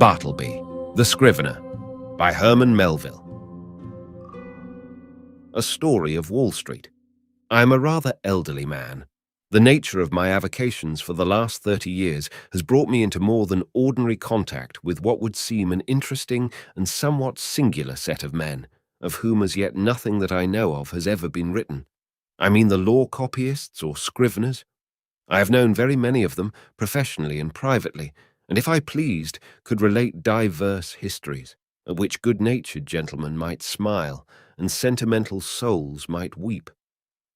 Bartleby the Scrivener by Hermann Melville. A story of Wall Street. I am a rather elderly man. The nature of my avocations for the last 30 years has brought me into more than ordinary contact with what would seem an interesting and somewhat singular set of men, of whom as yet nothing that I know of has ever been written. I mean the law copyists or scriveners. I have known very many of them, professionally and privately, and if I pleased, could relate diverse histories, at which good-natured gentlemen might smile, and sentimental souls might weep.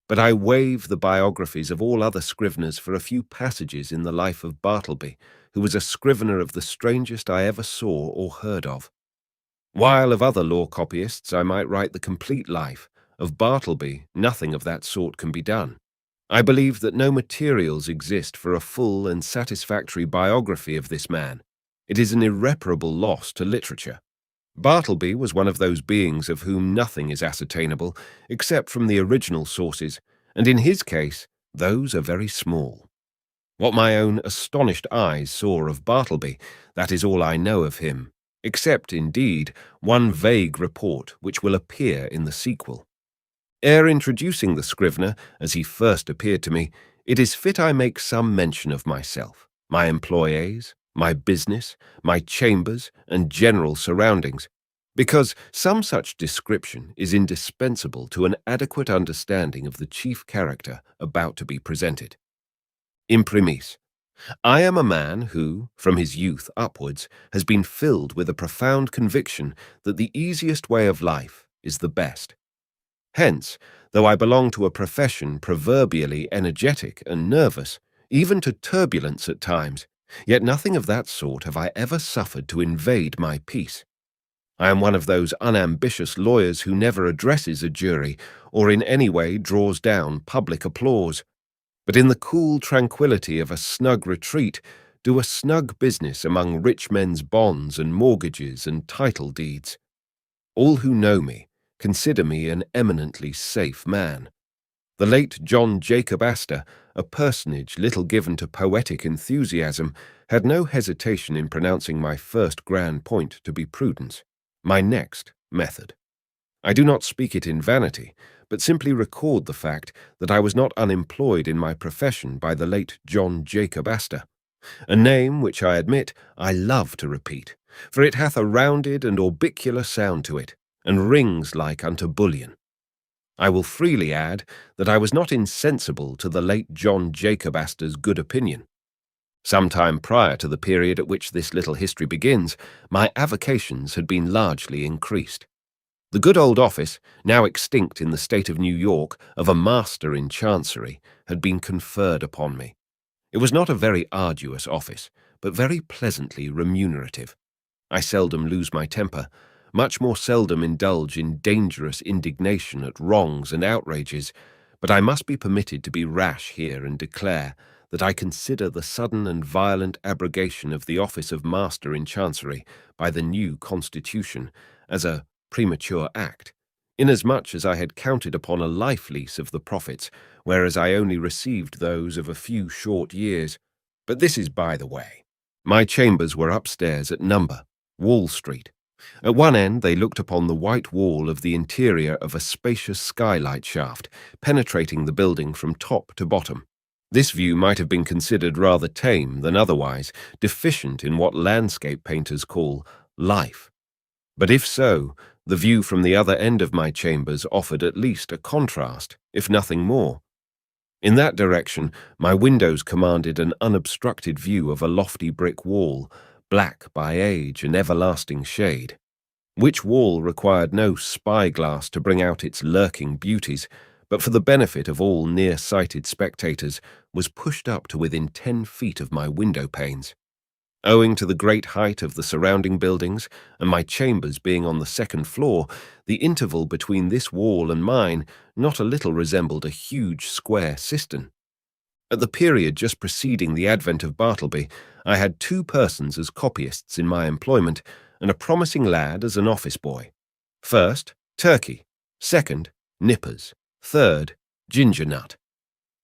But I waive the biographies of all other scriveners for a few passages in the life of Bartleby, who was a scrivener of the strangest I ever saw or heard of. While of other law copyists I might write the complete life, of Bartleby nothing of that sort can be done. I believe that no materials exist for a full and satisfactory biography of this man. It is an irreparable loss to literature. Bartleby was one of those beings of whom nothing is ascertainable except from the original sources, and in his case, those are very small. What my own astonished eyes saw of Bartleby, that is all I know of him, except, indeed, one vague report which will appear in the sequel. Ere introducing the scrivener, as he first appeared to me, it is fit I make some mention of myself, my employees, my business, my chambers, and general surroundings, because some such description is indispensable to an adequate understanding of the chief character about to be presented. Imprimis, I am a man who, from his youth upwards, has been filled with a profound conviction that the easiest way of life is the best. Hence, though I belong to a profession proverbially energetic and nervous, even to turbulence at times, yet nothing of that sort have I ever suffered to invade my peace. I am one of those unambitious lawyers who never addresses a jury or in any way draws down public applause, but in the cool tranquillity of a snug retreat do a snug business among rich men's bonds and mortgages and title deeds. All who know me consider me an eminently safe man. The late John Jacob Astor, a personage little given to poetic enthusiasm, had no hesitation in pronouncing my first grand point to be prudence, my next method. I do not speak it in vanity, but simply record the fact that I was not unemployed in my profession by the late John Jacob Astor, a name which I admit I love to repeat, for it hath a rounded and orbicular sound to it, and rings like unto bullion. I will freely add that I was not insensible to the late John Jacob Astor's good opinion. Some time prior to the period at which this little history begins, my avocations had been largely increased. The good old office, now extinct in the state of New York, of a master in chancery, had been conferred upon me. It was not a very arduous office, but very pleasantly remunerative. I seldom lose my temper, much more seldom indulge in dangerous indignation at wrongs and outrages, but I must be permitted to be rash here and declare that I consider the sudden and violent abrogation of the office of Master in Chancery by the new Constitution as a premature act, inasmuch as I had counted upon a life lease of the profits, whereas I only received those of a few short years. But this is by the way. My chambers were upstairs at number, Wall Street. At one end they looked upon the white wall of the interior of a spacious skylight shaft, penetrating the building from top to bottom. This view might have been considered rather tame than otherwise, deficient in what landscape painters call life. But if so, the view from the other end of my chambers offered at least a contrast, if nothing more. In that direction, my windows commanded an unobstructed view of a lofty brick wall, black by age and everlasting shade, which wall required no spyglass to bring out its lurking beauties, but for the benefit of all near-sighted spectators was pushed up to within 10 feet of my window panes. Owing to the great height of the surrounding buildings, and my chambers being on the second floor, the interval between this wall and mine not a little resembled a huge square cistern. At the period just preceding the advent of Bartleby, I had 2 persons as copyists in my employment, and a promising lad as an office boy. First, Turkey. Second, Nippers. Third, Ginger Nut.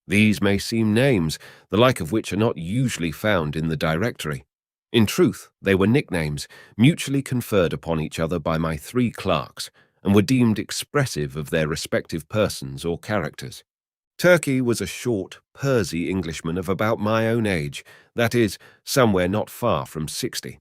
These may seem names, the like of which are not usually found in the directory. In truth, they were nicknames mutually conferred upon each other by my three clerks, and were deemed expressive of their respective persons or characters. Turkey was a short, pursy Englishman of about my own age, that is, somewhere not far from 60.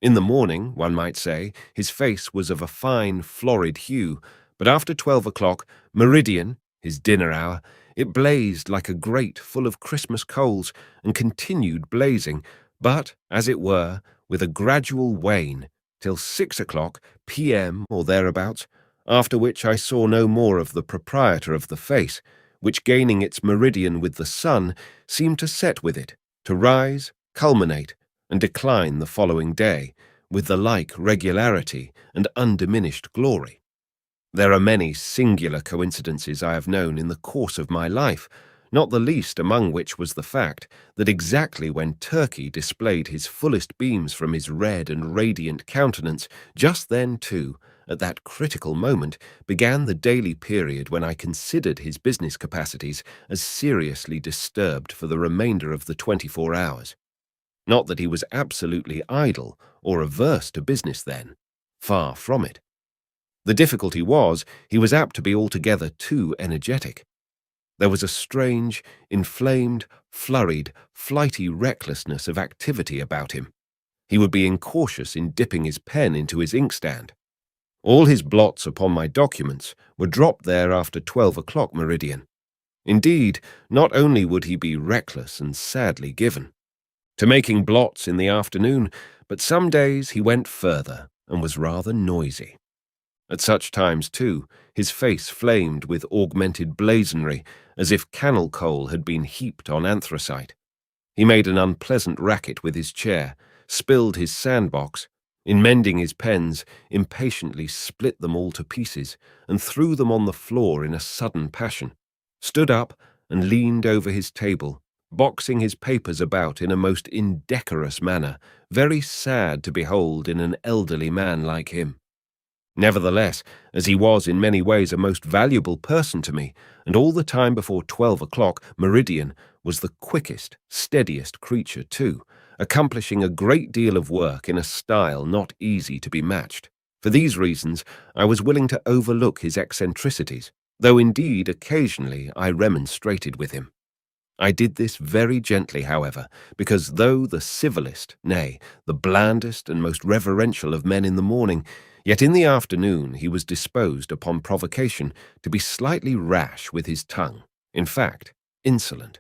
In the morning, one might say, his face was of a fine, florid hue, but after 12 o'clock, meridian, his dinner hour, it blazed like a grate full of Christmas coals, and continued blazing, but, as it were, with a gradual wane, till 6 o'clock, p.m. or thereabouts, after which I saw no more of the proprietor of the face, which, gaining its meridian with the sun, seemed to set with it, to rise, culminate, and decline the following day, with the like regularity and undiminished glory. There are many singular coincidences I have known in the course of my life, not the least among which was the fact that exactly when Turkey displayed his fullest beams from his red and radiant countenance, just then, too, at that critical moment, began the daily period when I considered his business capacities as seriously disturbed for the remainder of the 24 hours. Not that he was absolutely idle or averse to business then. Far from it. The difficulty was, he was apt to be altogether too energetic. There was a strange, inflamed, flurried, flighty recklessness of activity about him. He would be incautious in dipping his pen into his inkstand. All his blots upon my documents were dropped there after 12 o'clock meridian. Indeed, not only would he be reckless and sadly given to making blots in the afternoon, but some days he went further and was rather noisy. At such times, too, his face flamed with augmented blazonry, as if cannel coal had been heaped on anthracite. He made an unpleasant racket with his chair, spilled his sandbox, in mending his pens, impatiently split them all to pieces, and threw them on the floor in a sudden passion, stood up and leaned over his table, boxing his papers about in a most indecorous manner, very sad to behold in an elderly man like him. Nevertheless, as he was in many ways a most valuable person to me, and all the time before 12 o'clock, meridian was the quickest, steadiest creature too, accomplishing a great deal of work in a style not easy to be matched. For these reasons, I was willing to overlook his eccentricities, though indeed occasionally I remonstrated with him. I did this very gently, however, because though the civilest, nay, the blandest and most reverential of men in the morning, yet in the afternoon he was disposed, upon provocation, to be slightly rash with his tongue, in fact, insolent.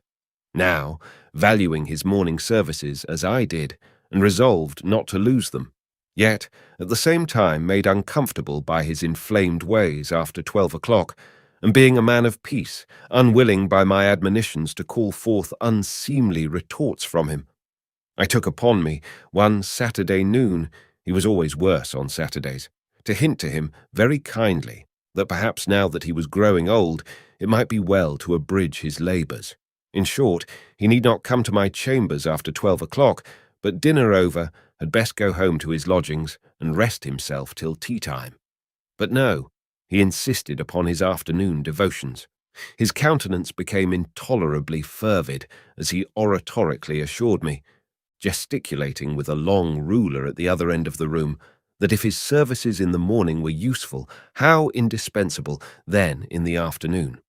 Now, valuing his morning services as I did, and resolved not to lose them, yet, at the same time made uncomfortable by his inflamed ways after 12 o'clock, and being a man of peace, unwilling by my admonitions to call forth unseemly retorts from him, I took upon me, one Saturday noon, he was always worse on Saturdays, to hint to him very kindly that perhaps now that he was growing old, it might be well to abridge his labours. In short, he need not come to my chambers after 12 o'clock, but dinner over, had best go home to his lodgings and rest himself till tea-time. But no, he insisted upon his afternoon devotions. His countenance became intolerably fervid as he oratorically assured me, gesticulating with a long ruler at the other end of the room, that if his services in the morning were useful, how indispensable then in the afternoon.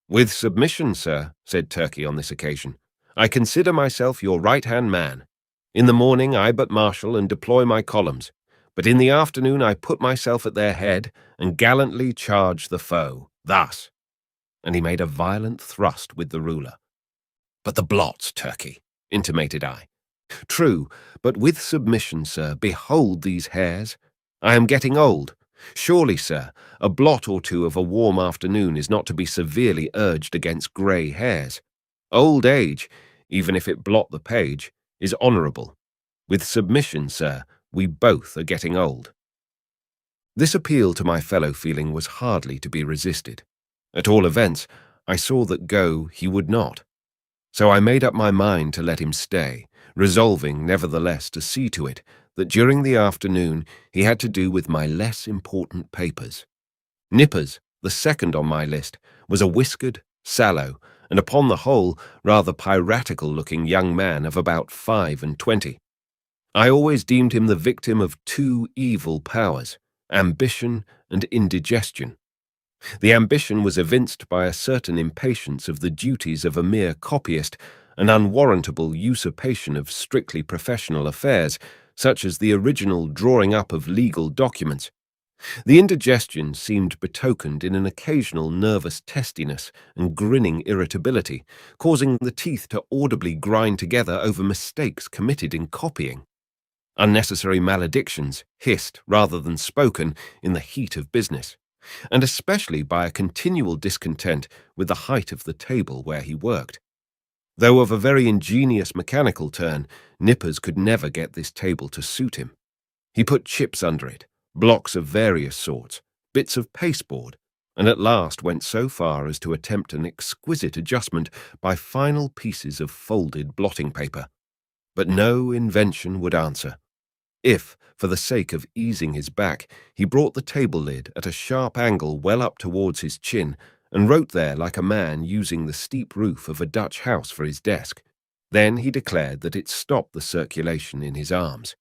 "With submission, sir," said Turkey on this occasion, "I consider myself your right-hand man. In the morning I but marshal and deploy my columns, but in the afternoon I put myself at their head and gallantly charge the foe, thus." And he made a violent thrust with the ruler. "But the blots, Turkey," intimated I. "True, but with submission, sir, behold these hairs. I am getting old. Surely, sir, a blot or two of a warm afternoon is not to be severely urged against grey hairs. Old age, even if it blot the page, is honourable. With submission, sir, we both are getting old." This appeal to my fellow-feeling was hardly to be resisted. At all events, I saw that go he would not. So I made up my mind to let him stay, resolving, nevertheless, to see to it that during the afternoon he had to do with my less important papers. Nippers, the second on my list, was a whiskered, sallow, and upon the whole rather piratical-looking young man of about 25. I always deemed him the victim of two evil powers, ambition and indigestion. The ambition was evinced by a certain impatience of the duties of a mere copyist, an unwarrantable usurpation of strictly professional affairs, such as the original drawing up of legal documents. The indigestion seemed betokened in an occasional nervous testiness and grinning irritability, causing the teeth to audibly grind together over mistakes committed in copying. Unnecessary maledictions, hissed rather than spoken in the heat of business, and especially by a continual discontent with the height of the table where he worked. Though of a very ingenious mechanical turn, Nippers could never get this table to suit him. He put chips under it, blocks of various sorts, bits of pasteboard, and at last went so far as to attempt an exquisite adjustment by final pieces of folded blotting paper. But no invention would answer. If, for the sake of easing his back, he brought the table lid at a sharp angle well up towards his chin, and wrote there like a man using the steep roof of a Dutch house for his desk, then he declared that it stopped the circulation in his arms.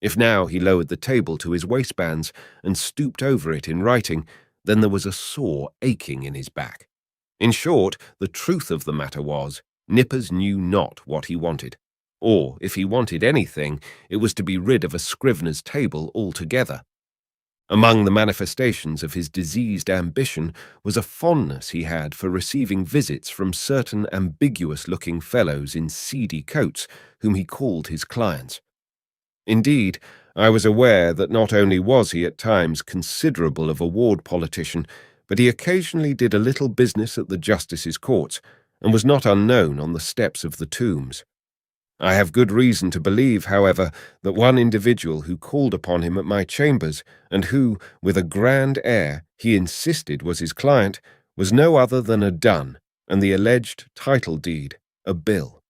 If now he lowered the table to his waistbands and stooped over it in writing, then there was a sore aching in his back. In short, the truth of the matter was, Nippers knew not what he wanted. Or, if he wanted anything, it was to be rid of a scrivener's table altogether. Among the manifestations of his diseased ambition was a fondness he had for receiving visits from certain ambiguous-looking fellows in seedy coats, whom he called his clients. Indeed, I was aware that not only was he at times considerable of a ward politician, but he occasionally did a little business at the justices' courts, and was not unknown on the steps of the tombs. I have good reason to believe, however, that one individual who called upon him at my chambers, and who, with a grand air, he insisted was his client, was no other than a dun, and the alleged title deed, a bill.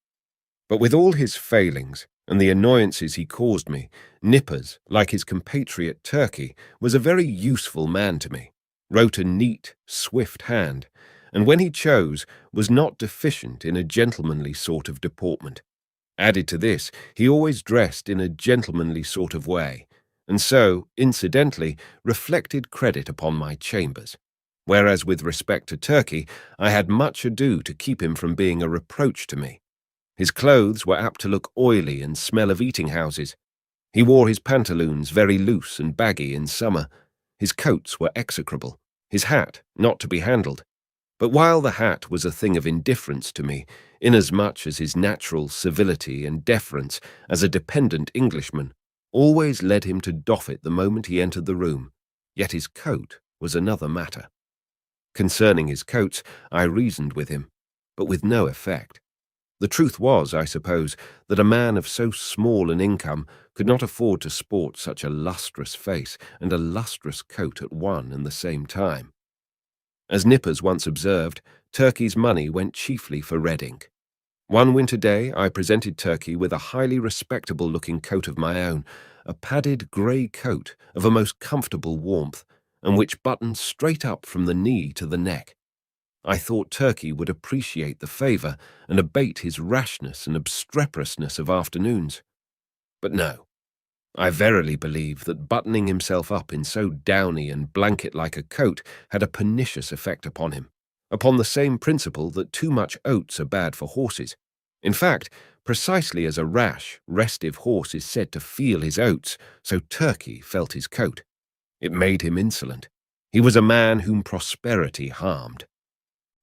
But with all his failings, and the annoyances he caused me, Nippers, like his compatriot Turkey, was a very useful man to me, wrote a neat, swift hand, and when he chose, was not deficient in a gentlemanly sort of deportment. Added to this, he always dressed in a gentlemanly sort of way, and so, incidentally, reflected credit upon my chambers. Whereas with respect to Turkey, I had much ado to keep him from being a reproach to me. His clothes were apt to look oily and smell of eating-houses. He wore his pantaloons very loose and baggy in summer. His coats were execrable, his hat not to be handled. But while the hat was a thing of indifference to me, inasmuch as his natural civility and deference as a dependent Englishman always led him to doff it the moment he entered the room, yet his coat was another matter. Concerning his coats, I reasoned with him, but with no effect. The truth was, I suppose, that a man of so small an income could not afford to sport such a lustrous face and a lustrous coat at one and the same time. As Nippers once observed, Turkey's money went chiefly for red ink. One winter day I presented Turkey with a highly respectable-looking coat of my own, a padded grey coat of a most comfortable warmth, and which buttoned straight up from the knee to the neck. I thought Turkey would appreciate the favour and abate his rashness and obstreperousness of afternoons. But no. I verily believe that buttoning himself up in so downy and blanket-like a coat had a pernicious effect upon him, upon the same principle that too much oats are bad for horses. In fact, precisely as a rash, restive horse is said to feel his oats, so Turkey felt his coat. It made him insolent. He was a man whom prosperity harmed.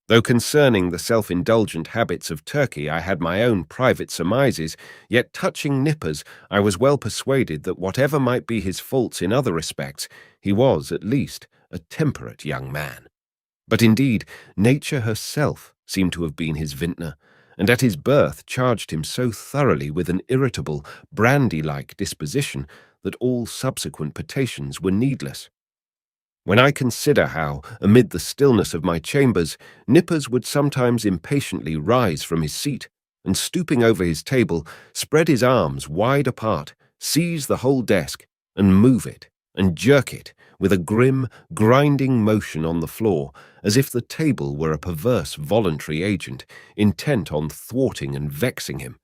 Though concerning the self-indulgent habits of Turkey I had my own private surmises, yet touching Nippers I was well persuaded that whatever might be his faults in other respects, he was, at least, a temperate young man. But indeed, nature herself seemed to have been his vintner, and at his birth charged him so thoroughly with an irritable, brandy-like disposition that all subsequent potations were needless. When I consider how, amid the stillness of my chambers, Nippers would sometimes impatiently rise from his seat, and stooping over his table, spread his arms wide apart, seize the whole desk, and move it, and jerk it, with a grim, grinding motion on the floor, as if the table were a perverse voluntary agent, intent on thwarting and vexing him,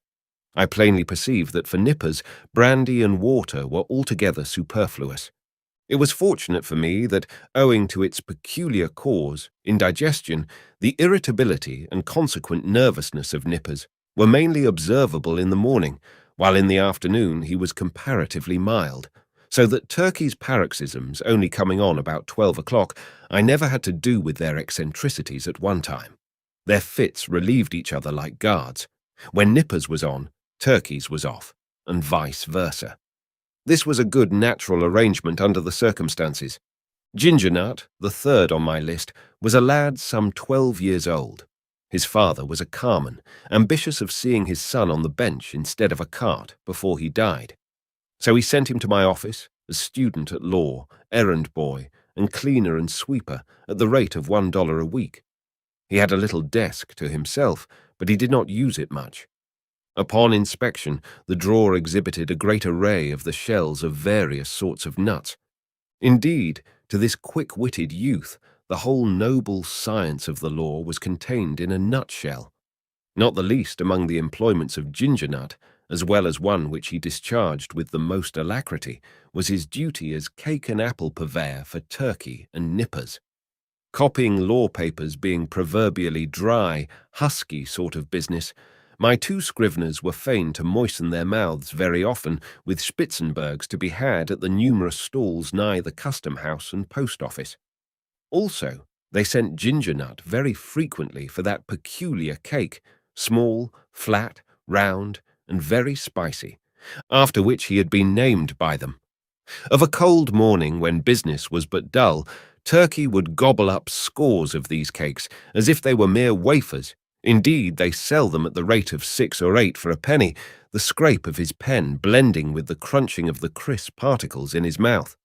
I plainly perceived that for nippers, brandy and water were altogether superfluous. It was fortunate for me that, owing to its peculiar cause, indigestion, the irritability and consequent nervousness of nippers were mainly observable in the morning, while in the afternoon he was comparatively mild, so that Turkey's paroxysms only coming on about 12 o'clock, I never had to do with their eccentricities at one time. Their fits relieved each other like guards. When Nippers was on, Turkey's was off, and vice versa. This was a good natural arrangement under the circumstances. Gingernut, the third on my list, was a lad some 12 years old. His father was a carman, ambitious of seeing his son on the bench instead of a cart before he died. So he sent him to my office, as student at law, errand boy, and cleaner and sweeper at the rate of $1 a week. He had a little desk to himself, but he did not use it much. Upon inspection, the drawer exhibited a great array of the shells of various sorts of nuts. Indeed, to this quick-witted youth, the whole noble science of the law was contained in a nutshell. Not the least among the employments of Gingernut, as well as one which he discharged with the most alacrity, was his duty as cake and apple purveyor for Turkey and Nippers. Copying law papers being proverbially dry, husky sort of business, my two scriveners were fain to moisten their mouths very often with Spitzenbergs to be had at the numerous stalls nigh the custom-house and post-office. Also, they sent Gingernut very frequently for that peculiar cake, small, flat, round, and very spicy, after which he had been named by them. Of a cold morning when business was but dull, Turkey would gobble up scores of these cakes as if they were mere wafers. Indeed, they sell them at the rate of 6 or 8 for a penny, the scrape of his pen blending with the crunching of the crisp particles in his mouth.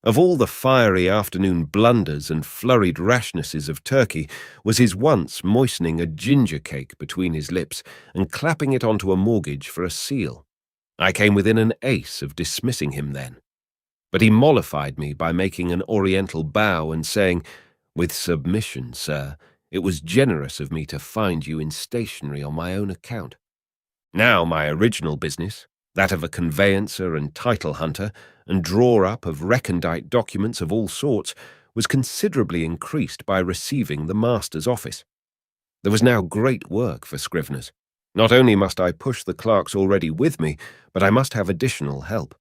Of all the fiery afternoon blunders and flurried rashnesses of Turkey was his once moistening a ginger cake between his lips and clapping it onto a mortgage for a seal. I came within an ace of dismissing him then. But he mollified me by making an oriental bow and saying, "With submission, sir, it was generous of me to find you in stationery on my own account." Now my original business, that of a conveyancer and title hunter, and drawer-up of recondite documents of all sorts, was considerably increased by receiving the master's office. There was now great work for scriveners. Not only must I push the clerks already with me, but I must have additional help.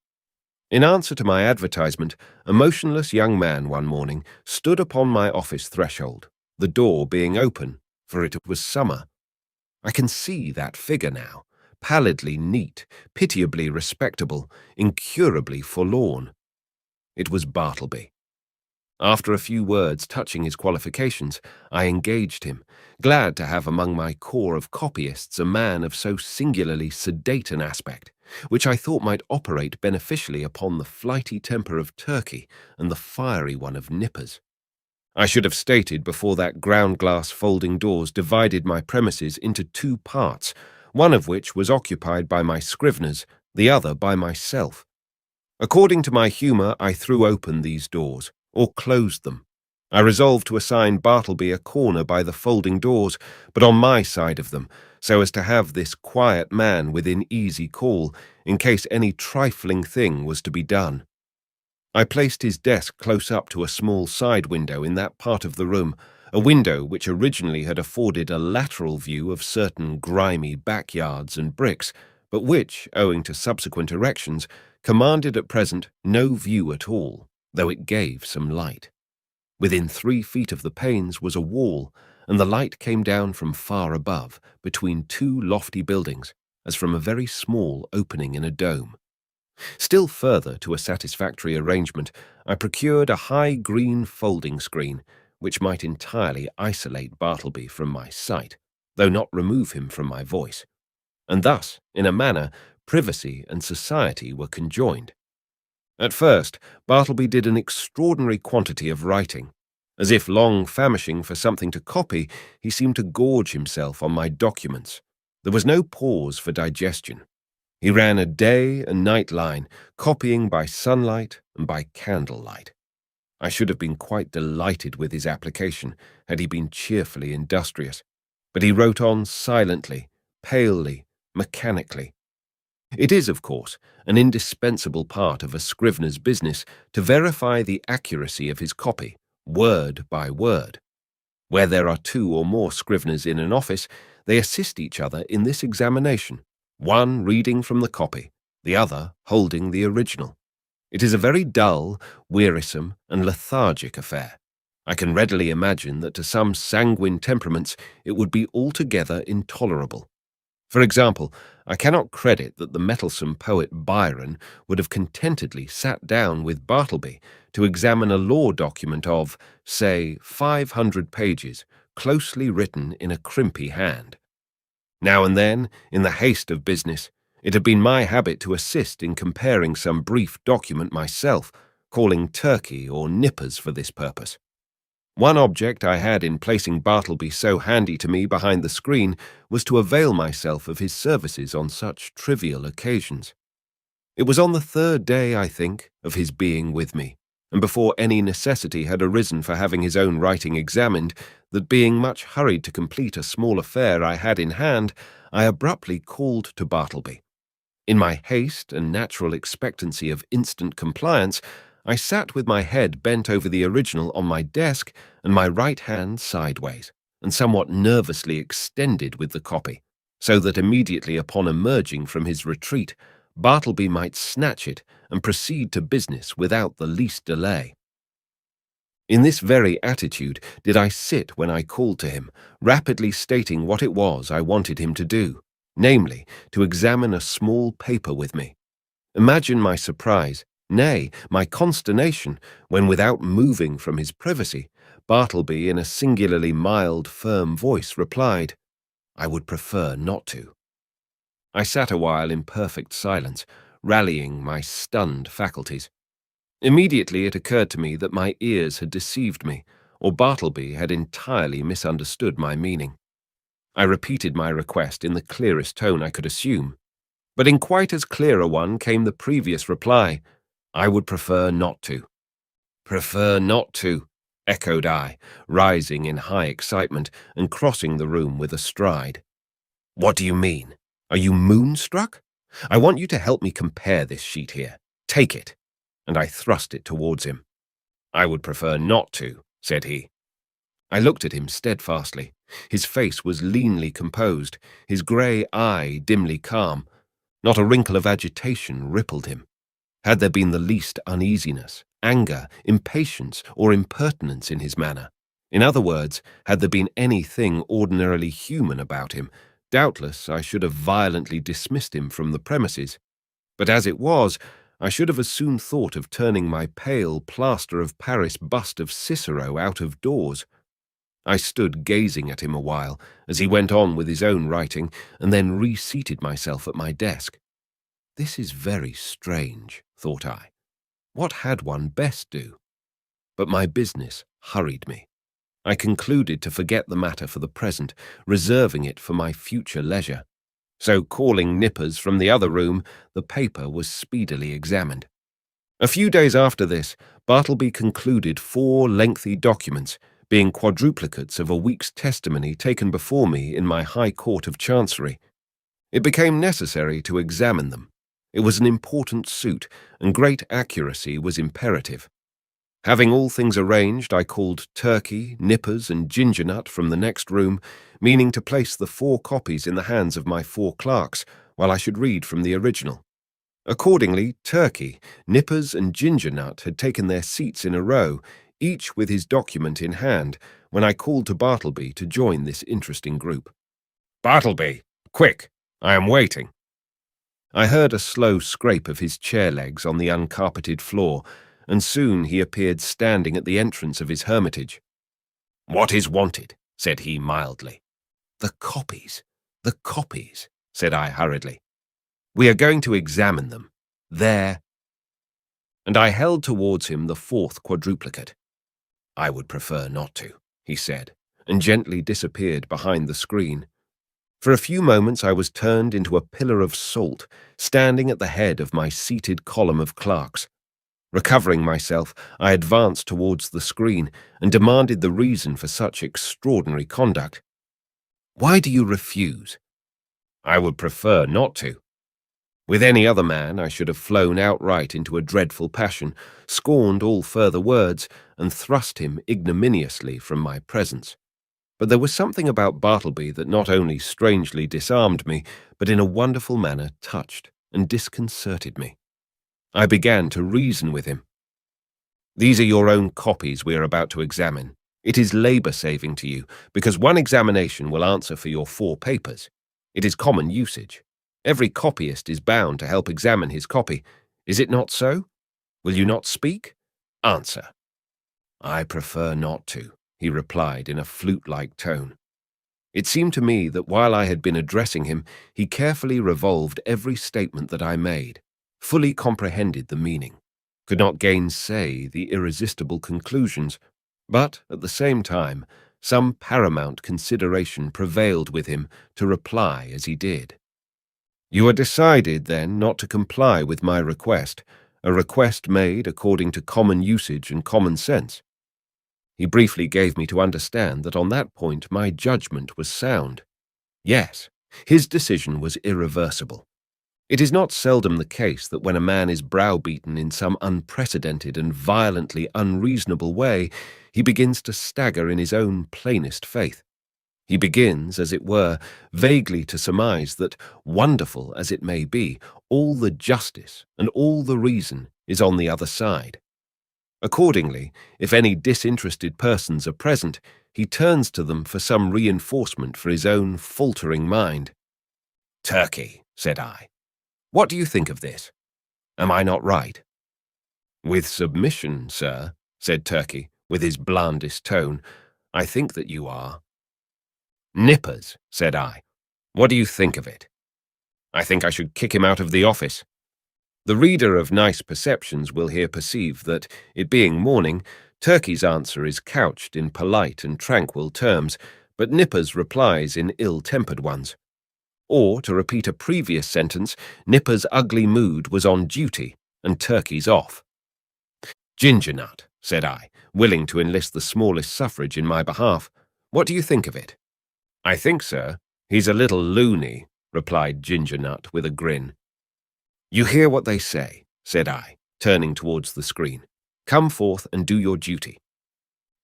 In answer to my advertisement, a motionless young man one morning stood upon my office threshold, the door being open, for it was summer. I can see that figure now, pallidly neat, pitiably respectable, incurably forlorn. It was Bartleby. After a few words touching his qualifications, I engaged him, glad to have among my corps of copyists a man of so singularly sedate an aspect, which I thought might operate beneficially upon the flighty temper of Turkey and the fiery one of Nippers. I should have stated before that ground-glass folding doors divided my premises into 2 parts, one of which was occupied by my scriveners, the other by myself. According to my humour, I threw open these doors, or closed them. I resolved to assign Bartleby a corner by the folding doors, but on my side of them, so as to have this quiet man within easy call, in case any trifling thing was to be done. I placed his desk close up to a small side window in that part of the room, a window which originally had afforded a lateral view of certain grimy backyards and bricks, but which, owing to subsequent erections, commanded at present no view at all, though it gave some light. Within 3 feet of the panes was a wall, and the light came down from far above, between 2 lofty buildings, as from a very small opening in a dome. Still further to a satisfactory arrangement, I procured a high green folding screen, which might entirely isolate Bartleby from my sight, though not remove him from my voice. And thus, in a manner, privacy and society were conjoined. At first, Bartleby did an extraordinary quantity of writing. As if long famishing for something to copy, he seemed to gorge himself on my documents. There was no pause for digestion. He ran a day and night line, copying by sunlight and by candlelight. I should have been quite delighted with his application had he been cheerfully industrious, but he wrote on silently, palely, mechanically, It is, of course, an indispensable part of a scrivener's business to verify the accuracy of his copy, word by word. Where there are two or more scriveners in an office, they assist each other in this examination, one reading from the copy, the other holding the original. It is a very dull, wearisome, and lethargic affair. I can readily imagine that to some sanguine temperaments it would be altogether intolerable. For example, I cannot credit that the mettlesome poet Byron would have contentedly sat down with Bartleby to examine a law document of, say, 500 pages, closely written in a crimpy hand. Now and then, in the haste of business, it had been my habit to assist in comparing some brief document myself, calling Turkey or Nippers for this purpose. One object I had in placing Bartleby so handy to me behind the screen was to avail myself of his services on such trivial occasions. It was on the third day, I think, of his being with me, and before any necessity had arisen for having his own writing examined, that being much hurried to complete a small affair I had in hand, I abruptly called to Bartleby. In my haste and natural expectancy of instant compliance, I sat with my head bent over the original on my desk and my right hand sideways, and somewhat nervously extended with the copy, so that immediately upon emerging from his retreat, Bartleby might snatch it and proceed to business without the least delay. In this very attitude did I sit when I called to him, rapidly stating what it was I wanted him to do, namely, to examine a small paper with me. Imagine my surprise, nay, my consternation, when without moving from his privacy, Bartleby in a singularly mild, firm voice replied, "I would prefer not to." I sat a while in perfect silence, rallying my stunned faculties. Immediately it occurred to me that my ears had deceived me, or Bartleby had entirely misunderstood my meaning. I repeated my request in the clearest tone I could assume, but in quite as clear a one came the previous reply, "I would prefer not to." "Prefer not to," echoed I, rising in high excitement and crossing the room with a stride. "What do you mean? Are you moonstruck? I want you to help me compare this sheet here. Take it." And I thrust it towards him. "I would prefer not to," said he. I looked at him steadfastly. His face was leanly composed, his grey eye dimly calm. Not a wrinkle of agitation rippled him. Had there been the least uneasiness, anger, impatience, or impertinence in his manner, in other words, had there been anything ordinarily human about him, doubtless I should have violently dismissed him from the premises. But as it was, I should have as soon thought of turning my pale plaster of Paris bust of Cicero out of doors. I stood gazing at him a while as he went on with his own writing, and then reseated myself at my desk. This is very strange, thought I. What had one best do? But my business hurried me. I concluded to forget the matter for the present, reserving it for my future leisure. So, calling Nippers from the other room, the paper was speedily examined. A few days after this, Bartleby concluded 4 lengthy documents, being quadruplicates of a week's testimony taken before me in my High Court of Chancery. It became necessary to examine them. It was an important suit, and great accuracy was imperative. Having all things arranged, I called Turkey, Nippers, and Gingernut from the next room, meaning to place the 4 copies in the hands of my 4 clerks, while I should read from the original. Accordingly, Turkey, Nippers, and Gingernut had taken their seats in a row, each with his document in hand, when I called to Bartleby to join this interesting group. "Bartleby, quick! I am waiting." I heard a slow scrape of his chair legs on the uncarpeted floor, and soon he appeared standing at the entrance of his hermitage. "What is wanted?" said he mildly. "The copies, the copies," said I hurriedly. "We are going to examine them. There." And I held towards him the 4th quadruplicate. "I would prefer not to," he said, and gently disappeared behind the screen. For a few moments I was turned into a pillar of salt, standing at the head of my seated column of clerks. Recovering myself, I advanced towards the screen and demanded the reason for such extraordinary conduct. "Why do you refuse?" "I would prefer not to." With any other man, I should have flown outright into a dreadful passion, scorned all further words, and thrust him ignominiously from my presence. But there was something about Bartleby that not only strangely disarmed me, but in a wonderful manner touched and disconcerted me. I began to reason with him. These are your own copies we are about to examine. It is labour-saving to you, because one examination will answer for your 4 papers. It is common usage. Every copyist is bound to help examine his copy. Is it not so? Will you not speak? Answer. I prefer not to, he replied in a flute-like tone. It seemed to me that while I had been addressing him, he carefully revolved every statement that I made, fully comprehended the meaning, could not gainsay the irresistible conclusions, but, at the same time, some paramount consideration prevailed with him to reply as he did. You are decided, then, not to comply with my request, a request made according to common usage and common sense. He briefly gave me to understand that on that point my judgment was sound. Yes, his decision was irreversible. It is not seldom the case that when a man is browbeaten in some unprecedented and violently unreasonable way, he begins to stagger in his own plainest faith. He begins, as it were, vaguely to surmise that, wonderful as it may be, all the justice and all the reason is on the other side. Accordingly, if any disinterested persons are present, he turns to them for some reinforcement for his own faltering mind. "Turkey," said I, "what do you think of this? Am I not right?" "With submission, sir," said Turkey, with his blandest tone, "I think that you are." "Nippers," said I, "what do you think of it?" "I think I should kick him out of the office." The reader of nice perceptions will here perceive that, it being morning, Turkey's answer is couched in polite and tranquil terms, but Nippers replies in ill-tempered ones. Or, to repeat a previous sentence, Nipper's ugly mood was on duty, and Turkey's off. "Gingernut," said I, willing to enlist the smallest suffrage in my behalf. "What do you think of it?" "I think, sir, he's a little loony," replied Gingernut with a grin. "You hear what they say," said I, turning towards the screen. "Come forth and do your duty."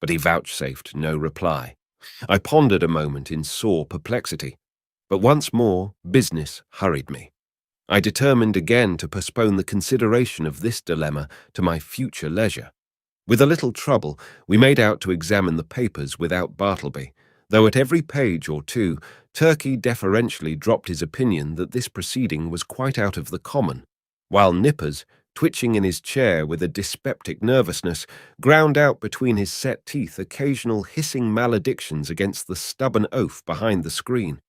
But he vouchsafed no reply. I pondered a moment in sore perplexity, but once more business hurried me. I determined again to postpone the consideration of this dilemma to my future leisure. With a little trouble, we made out to examine the papers without Bartleby, though at every page or two, Turkey deferentially dropped his opinion that this proceeding was quite out of the common, while Nippers, twitching in his chair with a dyspeptic nervousness, ground out between his set teeth occasional hissing maledictions against the stubborn oaf behind the screen.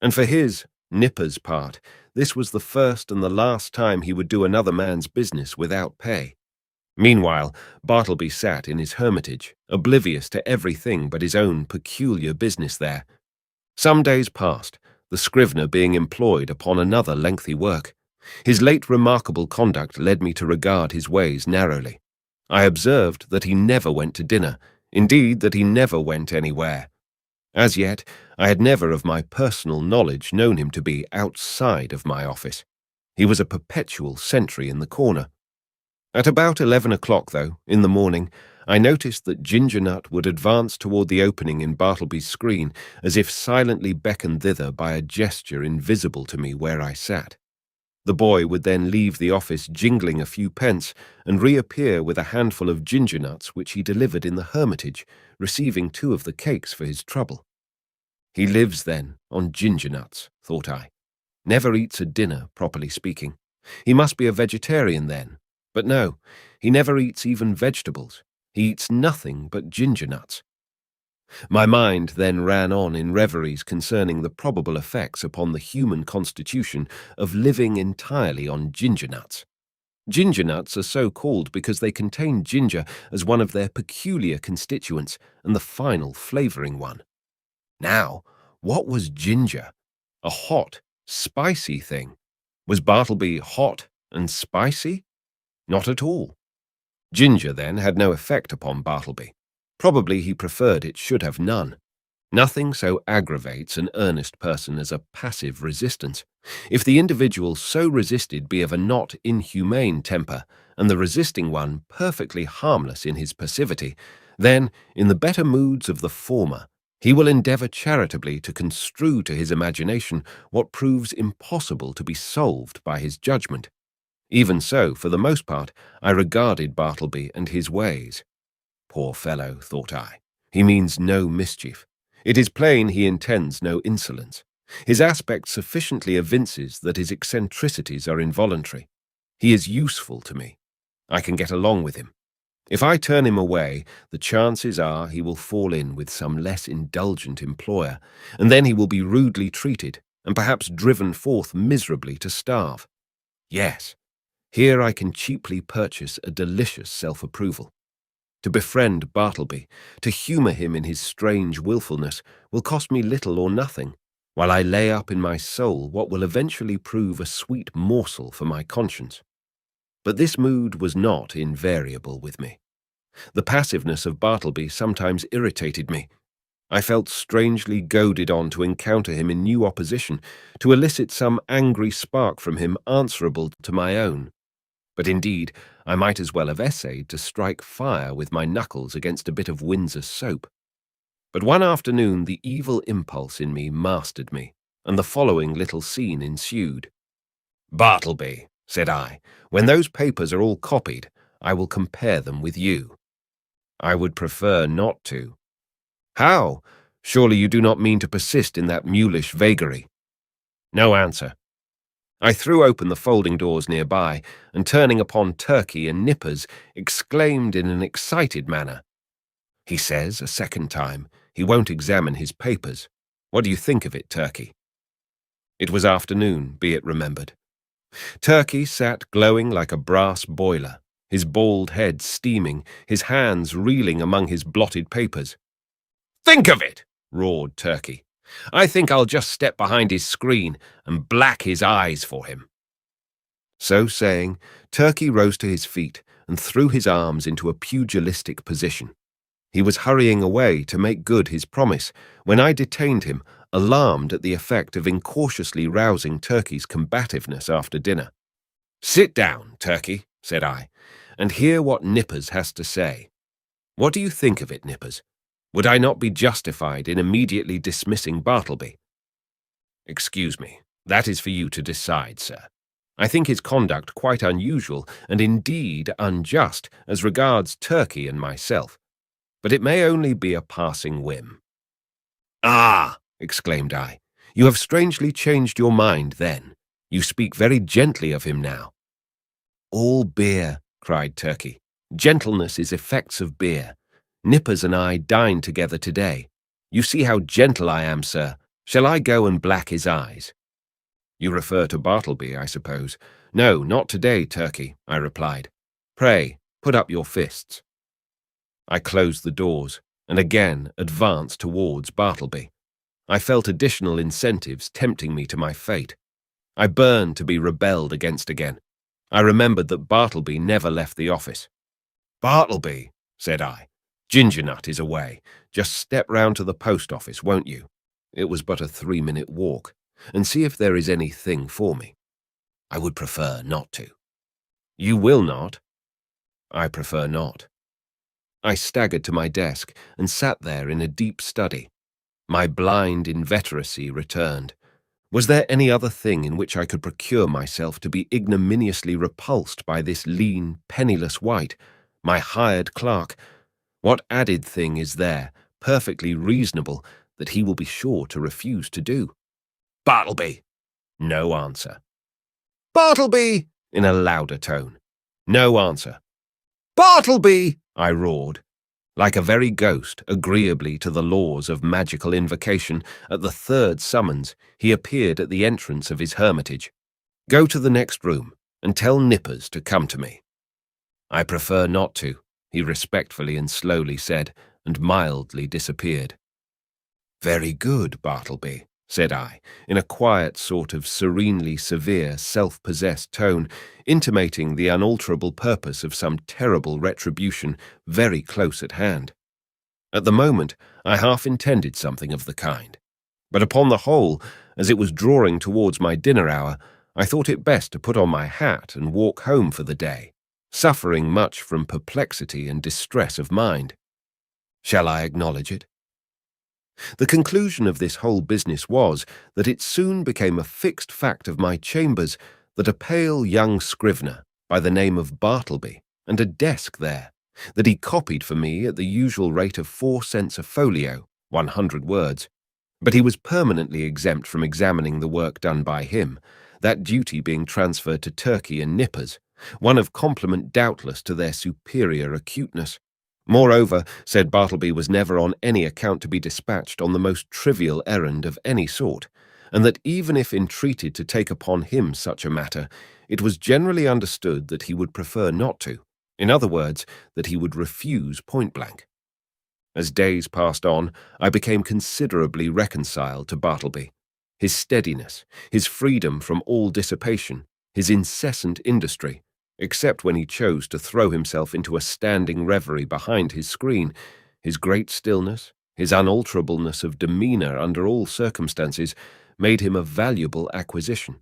And for his, Nippers' part, this was the first and the last time he would do another man's business without pay. Meanwhile, Bartleby sat in his hermitage, oblivious to everything but his own peculiar business there. Some days passed, the scrivener being employed upon another lengthy work. His late remarkable conduct led me to regard his ways narrowly. I observed that he never went to dinner, indeed that he never went anywhere. As yet, I had never of my personal knowledge known him to be outside of my office. He was a perpetual sentry in the corner. At about 11 o'clock, though, in the morning, I noticed that Gingernut would advance toward the opening in Bartleby's screen, as if silently beckoned thither by a gesture invisible to me where I sat. The boy would then leave the office jingling a few pence, and reappear with a handful of gingernuts which he delivered in the hermitage, receiving 2 of the cakes for his trouble. He lives, then, on gingernuts, thought I. Never eats a dinner, properly speaking. He must be a vegetarian, then. But no, he never eats even vegetables. He eats nothing but gingernuts. My mind then ran on in reveries concerning the probable effects upon the human constitution of living entirely on gingernuts. Gingernuts are so called because they contain ginger as one of their peculiar constituents and the final flavouring one. Now, what was ginger? A hot, spicy thing. Was Bartleby hot and spicy? Not at all. Ginger, then, had no effect upon Bartleby. Probably he preferred it should have none. Nothing so aggravates an earnest person as a passive resistance. If the individual so resisted be of a not inhumane temper, and the resisting one perfectly harmless in his passivity, then, in the better moods of the former, he will endeavour charitably to construe to his imagination what proves impossible to be solved by his judgment. Even so, for the most part, I regarded Bartleby and his ways. Poor fellow, thought I, he means no mischief. It is plain he intends no insolence. His aspect sufficiently evinces that his eccentricities are involuntary. He is useful to me. I can get along with him. If I turn him away, the chances are he will fall in with some less indulgent employer, and then he will be rudely treated, and perhaps driven forth miserably to starve. Yes, here I can cheaply purchase a delicious self-approval. To befriend Bartleby, to humour him in his strange wilfulness, will cost me little or nothing, while I lay up in my soul what will eventually prove a sweet morsel for my conscience. But this mood was not invariable with me. The passiveness of Bartleby sometimes irritated me. I felt strangely goaded on to encounter him in new opposition, to elicit some angry spark from him answerable to my own. But indeed, I might as well have essayed to strike fire with my knuckles against a bit of Windsor soap. But one afternoon the evil impulse in me mastered me, and the following little scene ensued. "Bartleby," said I, "when those papers are all copied, I will compare them with you." "I would prefer not to." "How? Surely you do not mean to persist in that mulish vagary?" No answer. I threw open the folding doors nearby, and turning upon Turkey and Nippers, exclaimed in an excited manner, "He says, a second time, he won't examine his papers. What do you think of it, Turkey?" It was afternoon, be it remembered. Turkey sat glowing like a brass boiler, his bald head steaming, his hands reeling among his blotted papers. "Think of it!" roared Turkey. "I think I'll just step behind his screen and black his eyes for him." So saying, Turkey rose to his feet and threw his arms into a pugilistic position. He was hurrying away to make good his promise when I detained him, alarmed at the effect of incautiously rousing Turkey's combativeness after dinner. "Sit down, Turkey," said I, "and hear what Nippers has to say. What do you think of it, Nippers? Would I not be justified in immediately dismissing Bartleby?" "Excuse me, that is for you to decide, sir. I think his conduct quite unusual and indeed unjust as regards Turkey and myself, but it may only be a passing whim." "Ah!" exclaimed I. "You have strangely changed your mind, then. You speak very gently of him now." "All beer," cried Turkey. "Gentleness is effects of beer. Nippers and I dined together today. You see how gentle I am, sir. Shall I go and black his eyes?" "You refer to Bartleby, I suppose." "No, not today, Turkey," I replied. "Pray, put up your fists." I closed the doors, and again advanced towards Bartleby. I felt additional incentives tempting me to my fate. I burned to be rebelled against again. I remembered that Bartleby never left the office. "Bartleby," said I, "Gingernut is away. Just step round to the post office, won't you? It was but a 3-minute walk, and see if there is anything for me." "I would prefer not to." "You will not?" "I prefer not." I staggered to my desk and sat there in a deep study. My blind inveteracy returned. Was there any other thing in which I could procure myself to be ignominiously repulsed by this lean, penniless wight, my hired clerk? What added thing is there, perfectly reasonable, that he will be sure to refuse to do? "Bartleby!" No answer. "Bartleby!" in a louder tone. No answer. "Bartleby!" I roared. Like a very ghost, agreeably to the laws of magical invocation, at the third summons, he appeared at the entrance of his hermitage. "Go to the next room, and tell Nippers to come to me." "I prefer not to," he respectfully and slowly said, and mildly disappeared. "Very good, Bartleby," said I, in a quiet sort of serenely severe, self-possessed tone, intimating the unalterable purpose of some terrible retribution very close at hand. At the moment, I half intended something of the kind. But upon the whole, as it was drawing towards my dinner hour, I thought it best to put on my hat and walk home for the day, suffering much from perplexity and distress of mind. Shall I acknowledge it? The conclusion of this whole business was that it soon became a fixed fact of my chambers that a pale young scrivener by the name of Bartleby, and a desk there, that he copied for me at the usual rate of 4 cents a folio, 100 words, but he was permanently exempt from examining the work done by him, that duty being transferred to Turkey and nippers, one of compliment doubtless to their superior acuteness. Moreover, said Bartleby was never on any account to be dispatched on the most trivial errand of any sort, and that even if entreated to take upon him such a matter, it was generally understood that he would prefer not to. In other words, that he would refuse point-blank. As days passed on, I became considerably reconciled to Bartleby. His steadiness, his freedom from all dissipation, his incessant industry, except when he chose to throw himself into a standing reverie behind his screen, his great stillness, his unalterableness of demeanour under all circumstances, made him a valuable acquisition.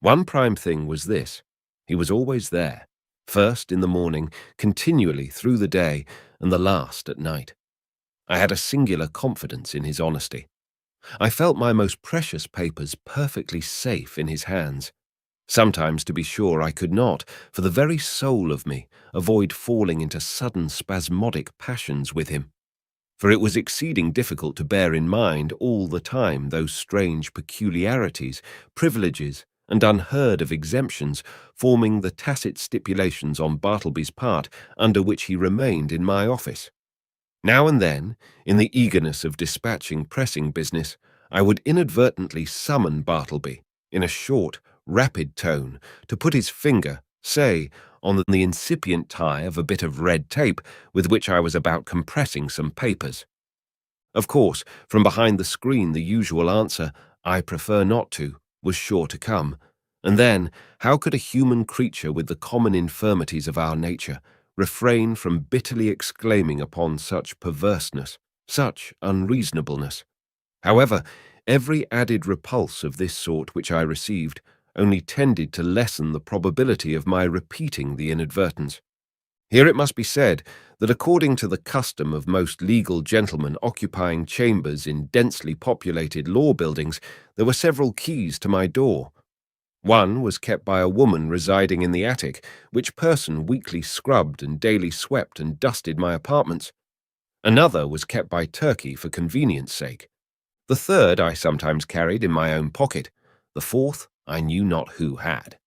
One prime thing was this: he was always there, first in the morning, continually through the day, and the last at night. I had a singular confidence in his honesty. I felt my most precious papers perfectly safe in his hands. Sometimes, to be sure, I could not, for the very soul of me, avoid falling into sudden spasmodic passions with him, for it was exceeding difficult to bear in mind all the time those strange peculiarities, privileges, and unheard-of exemptions forming the tacit stipulations on Bartleby's part under which he remained in my office. Now and then, in the eagerness of dispatching pressing business, I would inadvertently summon Bartleby, in a short, rapid tone, to put his finger, say, on the incipient tie of a bit of red tape with which I was about compressing some papers. Of course, from behind the screen the usual answer, "I prefer not to," was sure to come, and then, how could a human creature with the common infirmities of our nature refrain from bitterly exclaiming upon such perverseness, such unreasonableness? However, every added repulse of this sort which I received only tended to lessen the probability of my repeating the inadvertence. Here it must be said that according to the custom of most legal gentlemen occupying chambers in densely populated law buildings, there were several keys to my door. One was kept by a woman residing in the attic, which person weekly scrubbed and daily swept and dusted my apartments. Another was kept by Turkey for convenience sake. The third I sometimes carried in my own pocket. The fourth I knew not who had.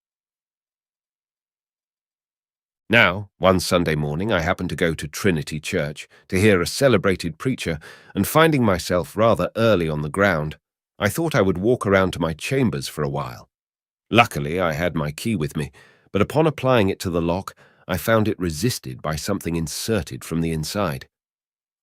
Now, one Sunday morning I happened to go to Trinity Church to hear a celebrated preacher, and finding myself rather early on the ground, I thought I would walk around to my chambers for a while. Luckily, I had my key with me, but upon applying it to the lock, I found it resisted by something inserted from the inside.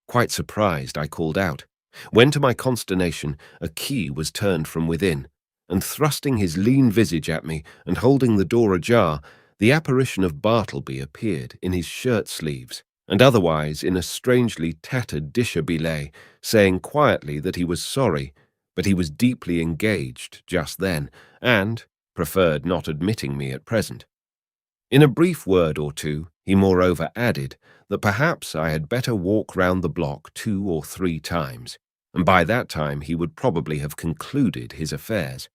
Quite surprised, I called out, when to my consternation a key was turned from within, and thrusting his lean visage at me and holding the door ajar, the apparition of Bartleby appeared in his shirt-sleeves, and otherwise in a strangely tattered dishabille, saying quietly that he was sorry, but he was deeply engaged just then, and preferred not admitting me at present. In a brief word or two, he moreover added that perhaps I had better walk round the block 2 or 3 times, and by that time he would probably have concluded his affairs.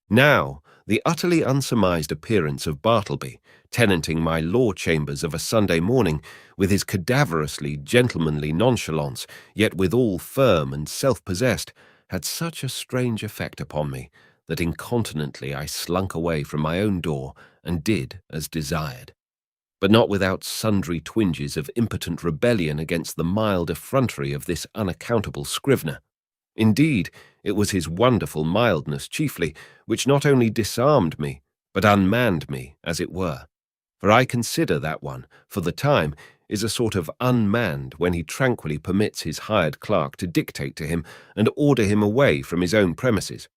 Now, the utterly unsurmised appearance of Bartleby, tenanting my law chambers of a Sunday morning, with his cadaverously gentlemanly nonchalance, yet withal firm and self-possessed, had such a strange effect upon me that incontinently I slunk away from my own door and did as desired, but not without sundry twinges of impotent rebellion against the mild effrontery of this unaccountable scrivener. Indeed, it was his wonderful mildness chiefly, which not only disarmed me, but unmanned me, as it were. For I consider that one, for the time, is a sort of unmanned when he tranquilly permits his hired clerk to dictate to him and order him away from his own premises.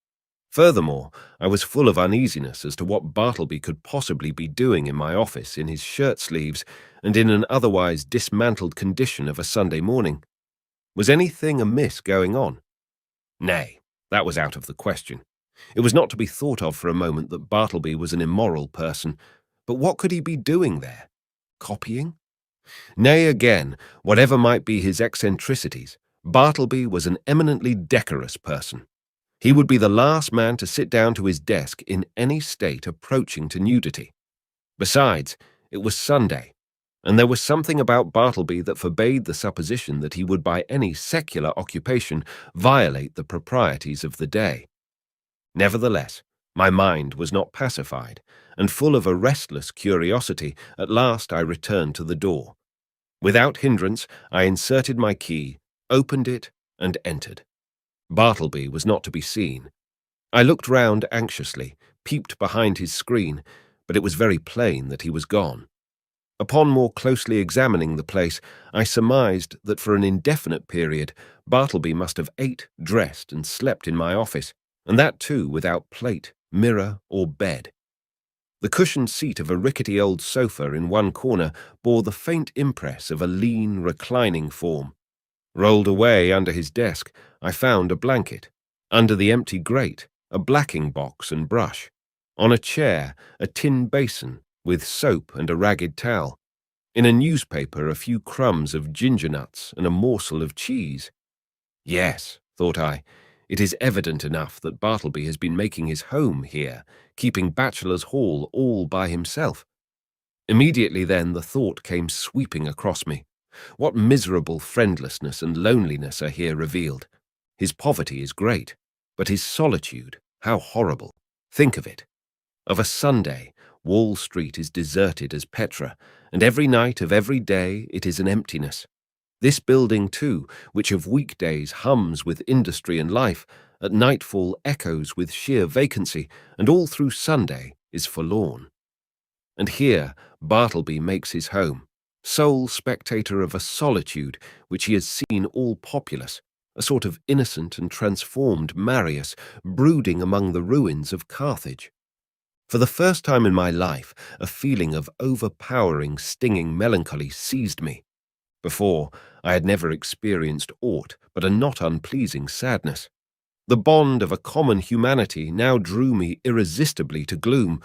Furthermore, I was full of uneasiness as to what Bartleby could possibly be doing in my office in his shirt-sleeves and in an otherwise dismantled condition of a Sunday morning. Was anything amiss going on? Nay, that was out of the question. It was not to be thought of for a moment that Bartleby was an immoral person, but what could he be doing there? Copying? Nay, again, whatever might be his eccentricities, Bartleby was an eminently decorous person. He would be the last man to sit down to his desk in any state approaching to nudity. Besides, it was Sunday, and there was something about Bartleby that forbade the supposition that he would by any secular occupation violate the proprieties of the day. Nevertheless, my mind was not pacified, and full of a restless curiosity, at last I returned to the door. Without hindrance, I inserted my key, opened it, and entered. Bartleby was not to be seen. I looked round anxiously, peeped behind his screen, but it was very plain that he was gone. Upon more closely examining the place, I surmised that for an indefinite period Bartleby must have ate, dressed, and slept in my office, and that too without plate, mirror, or bed. The cushioned seat of a rickety old sofa in one corner bore the faint impress of a lean, reclining form. Rolled away under his desk, I found a blanket. Under the empty grate, a blacking box and brush. On a chair, a tin basin with soap and a ragged towel. In a newspaper, a few crumbs of ginger nuts and a morsel of cheese. Yes, thought I, it is evident enough that Bartleby has been making his home here, keeping Bachelor's Hall all by himself. Immediately then the thought came sweeping across me. What miserable friendlessness and loneliness are here revealed. His poverty is great, but his solitude, how horrible. Think of it. Of a Sunday, Wall Street is deserted as Petra, and every night of every day it is an emptiness. This building, too, which of weekdays hums with industry and life, at nightfall echoes with sheer vacancy, and all through Sunday is forlorn. And here Bartleby makes his home, sole spectator of a solitude which he has seen all populous, a sort of innocent and transformed Marius brooding among the ruins of Carthage. For the first time in my life, a feeling of overpowering, stinging melancholy seized me. Before, I had never experienced aught but a not unpleasing sadness. The bond of a common humanity now drew me irresistibly to gloom,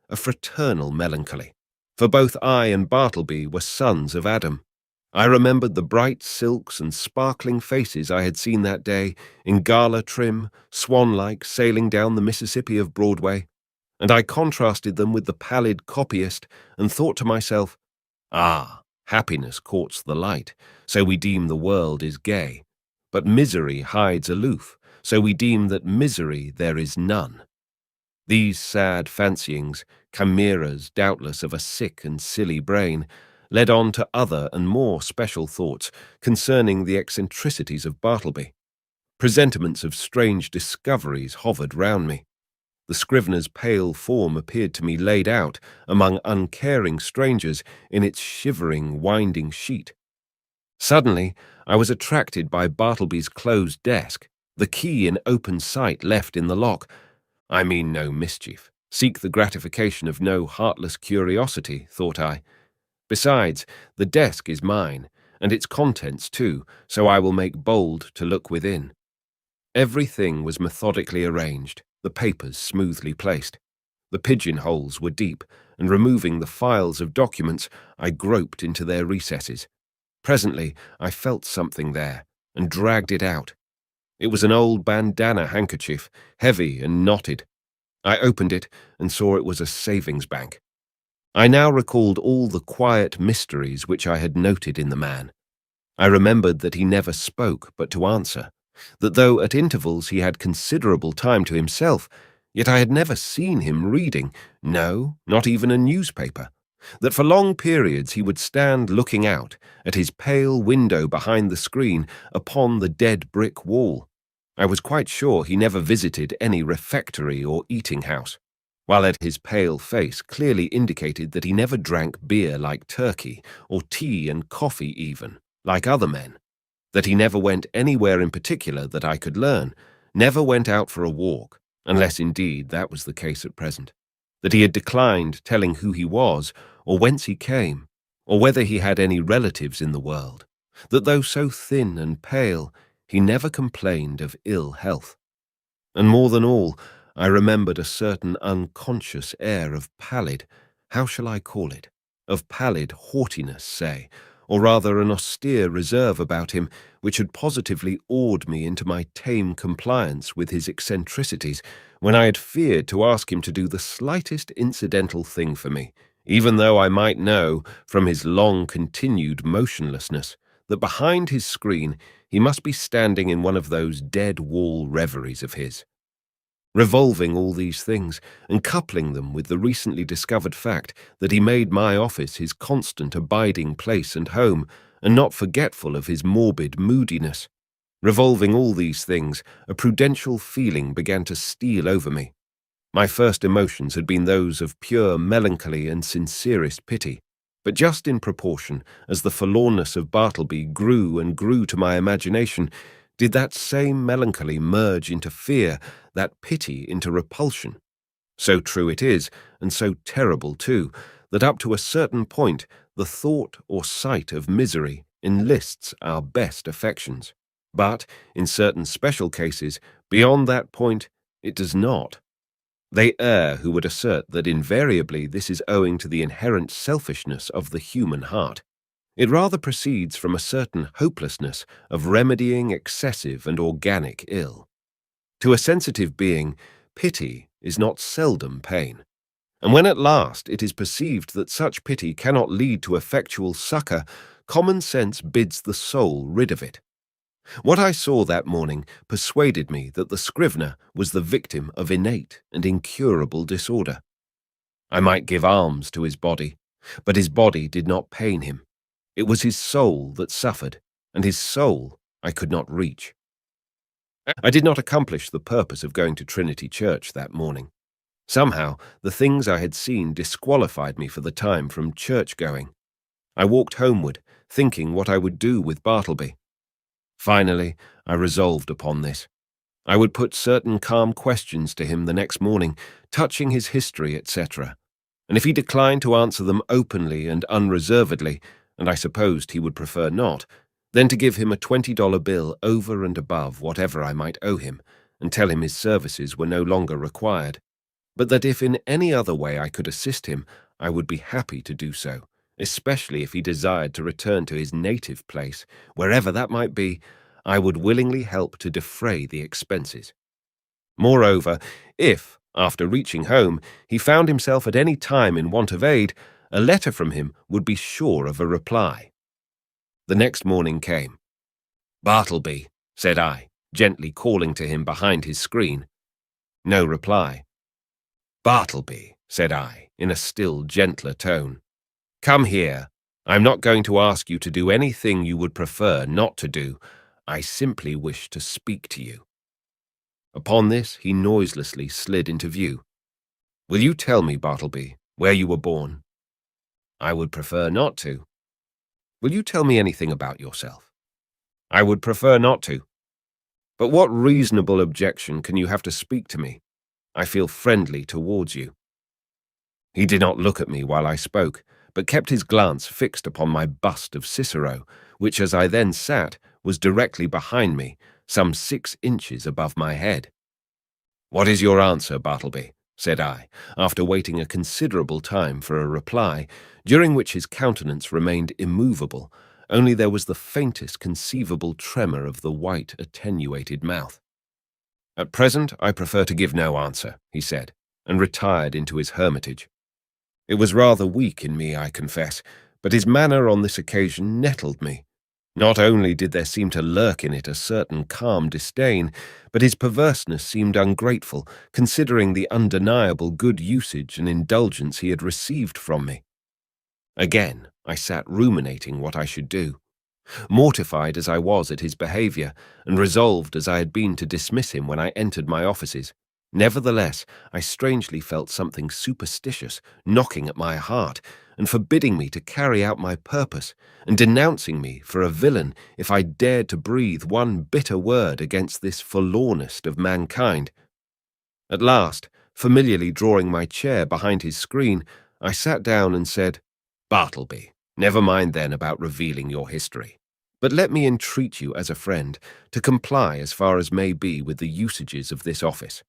a fraternal melancholy. For both I and Bartleby were sons of Adam. I remembered the bright silks and sparkling faces I had seen that day, in gala trim, swan-like, sailing down the Mississippi of Broadway, and I contrasted them with the pallid copyist and thought to myself, ah, happiness courts the light, so we deem the world is gay. But misery hides aloof, so we deem that misery there is none. These sad fancyings, chimeras doubtless of a sick and silly brain, led on to other and more special thoughts concerning the eccentricities of Bartleby. Presentiments of strange discoveries hovered round me. The scrivener's pale form appeared to me laid out among uncaring strangers in its shivering, winding sheet. Suddenly, I was attracted by Bartleby's closed desk, the key in open sight left in the lock. I mean no mischief, seek the gratification of no heartless curiosity, thought I. Besides, the desk is mine, and its contents too, so I will make bold to look within. Everything was methodically arranged, the papers smoothly placed. The pigeonholes were deep, and removing the files of documents, I groped into their recesses. Presently, I felt something there, and dragged it out. It was an old bandana handkerchief, heavy and knotted. I opened it and saw it was a savings bank. I now recalled all the quiet mysteries which I had noted in the man. I remembered that he never spoke but to answer, that though at intervals he had considerable time to himself, yet I had never seen him reading, no, not even a newspaper, that for long periods he would stand looking out at his pale window behind the screen upon the dead brick wall. I was quite sure he never visited any refectory or eating house, while at his pale face clearly indicated that he never drank beer like Turkey, or tea and coffee even, like other men, that he never went anywhere in particular that I could learn, never went out for a walk, unless indeed that was the case at present, that he had declined telling who he was, or whence he came, or whether he had any relatives in the world, that though so thin and pale, he never complained of ill health. And more than all, I remembered a certain unconscious air of pallid, how shall I call it? Of pallid haughtiness, say, or rather an austere reserve about him which had positively awed me into my tame compliance with his eccentricities when I had feared to ask him to do the slightest incidental thing for me, even though I might know, from his long-continued motionlessness, that behind his screen he must be standing in one of those dead-wall reveries of his. Revolving all these things, and coupling them with the recently discovered fact that he made my office his constant abiding place and home, and not forgetful of his morbid moodiness. Revolving all these things, a prudential feeling began to steal over me. My first emotions had been those of pure melancholy and sincerest pity, but just in proportion as the forlornness of Bartleby grew and grew to my imagination, did that same melancholy merge into fear, that pity into repulsion. So true it is, and so terrible too, that up to a certain point the thought or sight of misery enlists our best affections. But, in certain special cases, beyond that point, it does not. They err who would assert that invariably this is owing to the inherent selfishness of the human heart. It rather proceeds from a certain hopelessness of remedying excessive and organic ill. To a sensitive being, pity is not seldom pain, and when at last it is perceived that such pity cannot lead to effectual succour, common sense bids the soul rid of it. What I saw that morning persuaded me that the Scrivener was the victim of innate and incurable disorder. I might give alms to his body, but his body did not pain him. It was his soul that suffered, and his soul I could not reach. I did not accomplish the purpose of going to Trinity Church that morning. Somehow, the things I had seen disqualified me for the time from church-going. I walked homeward, thinking what I would do with Bartleby. Finally, I resolved upon this. I would put certain calm questions to him the next morning, touching his history, etc., and if he declined to answer them openly and unreservedly, and I supposed he would prefer not, then to give him a $20 bill over and above whatever I might owe him, and tell him his services were no longer required, but that if in any other way I could assist him, I would be happy to do so, especially if he desired to return to his native place, wherever that might be. I would willingly help to defray the expenses. Moreover, if, after reaching home, he found himself at any time in want of aid, a letter from him would be sure of a reply. The next morning came. "Bartleby," said I, gently calling to him behind his screen. No reply. "Bartleby," said I, in a still gentler tone. "Come here. I'm not going to ask you to do anything you would prefer not to do. I simply wish to speak to you." Upon this, he noiselessly slid into view. "Will you tell me, Bartleby, where you were born?" "I would prefer not to." "Will you tell me anything about yourself?" "I would prefer not to." "But what reasonable objection can you have to speak to me? I feel friendly towards you." He did not look at me while I spoke, but kept his glance fixed upon my bust of Cicero, which, as I then sat, was directly behind me, some 6 inches above my head. "What is your answer, Bartleby?" said I, after waiting a considerable time for a reply, during which his countenance remained immovable, only there was the faintest conceivable tremor of the white, attenuated mouth. "At present, I prefer to give no answer," he said, and retired into his hermitage. It was rather weak in me, I confess, but his manner on this occasion nettled me. Not only did there seem to lurk in it a certain calm disdain, but his perverseness seemed ungrateful, considering the undeniable good usage and indulgence he had received from me. Again, I sat ruminating what I should do. Mortified as I was at his behaviour, and resolved as I had been to dismiss him when I entered my offices, nevertheless, I strangely felt something superstitious knocking at my heart, and forbidding me to carry out my purpose, and denouncing me for a villain if I dared to breathe one bitter word against this forlornest of mankind. At last, familiarly drawing my chair behind his screen, I sat down and said, "Bartleby, never mind then about revealing your history. But let me entreat you as a friend to comply as far as may be with the usages of this office.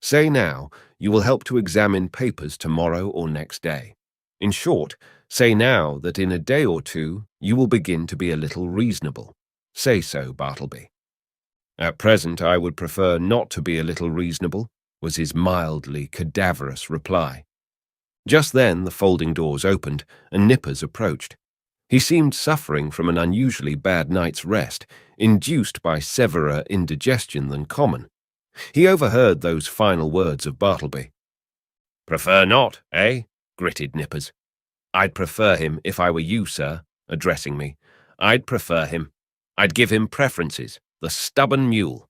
Say now you will help to examine papers tomorrow or next day. In short, say now that in a day or two you will begin to be a little reasonable. Say so, Bartleby. At present I would prefer not to be a little reasonable, was his mildly cadaverous reply. Just then the folding doors opened and Nippers approached. He seemed suffering from an unusually bad night's rest, induced by severer indigestion than common. He overheard those final words of Bartleby. "Prefer not, eh?" gritted Nippers. "I'd prefer him if I were you, sir," addressing me. "I'd prefer him. I'd give him preferences, the stubborn mule.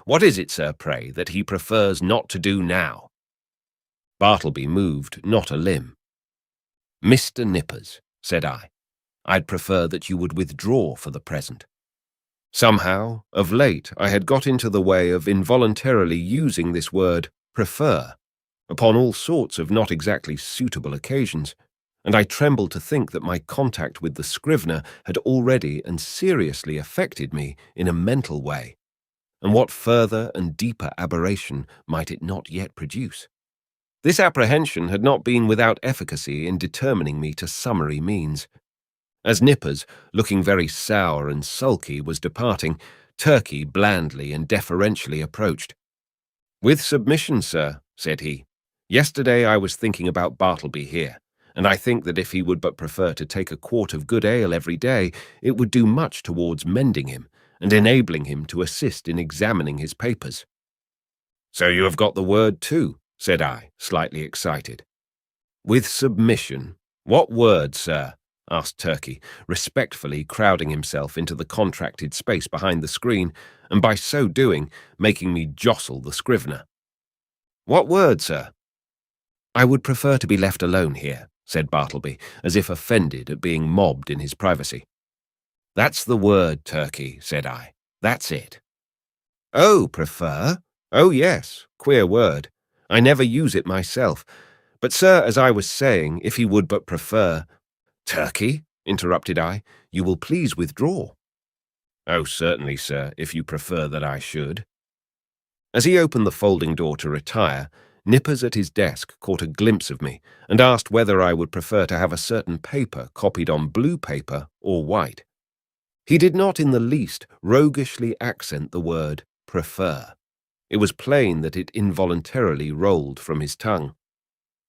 What is it, sir, pray, that he prefers not to do now?" Bartleby moved not a limb. "Mr. Nippers," said I, "I'd prefer that you would withdraw for the present." Somehow, of late, I had got into the way of involuntarily using this word prefer upon all sorts of not exactly suitable occasions, and I trembled to think that my contact with the Scrivener had already and seriously affected me in a mental way, and what further and deeper aberration might it not yet produce? This apprehension had not been without efficacy in determining me to summary means. As Nippers, looking very sour and sulky, was departing, Turkey blandly and deferentially approached. "With submission, sir," said he. "Yesterday I was thinking about Bartleby here, and I think that if he would but prefer to take a quart of good ale every day, it would do much towards mending him and enabling him to assist in examining his papers." "So you have got the word too," said I, slightly excited. "With submission. What word, sir?" asked Turkey, respectfully crowding himself into the contracted space behind the screen, and by so doing, making me jostle the Scrivener. "What word, sir?" "I would prefer to be left alone here," said Bartleby, as if offended at being mobbed in his privacy. "That's the word, Turkey," said I. "That's it." "Oh, prefer? Oh, yes, queer word. I never use it myself. But, sir, as I was saying, if he would but prefer—" "Turkey," interrupted I, "you will please withdraw." "Oh, certainly, sir, if you prefer that I should." As he opened the folding door to retire, Nippers at his desk caught a glimpse of me and asked whether I would prefer to have a certain paper copied on blue paper or white. He did not in the least roguishly accent the word prefer. It was plain that it involuntarily rolled from his tongue.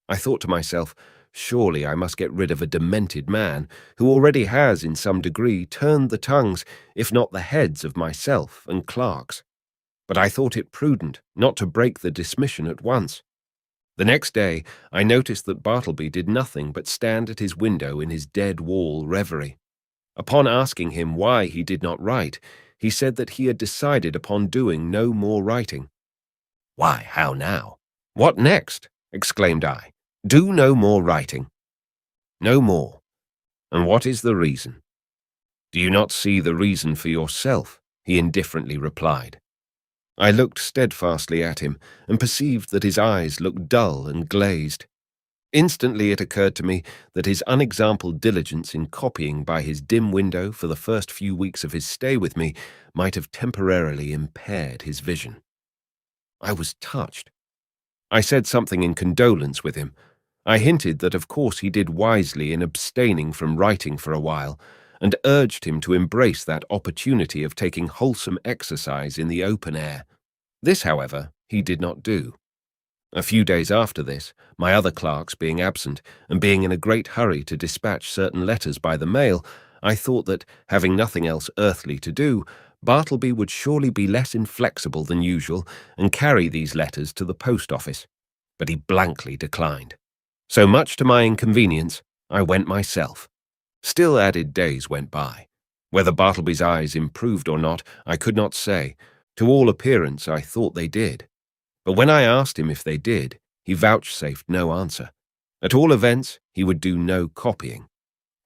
I thought to myself, surely I must get rid of a demented man who already has in some degree turned the tongues, if not the heads, of myself and clerks. But I thought it prudent not to break the dismission at once. The next day I noticed that Bartleby did nothing but stand at his window in his dead-wall reverie. Upon asking him why he did not write, he said that he had decided upon doing no more writing. "Why, how now? What next?" exclaimed I. "Do no more writing." "No more. And what is the reason?" "Do you not see the reason for yourself?" he indifferently replied. I looked steadfastly at him and perceived that his eyes looked dull and glazed. Instantly it occurred to me that his unexampled diligence in copying by his dim window for the first few weeks of his stay with me might have temporarily impaired his vision. I was touched. I said something in condolence with him. I hinted that of course he did wisely in abstaining from writing for a while, and urged him to embrace that opportunity of taking wholesome exercise in the open air. This, however, he did not do. A few days after this, my other clerks being absent, and being in a great hurry to dispatch certain letters by the mail, I thought that, having nothing else earthly to do, Bartleby would surely be less inflexible than usual and carry these letters to the post office. But he blankly declined. So much to my inconvenience, I went myself. Still added days went by. Whether Bartleby's eyes improved or not, I could not say. To all appearance, I thought they did. But when I asked him if they did, he vouchsafed no answer. At all events, he would do no copying.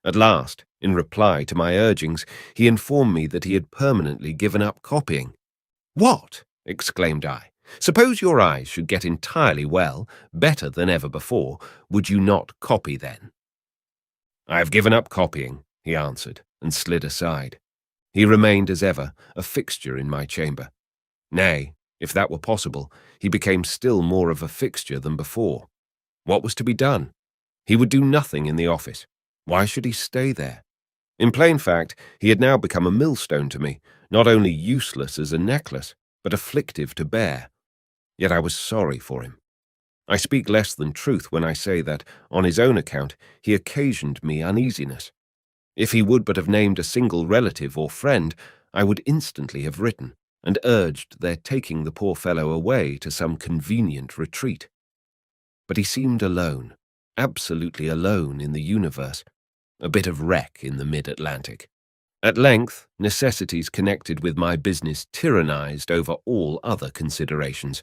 At last, in reply to my urgings, he informed me that he had permanently given up copying. "What?" exclaimed I. "Suppose your eyes should get entirely well, better than ever before, would you not copy then?" "I have given up copying," he answered, and slid aside. He remained, as ever, a fixture in my chamber. Nay, if that were possible, he became still more of a fixture than before. What was to be done? He would do nothing in the office. Why should he stay there? In plain fact, he had now become a millstone to me, not only useless as a necklace, but afflictive to bear. Yet I was sorry for him. I speak less than truth when I say that, on his own account, he occasioned me uneasiness. If he would but have named a single relative or friend, I would instantly have written, and urged their taking the poor fellow away to some convenient retreat. But he seemed alone, absolutely alone in the universe, a bit of wreck in the mid-Atlantic. At length, necessities connected with my business tyrannized over all other considerations.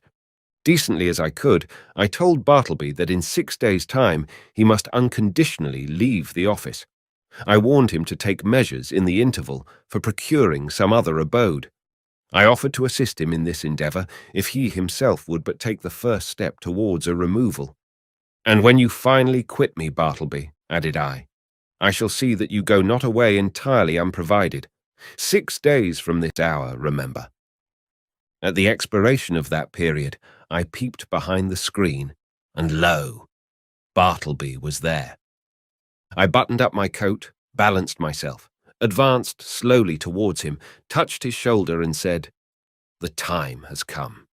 Decently as I could, I told Bartleby that in 6 days' time he must unconditionally leave the office. I warned him to take measures in the interval for procuring some other abode. I offered to assist him in this endeavour if he himself would but take the first step towards a removal. "And when you finally quit me, Bartleby," added I shall see that you go not away entirely unprovided. 6 days from this hour, remember." At the expiration of that period, I peeped behind the screen, and lo, Bartleby was there. I buttoned up my coat, balanced myself, advanced slowly towards him, touched his shoulder and said, "The time has come.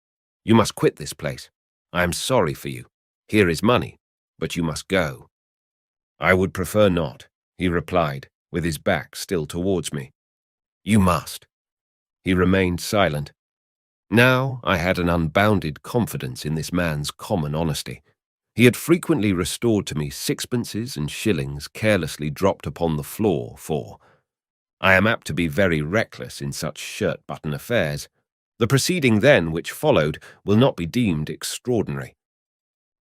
You must quit this place. I am sorry for you. Here is money, but you must go." "I would prefer not," he replied, with his back still towards me. "You must." He remained silent. Now I had an unbounded confidence in this man's common honesty. He had frequently restored to me sixpences and shillings carelessly dropped upon the floor for. I am apt to be very reckless in such shirt-button affairs. The proceeding then which followed will not be deemed extraordinary.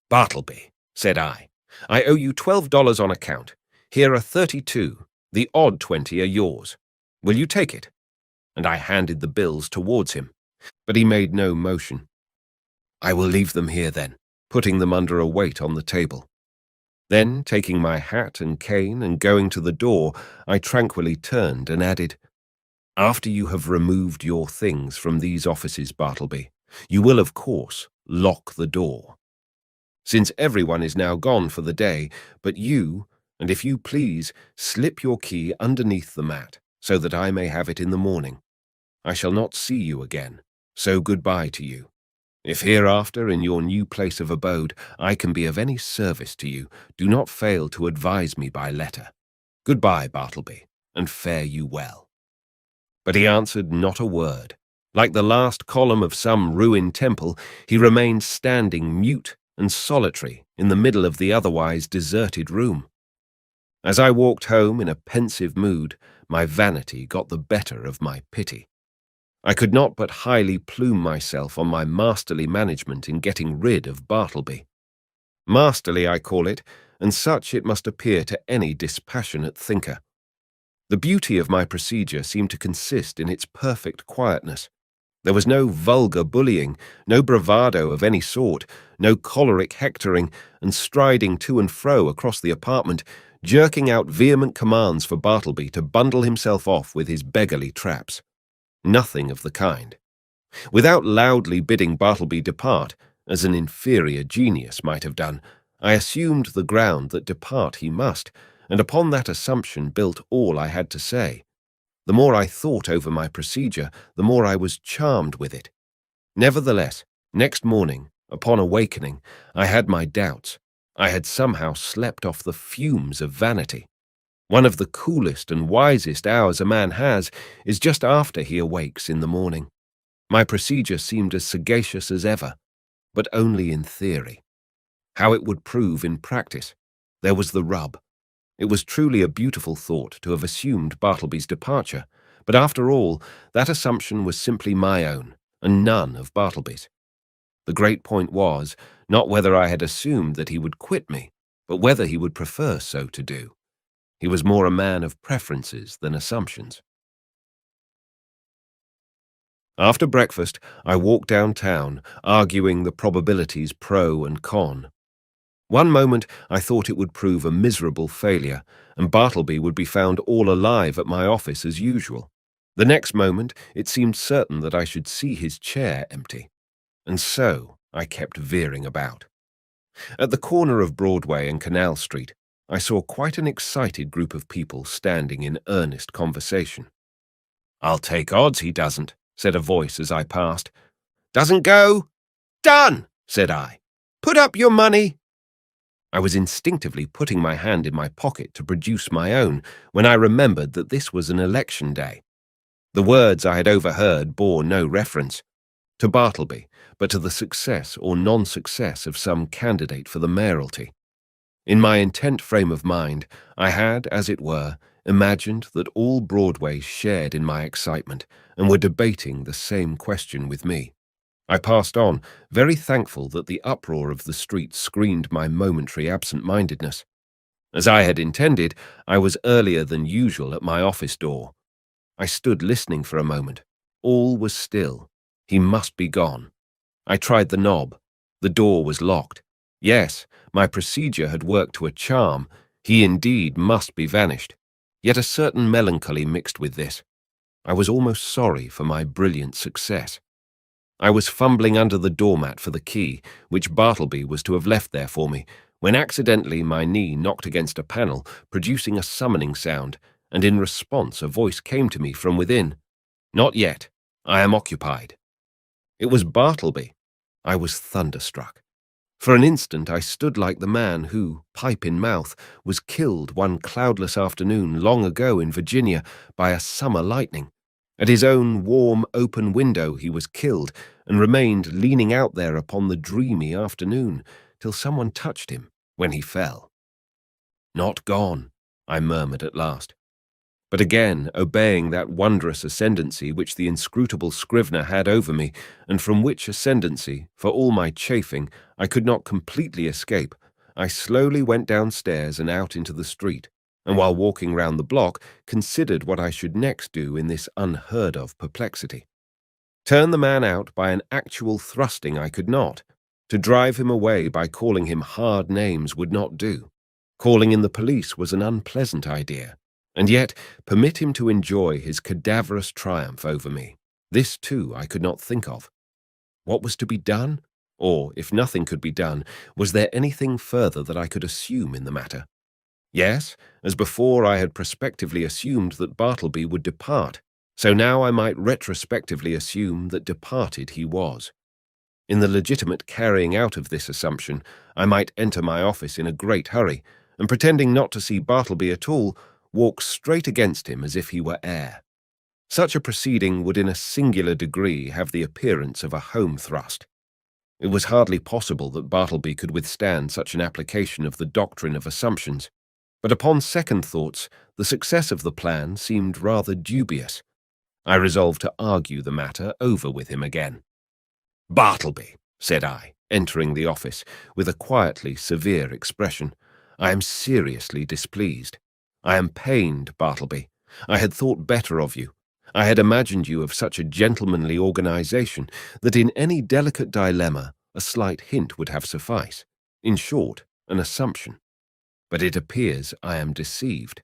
"Bartleby," said I owe you $12 on account. Here are 32. The odd 20 are yours. Will you take it?" And I handed the bills towards him, but he made no motion. "I will leave them here then," putting them under a weight on the table. Then, taking my hat and cane and going to the door, I tranquilly turned and added, "After you have removed your things from these offices, Bartleby, you will, of course, lock the door. Since everyone is now gone for the day, but you, and if you please, slip your key underneath the mat, so that I may have it in the morning. I shall not see you again, so goodbye to you. If hereafter, in your new place of abode, I can be of any service to you, do not fail to advise me by letter. Goodbye, Bartleby, and fare you well." But he answered not a word. Like the last column of some ruined temple, he remained standing mute and solitary in the middle of the otherwise deserted room. As I walked home in a pensive mood, my vanity got the better of my pity. I could not but highly plume myself on my masterly management in getting rid of Bartleby. Masterly, I call it, and such it must appear to any dispassionate thinker. The beauty of my procedure seemed to consist in its perfect quietness. There was no vulgar bullying, no bravado of any sort, no choleric hectoring and striding to and fro across the apartment, jerking out vehement commands for Bartleby to bundle himself off with his beggarly traps. Nothing of the kind. Without loudly bidding Bartleby depart, as an inferior genius might have done, I assumed the ground that depart he must, and upon that assumption built all I had to say. The more I thought over my procedure, the more I was charmed with it. Nevertheless, next morning, upon awakening, I had my doubts. I had somehow slept off the fumes of vanity. One of the coolest and wisest hours a man has is just after he awakes in the morning. My procedure seemed as sagacious as ever, but only in theory. How it would prove in practice, there was the rub. It was truly a beautiful thought to have assumed Bartleby's departure, but after all, that assumption was simply my own, and none of Bartleby's. The great point was, not whether I had assumed that he would quit me, but whether he would prefer so to do. He was more a man of preferences than assumptions. After breakfast, I walked downtown, arguing the probabilities pro and con. One moment I thought it would prove a miserable failure, and Bartleby would be found all alive at my office as usual. The next moment, it seemed certain that I should see his chair empty, and so I kept veering about. At the corner of Broadway and Canal Street, I saw quite an excited group of people standing in earnest conversation. "I'll take odds he doesn't," said a voice as I passed. "Doesn't go? Done," said I. "Put up your money." I was instinctively putting my hand in my pocket to produce my own when I remembered that this was an election day. The words I had overheard bore no reference to Bartleby, but to the success or non-success of some candidate for the mayoralty. In my intent frame of mind, I had, as it were, imagined that all Broadway shared in my excitement and were debating the same question with me. I passed on, very thankful that the uproar of the street screened my momentary absent-mindedness. As I had intended, I was earlier than usual at my office door. I stood listening for a moment. All was still. He must be gone. I tried the knob. The door was locked. Yes, my procedure had worked to a charm. He indeed must be vanished. Yet a certain melancholy mixed with this. I was almost sorry for my brilliant success. I was fumbling under the doormat for the key, which Bartleby was to have left there for me, when accidentally my knee knocked against a panel, producing a summoning sound, and in response a voice came to me from within. "Not yet. I am occupied." It was Bartleby. I was thunderstruck. For an instant I stood like the man who, pipe in mouth, was killed one cloudless afternoon long ago in Virginia by a summer lightning. At his own warm, open window he was killed, and remained leaning out there upon the dreamy afternoon, till someone touched him, when he fell. "Not gone," I murmured at last. But again, obeying that wondrous ascendancy which the inscrutable Scrivener had over me, and from which ascendancy, for all my chafing, I could not completely escape, I slowly went downstairs and out into the street, and while walking round the block, considered what I should next do in this unheard-of perplexity. Turn the man out by an actual thrusting I could not. To drive him away by calling him hard names would not do. Calling in the police was an unpleasant idea. And yet permit him to enjoy his cadaverous triumph over me. This, too, I could not think of. What was to be done? Or, if nothing could be done, was there anything further that I could assume in the matter? Yes, as before I had prospectively assumed that Bartleby would depart, so now I might retrospectively assume that departed he was. In the legitimate carrying out of this assumption, I might enter my office in a great hurry, and pretending not to see Bartleby at all, walk straight against him as if he were air. Such a proceeding would in a singular degree have the appearance of a home thrust. It was hardly possible that Bartleby could withstand such an application of the doctrine of assumptions, but upon second thoughts, the success of the plan seemed rather dubious. I resolved to argue the matter over with him again. "Bartleby," said I, entering the office, with a quietly severe expression, "I am seriously displeased. I am pained, Bartleby. I had thought better of you. I had imagined you of such a gentlemanly organization that in any delicate dilemma a slight hint would have suffice. In short, an assumption. But it appears I am deceived.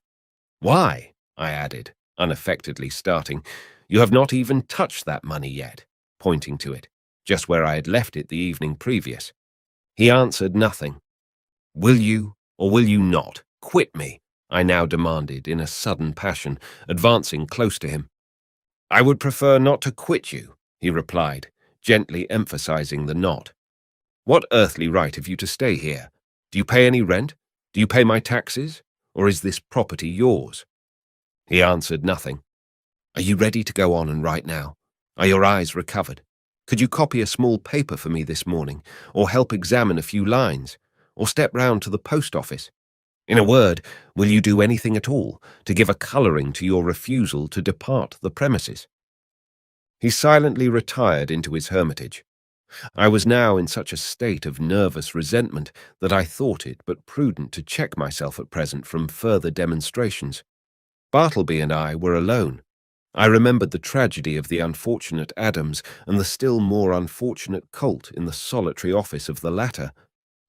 Why?" I added, unaffectedly starting. "You have not even touched that money yet," pointing to it, just where I had left it the evening previous. He answered nothing. "Will you, or will you not, quit me?" I now demanded in a sudden passion, advancing close to him. "I would prefer not to quit you," he replied, gently emphasizing the not. "What earthly right have you to stay here? Do you pay any rent? Do you pay my taxes? Or is this property yours?" He answered nothing. "Are you ready to go on and write now? Are your eyes recovered? Could you copy a small paper for me this morning, or help examine a few lines, or step round to the post office? In a word, will you do anything at all to give a colouring to your refusal to depart the premises?" He silently retired into his hermitage. I was now in such a state of nervous resentment that I thought it but prudent to check myself at present from further demonstrations. Bartleby and I were alone. I remembered the tragedy of the unfortunate Adams and the still more unfortunate Colt in the solitary office of the latter,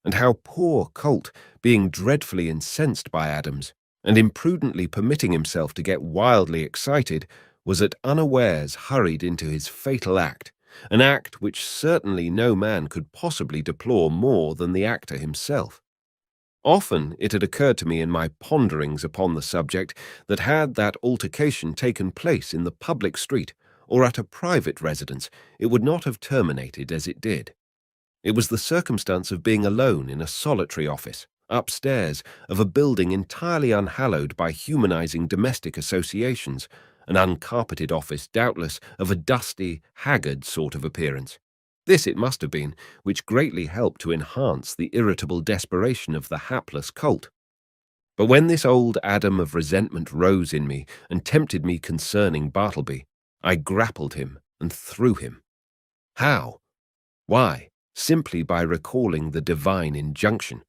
and how poor Colt, being dreadfully incensed by Adams, and imprudently permitting himself to get wildly excited, was at unawares hurried into his fatal act, an act which certainly no man could possibly deplore more than the actor himself. Often it had occurred to me in my ponderings upon the subject that had that altercation taken place in the public street or at a private residence, it would not have terminated as it did. It was the circumstance of being alone in a solitary office, upstairs, of a building entirely unhallowed by humanizing domestic associations, an uncarpeted office, doubtless, of a dusty, haggard sort of appearance. This it must have been, which greatly helped to enhance the irritable desperation of the hapless colt. But when this old Adam of resentment rose in me and tempted me concerning Bartleby, I grappled him and threw him. How? Why? Simply by recalling the divine injunction.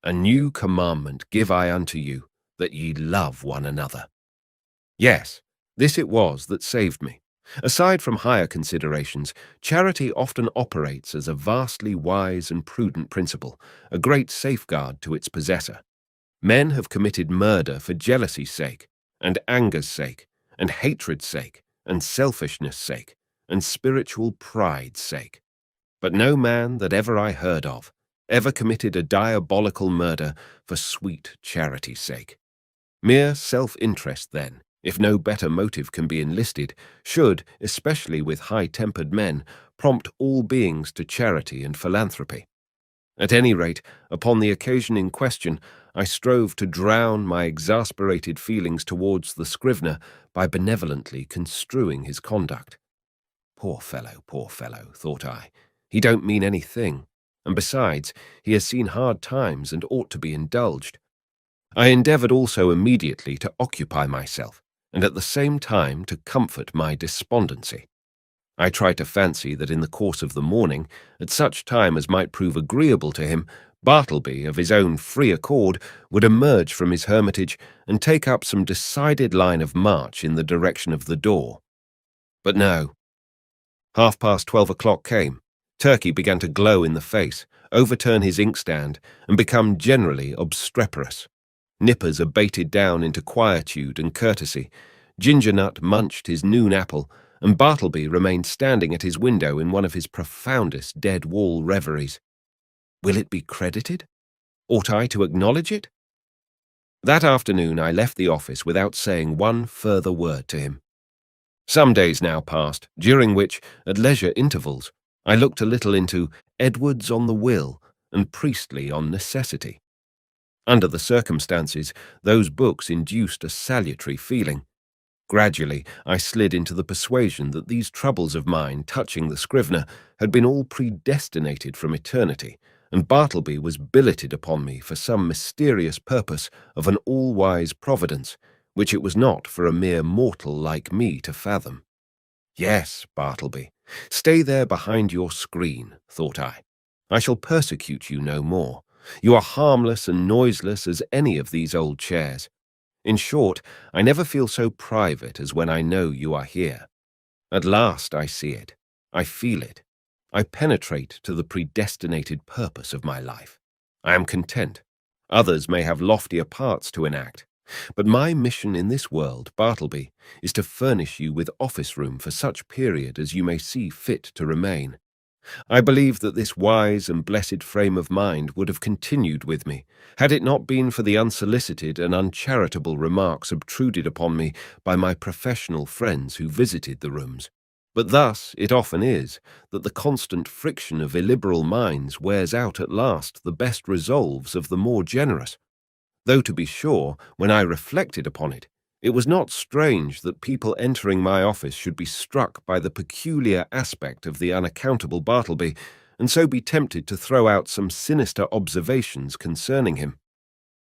A new commandment give I unto you, that ye love one another. Yes, this it was that saved me. Aside from higher considerations, charity often operates as a vastly wise and prudent principle, a great safeguard to its possessor. Men have committed murder for jealousy's sake, and anger's sake, and hatred's sake, and selfishness' sake, and spiritual pride's sake. But no man that ever I heard of ever committed a diabolical murder for sweet charity's sake. Mere self-interest, then, if no better motive can be enlisted, should, especially with high-tempered men, prompt all beings to charity and philanthropy. At any rate, upon the occasion in question, I strove to drown my exasperated feelings towards the scrivener by benevolently construing his conduct. Poor fellow, thought I. He don't mean anything, and besides, he has seen hard times and ought to be indulged. I endeavoured also immediately to occupy myself, and at the same time to comfort my despondency. I tried to fancy that in the course of the morning, at such time as might prove agreeable to him, Bartleby, of his own free accord, would emerge from his hermitage and take up some decided line of march in the direction of the door. But no. 12:30 came. Turkey began to glow in the face, overturn his inkstand, and become generally obstreperous. Nippers abated down into quietude and courtesy. Gingernut munched his noon apple, and Bartleby remained standing at his window in one of his profoundest dead-wall reveries. Will it be credited? Ought I to acknowledge it? That afternoon I left the office without saying one further word to him. Some days now passed, during which, at leisure intervals, I looked a little into Edwards on the Will and Priestley on Necessity. Under the circumstances, those books induced a salutary feeling. Gradually, I slid into the persuasion that these troubles of mine touching the scrivener had been all predestinated from eternity, and Bartleby was billeted upon me for some mysterious purpose of an all-wise providence, which it was not for a mere mortal like me to fathom. Yes, Bartleby, stay there behind your screen, thought I. I shall persecute you no more. You are harmless and noiseless as any of these old chairs. In short, I never feel so private as when I know you are here. At last I see it. I feel it. I penetrate to the predestinated purpose of my life. I am content. Others may have loftier parts to enact. But my mission in this world, Bartleby, is to furnish you with office room for such period as you may see fit to remain. I believe that this wise and blessed frame of mind would have continued with me, had it not been for the unsolicited and uncharitable remarks obtruded upon me by my professional friends who visited the rooms. But thus it often is, that the constant friction of illiberal minds wears out at last the best resolves of the more generous. Though, to be sure, when I reflected upon it, it was not strange that people entering my office should be struck by the peculiar aspect of the unaccountable Bartleby, and so be tempted to throw out some sinister observations concerning him.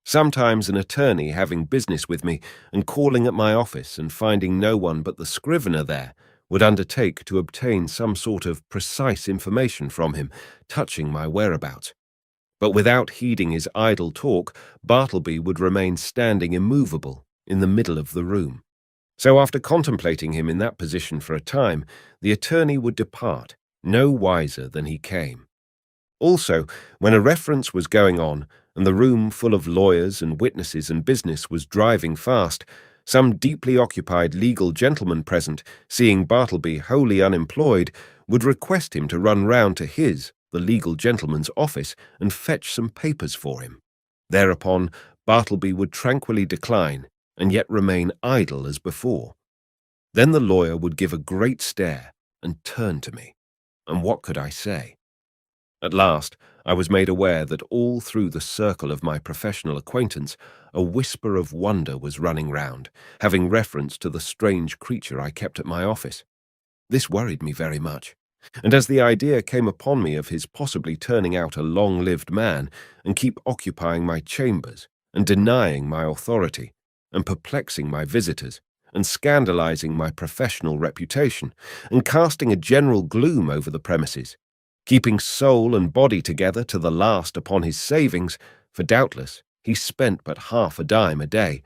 Sometimes an attorney having business with me, and calling at my office and finding no one but the scrivener there, would undertake to obtain some sort of precise information from him touching my whereabouts. But without heeding his idle talk, Bartleby would remain standing immovable in the middle of the room. So after contemplating him in that position for a time, the attorney would depart, no wiser than he came. Also, when a reference was going on, and the room full of lawyers and witnesses and business was driving fast, Some deeply occupied legal gentleman present, seeing Bartleby wholly unemployed, would request him to run round to the legal gentleman's office, and fetch some papers for him. Thereupon, Bartleby would tranquilly decline, and yet remain idle as before. Then the lawyer would give a great stare and turn to me. And what could I say? At last, I was made aware that all through the circle of my professional acquaintance, a whisper of wonder was running round, having reference to the strange creature I kept at my office. This worried me very much, and as the idea came upon me of his possibly turning out a long-lived man and keep occupying my chambers and denying my authority and perplexing my visitors and scandalizing my professional reputation and casting a general gloom over the premises, keeping soul and body together to the last upon his savings, for doubtless he spent but half a dime a day,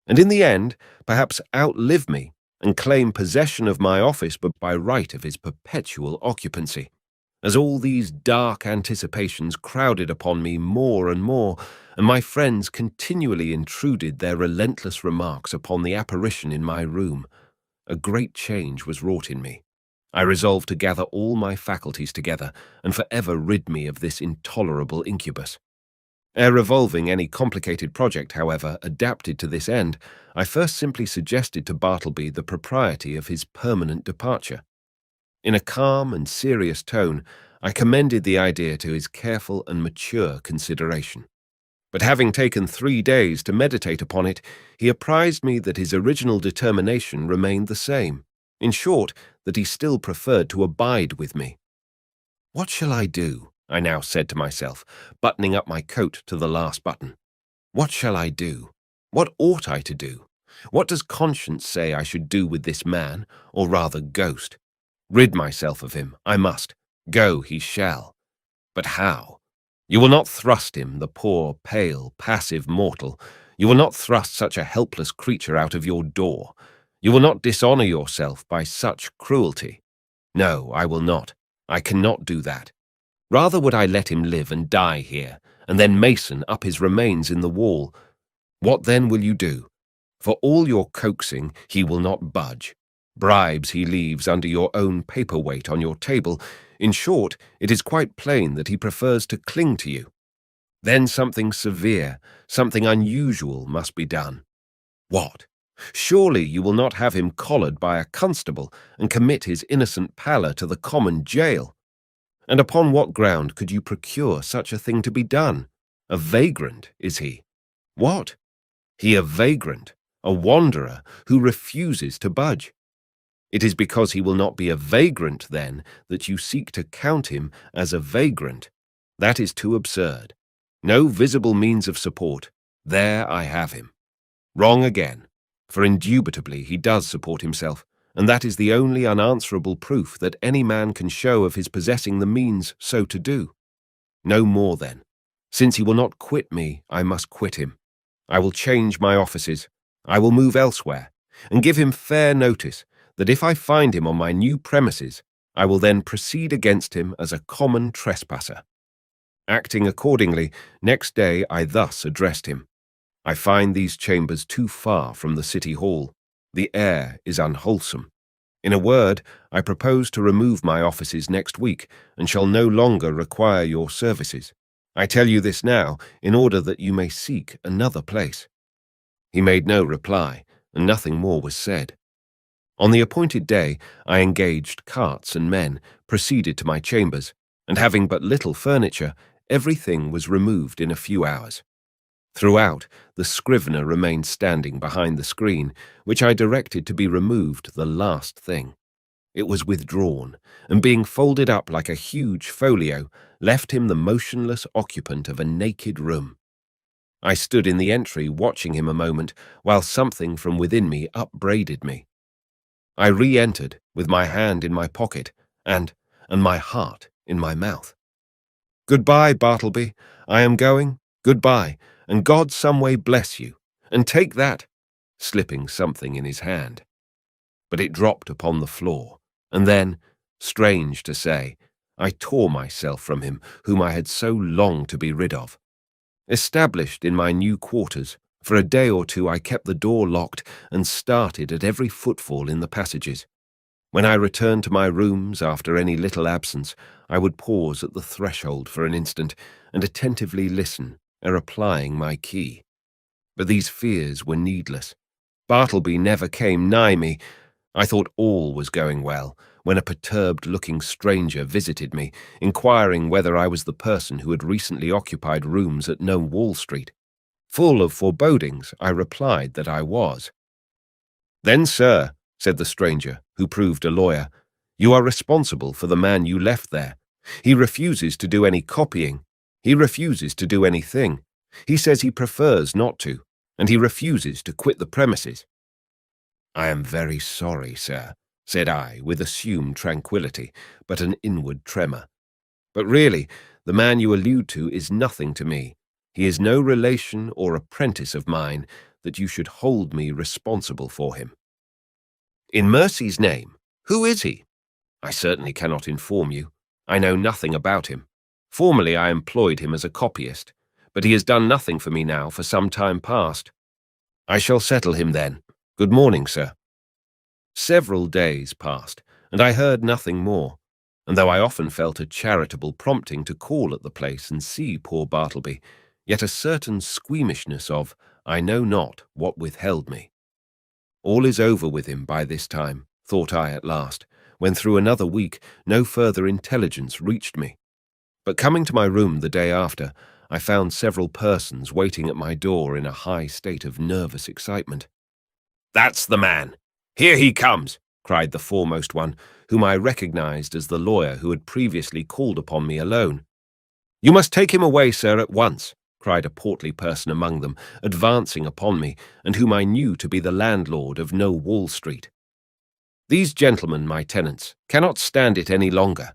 and in the end perhaps outlive me and claim possession of my office but by right of his perpetual occupancy. As all these dark anticipations crowded upon me more and more, and my friends continually intruded their relentless remarks upon the apparition in my room, a great change was wrought in me. I resolved to gather all my faculties together and forever rid me of this intolerable incubus. Ere revolving any complicated project, however, adapted to this end, I first simply suggested to Bartleby the propriety of his permanent departure. In a calm and serious tone, I commended the idea to his careful and mature consideration. But having taken 3 days to meditate upon it, he apprised me that his original determination remained the same. In short, that he still preferred to abide with me. What shall I do? I now said to myself, buttoning up my coat to the last button. What shall I do? What ought I to do? What does conscience say I should do with this man, or rather ghost? Rid myself of him, I must. Go he shall. But how? You will not thrust him, the poor, pale, passive mortal. You will not thrust such a helpless creature out of your door. You will not dishonor yourself by such cruelty. No, I will not. I cannot do that. Rather would I let him live and die here, and then mason up his remains in the wall. What then will you do? For all your coaxing, he will not budge. Bribes he leaves under your own paperweight on your table. In short, it is quite plain that he prefers to cling to you. Then something severe, something unusual must be done. What? Surely you will not have him collared by a constable and commit his innocent pallor to the common jail. And upon what ground could you procure such a thing to be done? A vagrant, is he? What? He a vagrant, a wanderer who refuses to budge. It is because he will not be a vagrant, then, that you seek to count him as a vagrant. That is too absurd. No visible means of support. There I have him. Wrong again, for indubitably he does support himself, and that is the only unanswerable proof that any man can show of his possessing the means so to do. No more, then. Since he will not quit me, I must quit him. I will change my offices. I will move elsewhere, and give him fair notice that if I find him on my new premises, I will then proceed against him as a common trespasser. Acting accordingly, next day I thus addressed him. I find these chambers too far from the city hall. The air is unwholesome. In a word, I propose to remove my offices next week, and shall no longer require your services. I tell you this now, in order that you may seek another place. He made no reply, and nothing more was said. On the appointed day, I engaged carts and men, proceeded to my chambers, and having but little furniture, everything was removed in a few hours. Throughout, the scrivener remained standing behind the screen, which I directed to be removed the last thing. It was withdrawn, and being folded up like a huge folio, left him the motionless occupant of a naked room. I stood in the entry watching him a moment, while something from within me upbraided me. I re-entered, with my hand in my pocket, and my heart in my mouth. "Goodbye, Bartleby. I am going. Goodbye, and God some way bless you. And take that," slipping something in his hand. But it dropped upon the floor, and then, strange to say, I tore myself from him whom I had so longed to be rid of. Established in my new quarters, For a day or two I kept the door locked and started at every footfall in the passages. When I returned to my rooms after any little absence, I would pause at the threshold for an instant and attentively listen, ere applying my key. But these fears were needless. Bartleby never came nigh me. I thought all was going well, when a perturbed-looking stranger visited me, inquiring whether I was the person who had recently occupied rooms at No Wall Street. Full of forebodings, I replied that I was. "Then, sir," said the stranger, who proved a lawyer, "you are responsible for the man you left there. He refuses to do any copying. He refuses to do anything. He says he prefers not to, and he refuses to quit the premises." "I am very sorry, sir," said I, with assumed tranquillity, but an inward tremor. "But really, the man you allude to is nothing to me. He is no relation or apprentice of mine, that you should hold me responsible for him." "In mercy's name, who is he?" "I certainly cannot inform you. I know nothing about him. Formerly I employed him as a copyist, but he has done nothing for me now for some time past." "I shall settle him then. Good morning, sir." Several days passed, and I heard nothing more, and though I often felt a charitable prompting to call at the place and see poor Bartleby, yet a certain squeamishness of I know not what withheld me. All is over with him by this time, thought I at last, when through another week no further intelligence reached me. But coming to my room the day after, I found several persons waiting at my door in a high state of nervous excitement. "That's the man! Here he comes!" cried the foremost one, whom I recognized as the lawyer who had previously called upon me alone. "You must take him away, sir, at once," cried a portly person among them, advancing upon me, and whom I knew to be the landlord of No Wall Street. "These gentlemen, my tenants, cannot stand it any longer.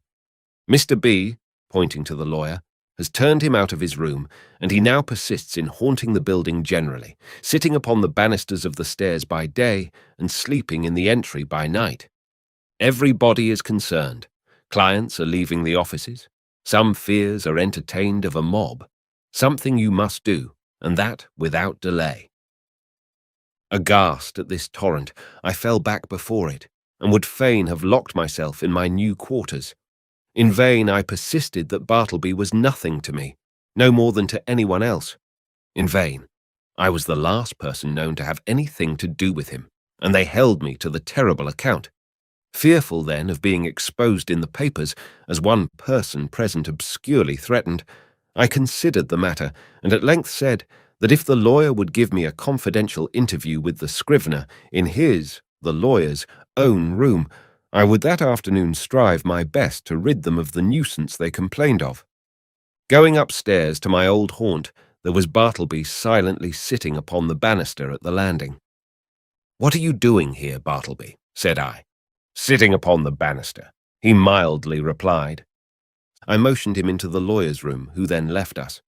Mr. B," pointing to the lawyer, "has turned him out of his room, and he now persists in haunting the building generally, sitting upon the banisters of the stairs by day and sleeping in the entry by night. Everybody is concerned. Clients are leaving the offices. Some fears are entertained of a mob. Something you must do, and that without delay." Aghast at this torrent, I fell back before it, and would fain have locked myself in my new quarters. In vain I persisted that Bartleby was nothing to me, no more than to anyone else. In vain. I was the last person known to have anything to do with him, and they held me to the terrible account. Fearful then of being exposed in the papers, as one person present obscurely threatened, I considered the matter, and at length said that if the lawyer would give me a confidential interview with the scrivener in his, the lawyer's, own room, I would that afternoon strive my best to rid them of the nuisance they complained of. Going upstairs to my old haunt, there was Bartleby silently sitting upon the banister at the landing. "What are you doing here, Bartleby?" said I. "Sitting upon the banister," he mildly replied. I motioned him into the lawyer's room, who then left us.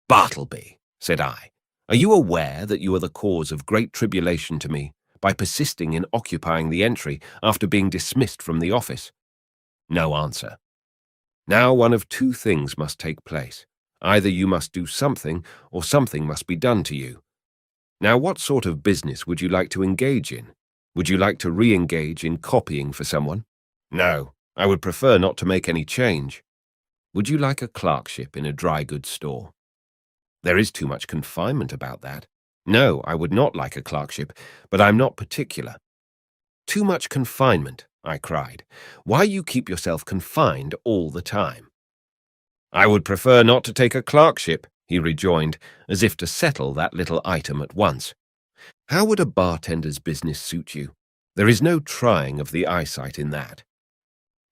"Bartleby," said I, "are you aware that you are the cause of great tribulation to me by persisting in occupying the entry after being dismissed from the office?" No answer. Now one of two things must take place. Either you must do something, or something must be done to you. Now what sort of business would you like to engage in? Would you like to re-engage in copying for someone? No, I would prefer not to make any change. Would you like a clerkship in a dry goods store? There is too much confinement about that. No, I would not like a clerkship, but I'm not particular. Too much confinement, I cried. Why you keep yourself confined all the time? I would prefer not to take a clerkship, he rejoined, as if to settle that little item at once. How would a bartender's business suit you? There is no trying of the eyesight in that.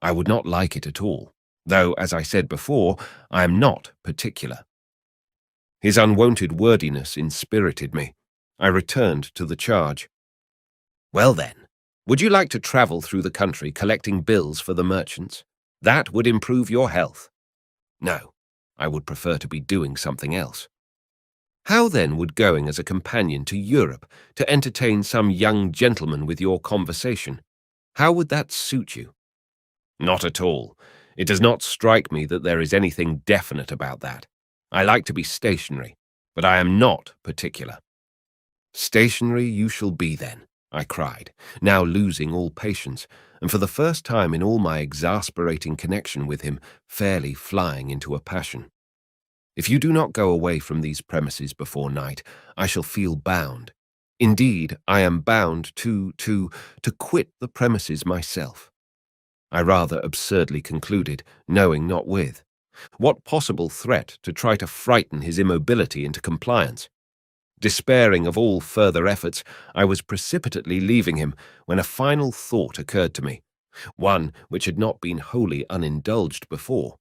I would not like it at all, though, as I said before, I am not particular. His unwonted wordiness inspirited me. I returned to the charge. Well then, would you like to travel through the country collecting bills for the merchants? That would improve your health. No, I would prefer to be doing something else. How then would going as a companion to Europe to entertain some young gentleman with your conversation? How would that suit you? Not at all. It does not strike me that there is anything definite about that. I like to be stationary, but I am not particular. "Stationary you shall be then," I cried, now losing all patience, and for the first time in all my exasperating connection with him, fairly flying into a passion. "If you do not go away from these premises before night, I shall feel bound. Indeed, I am bound to quit the premises myself," I rather absurdly concluded, knowing not with. What possible threat to try to frighten his immobility into compliance? Despairing of all further efforts, I was precipitately leaving him when a final thought occurred to me, one which had not been wholly unindulged before.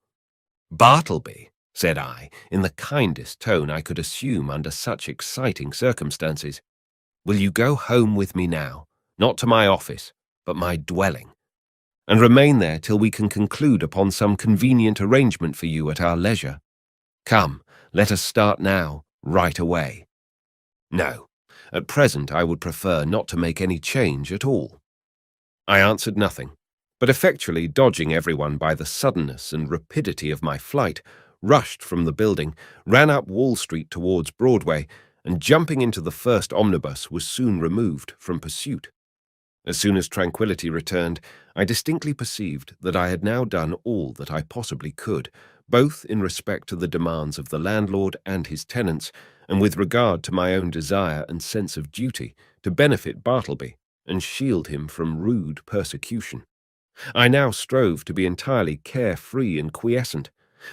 "Bartleby," said I, in the kindest tone I could assume under such exciting circumstances, "will you go home with me now, not to my office, but my dwelling, and remain there till we can conclude upon some convenient arrangement for you at our leisure? Come, let us start now, right away." "No, at present I would prefer not to make any change at all." I answered nothing, but effectually dodging everyone by the suddenness and rapidity of my flight, rushed from the building, ran up Wall Street towards Broadway, and jumping into the first omnibus was soon removed from pursuit. As soon as tranquillity returned, I distinctly perceived that I had now done all that I possibly could, both in respect to the demands of the landlord and his tenants, and with regard to my own desire and sense of duty, to benefit Bartleby and shield him from rude persecution. I now strove to be entirely carefree and quiescent,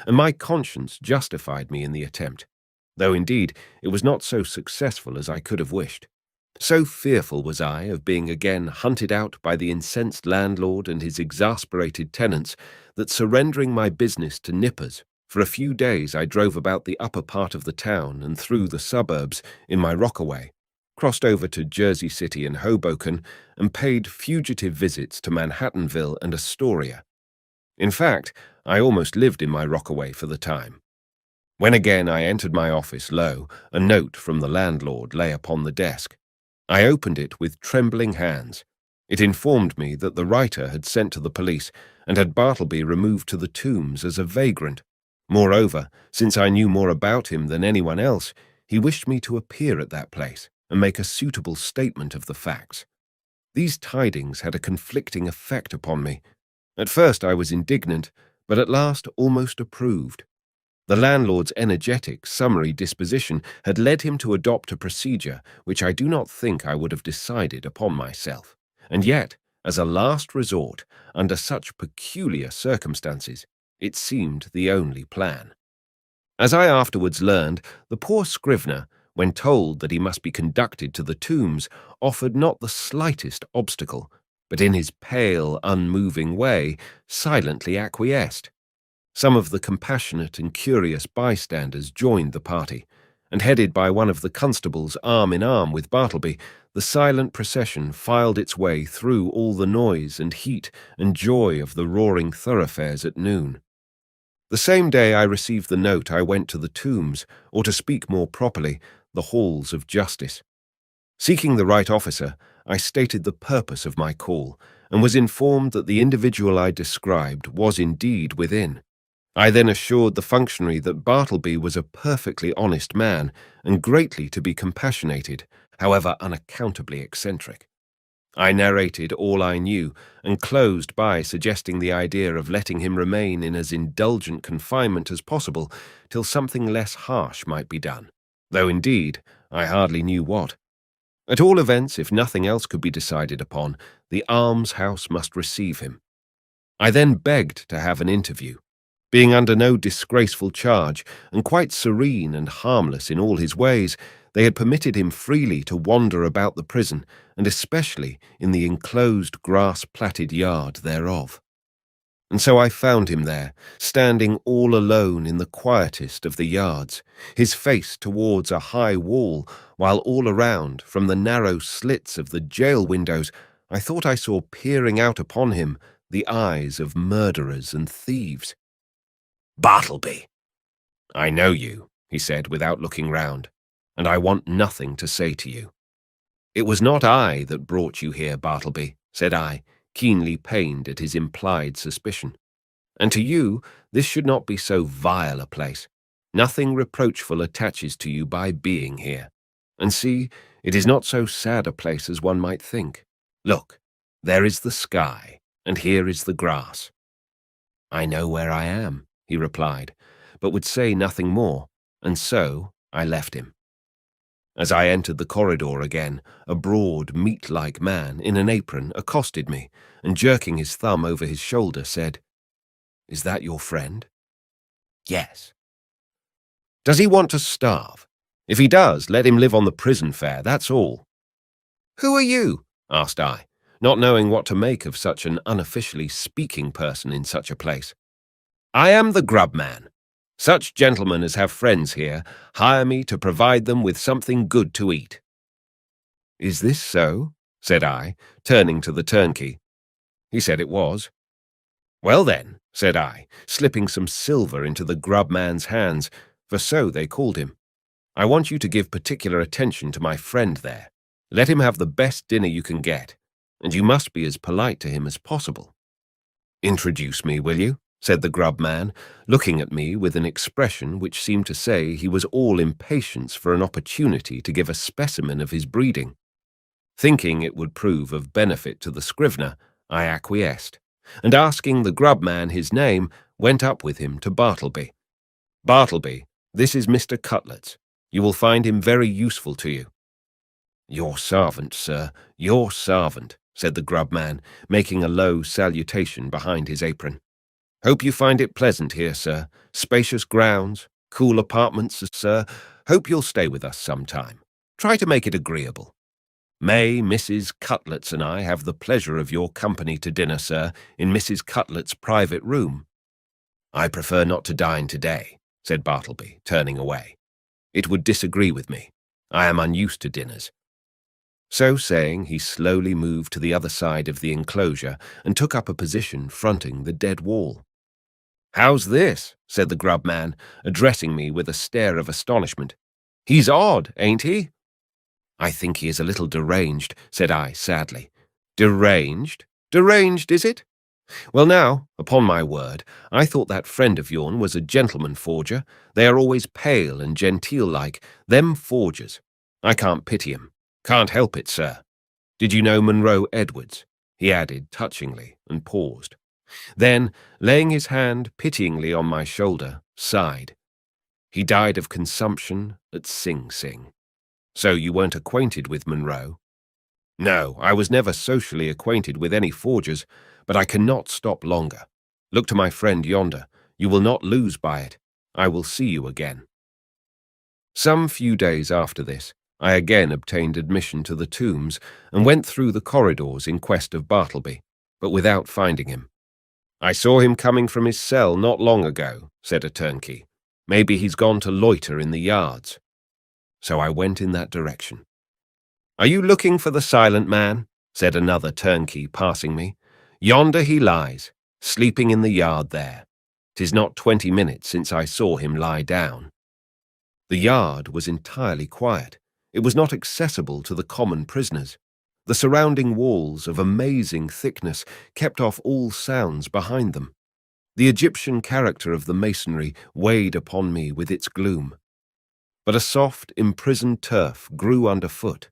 and my conscience justified me in the attempt, though indeed it was not so successful as I could have wished. So fearful was I of being again hunted out by the incensed landlord and his exasperated tenants that, surrendering my business to nippers, for a few days I drove about the upper part of the town and through the suburbs in my rockaway, crossed over to Jersey City and Hoboken, and paid fugitive visits to Manhattanville and Astoria. In fact, I almost lived in my rockaway for the time. When again I entered my office, lo, a note from the landlord lay upon the desk. I opened it with trembling hands. It informed me that the writer had sent to the police and had Bartleby removed to the Tombs as a vagrant. Moreover, since I knew more about him than anyone else, he wished me to appear at that place and make a suitable statement of the facts. These tidings had a conflicting effect upon me. At first I was indignant, but at last almost approved. The landlord's energetic, summary disposition had led him to adopt a procedure which I do not think I would have decided upon myself, and yet, as a last resort, under such peculiar circumstances, it seemed the only plan. As I afterwards learned, the poor scrivener, when told that he must be conducted to the Tombs, offered not the slightest obstacle, but in his pale, unmoving way, silently acquiesced. Some of the compassionate and curious bystanders joined the party, and headed by one of the constables arm in arm with Bartleby, the silent procession filed its way through all the noise and heat and joy of the roaring thoroughfares at noon. The same day I received the note I went to the Tombs, or to speak more properly, the halls of justice. Seeking the right officer, I stated the purpose of my call, and was informed that the individual I described was indeed within. I then assured the functionary that Bartleby was a perfectly honest man and greatly to be compassionated, however unaccountably eccentric. I narrated all I knew and closed by suggesting the idea of letting him remain in as indulgent confinement as possible till something less harsh might be done, though indeed I hardly knew what. At all events, if nothing else could be decided upon, the almshouse must receive him. I then begged to have an interview. Being under no disgraceful charge, and quite serene and harmless in all his ways, they had permitted him freely to wander about the prison, and especially in the enclosed grass-platted yard thereof. And so I found him there, standing all alone in the quietest of the yards, his face towards a high wall, while all around, from the narrow slits of the jail windows, I thought I saw peering out upon him the eyes of murderers and thieves. "Bartleby!" "I know you," he said without looking round, "and I want nothing to say to you." "It was not I that brought you here, Bartleby," said I, keenly pained at his implied suspicion. "And to you this should not be so vile a place. Nothing reproachful attaches to you by being here. And see, It is not so sad a place as one might think. Look, there is the sky, and here is the grass. I know where I am, he replied, but would say nothing more, and so I left him. As I entered the corridor again, a broad, meat-like man in an apron accosted me, and jerking his thumb over his shoulder said, "Is that your friend?" "Yes." "Does he want to starve? If he does, let him live on the prison fare, that's all." "Who are you?" asked I, not knowing what to make of such an unofficially speaking person in such a place. "I am the grub man. Such gentlemen as have friends here hire me to provide them with something good to eat." "Is this so?" said I, turning to the turnkey. He said it was. "Well then," said I, slipping some silver into the grub man's hands, for so they called him, "I want you to give particular attention to my friend there. Let him have the best dinner you can get, and you must be as polite to him as possible." "Introduce me, will you?" said the grub man, looking at me with an expression which seemed to say he was all impatience for an opportunity to give a specimen of his breeding. Thinking it would prove of benefit to the scrivener, I acquiesced, and asking the grub man his name, went up with him to Bartleby. "Bartleby, this is Mr. Cutlets. You will find him very useful to you." "Your servant, sir, your servant," said the grub man, making a low salutation behind his apron. "Hope you find it pleasant here, sir. Spacious grounds, cool apartments, sir. Hope you'll stay with us some time. Try to make it agreeable. May Mrs. Cutlets and I have the pleasure of your company to dinner, sir, in Mrs. Cutlets' private room." "I prefer not to dine today," said Bartleby, turning away. "It would disagree with me. I am unused to dinners." So saying, he slowly moved to the other side of the enclosure and took up a position fronting the dead wall. "How's this?" said the grub man, addressing me with a stare of astonishment. "He's odd, ain't he?" "I think he is a little deranged," said I sadly. "Deranged? Deranged, is it? Well now, upon my word, I thought that friend of yourn was a gentleman forger. They are always pale and genteel-like, them forgers. I can't pity 'em. Can't help it, sir. Did you know Monroe Edwards?" he added touchingly, and paused. Then, laying his hand pityingly on my shoulder, sighed. "He died of consumption at Sing Sing. So you weren't acquainted with Monroe?" "No, I was never socially acquainted with any forgers, but I cannot stop longer. Look to my friend yonder. You will not lose by it. I will see you again." Some few days after this, I again obtained admission to the tombs and went through the corridors in quest of Bartleby, but without finding him. "I saw him coming from his cell not long ago," said a turnkey. "Maybe he's gone to loiter in the yards." So I went in that direction. "Are you looking for the silent man?" said another turnkey, passing me. "Yonder he lies, sleeping in the yard there. 'Tis not 20 minutes since I saw him lie down." The yard was entirely quiet. It was not accessible to the common prisoners. The surrounding walls, of amazing thickness, kept off all sounds behind them. The Egyptian character of the masonry weighed upon me with its gloom. But a soft, imprisoned turf grew underfoot,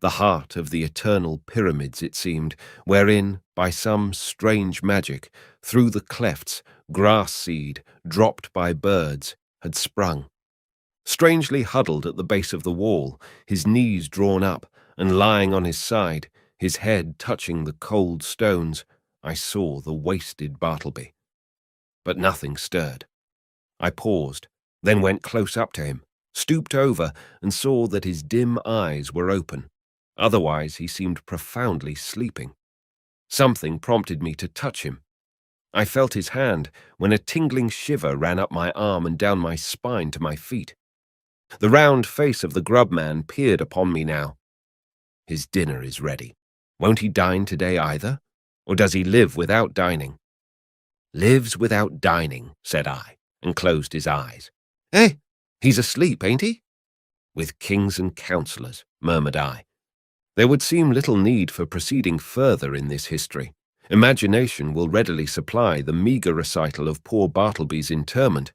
the heart of the eternal pyramids, it seemed, wherein, by some strange magic, through the clefts, grass seed, dropped by birds, had sprung. Strangely huddled at the base of the wall, his knees drawn up, and lying on his side, his head touching the cold stones, I saw the wasted Bartleby. But nothing stirred. I paused, then went close up to him, stooped over, and saw that his dim eyes were open. Otherwise he seemed profoundly sleeping. Something prompted me to touch him. I felt his hand when a tingling shiver ran up my arm and down my spine to my feet. The round face of the grub man peered upon me now. "His dinner is ready. Won't he dine today either? Or does he live without dining?" "Lives without dining," said I, and closed his eyes. "Eh? He's asleep, ain't he?" "With kings and counsellors," murmured I. There would seem little need for proceeding further in this history. Imagination will readily supply the meagre recital of poor Bartleby's interment.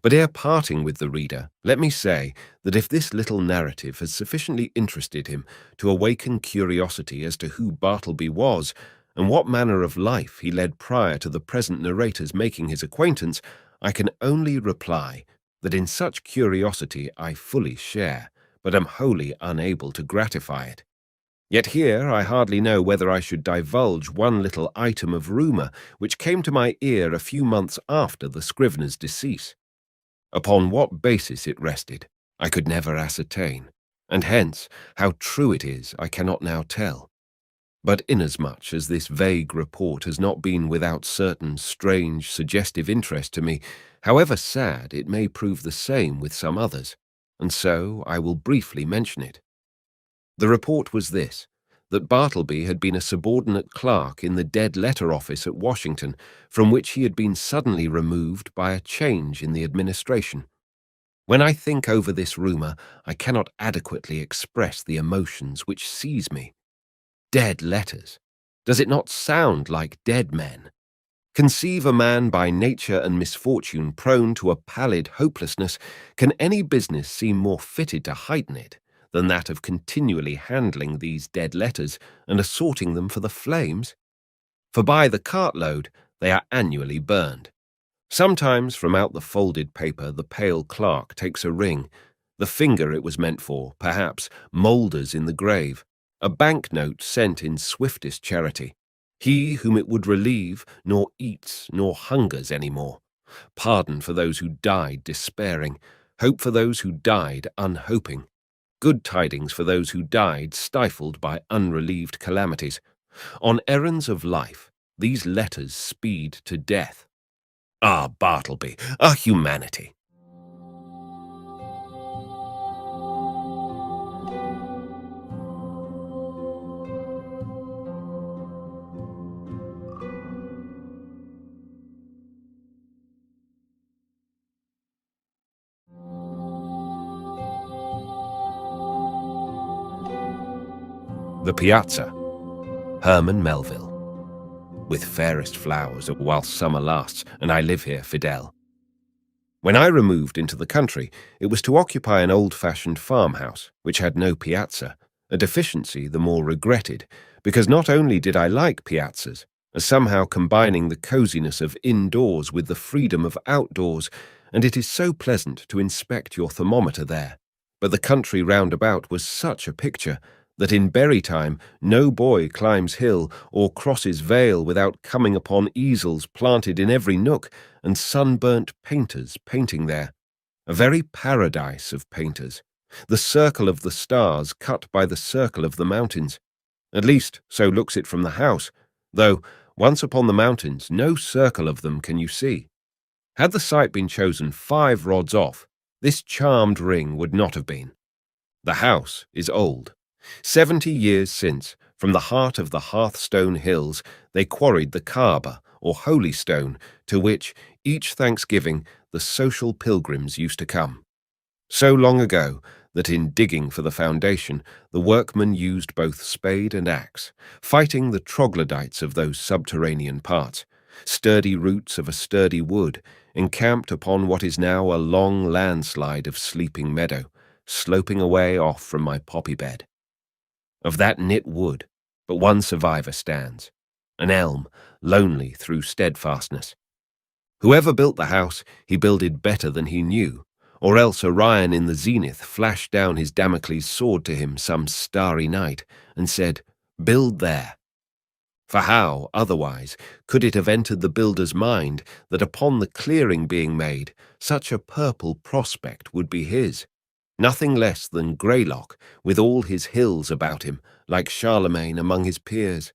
But ere parting with the reader, let me say that if this little narrative has sufficiently interested him to awaken curiosity as to who Bartleby was and what manner of life he led prior to the present narrator's making his acquaintance, I can only reply that in such curiosity I fully share, but am wholly unable to gratify it. Yet here I hardly know whether I should divulge one little item of rumour which came to my ear a few months after the scrivener's decease. Upon what basis it rested, I could never ascertain, and hence how true it is I cannot now tell. But inasmuch as this vague report has not been without certain strange, suggestive interest to me, however sad it may prove the same with some others, and so I will briefly mention it. The report was this, that Bartleby had been a subordinate clerk in the dead letter office at Washington, from which he had been suddenly removed by a change in the administration. When I think over this rumour, I cannot adequately express the emotions which seize me. Dead letters. Does it not sound like dead men? Conceive a man by nature and misfortune prone to a pallid hopelessness, can any business seem more fitted to heighten it than that of continually handling these dead letters and assorting them for the flames? For by the cartload they are annually burned. Sometimes from out the folded paper the pale clerk takes a ring. The finger it was meant for, perhaps, moulders in the grave. A banknote sent in swiftest charity. He whom it would relieve nor eats nor hungers any more. Pardon for those who died despairing. Hope for those who died unhoping. Good tidings for those who died stifled by unrelieved calamities. On errands of life, these letters speed to death. Ah, Bartleby, a humanity! The Piazza, Hermann Melville. With fairest flowers while summer lasts, and I live here, Fidel. When I removed into the country, it was to occupy an old-fashioned farmhouse, which had no piazza, a deficiency the more regretted, because not only did I like piazzas, as somehow combining the coziness of indoors with the freedom of outdoors, and it is so pleasant to inspect your thermometer there, but the country round about was such a picture that in berry time no boy climbs hill or crosses vale without coming upon easels planted in every nook and sunburnt painters painting there. A very paradise of painters, the circle of the stars cut by the circle of the mountains. At least so looks it from the house, though once upon the mountains no circle of them can you see. Had the site been chosen 5 rods off, this charmed ring would not have been. The house is old. 70 years since, from the heart of the Hearthstone Hills, they quarried the Kaaba, or Holy Stone, to which, each Thanksgiving, the social pilgrims used to come. So long ago that in digging for the foundation, the workmen used both spade and axe, fighting the troglodytes of those subterranean parts, sturdy roots of a sturdy wood, encamped upon what is now a long landslide of sleeping meadow, sloping away off from my poppy bed. Of that knit wood, but one survivor stands, an elm, lonely through steadfastness. Whoever built the house, he builded better than he knew, or else Orion in the zenith flashed down his Damocles sword to him some starry night, and said, "Build there." For how, otherwise, could it have entered the builder's mind that upon the clearing being made, such a purple prospect would be his? Nothing less than Greylock, with all his hills about him, like Charlemagne among his peers.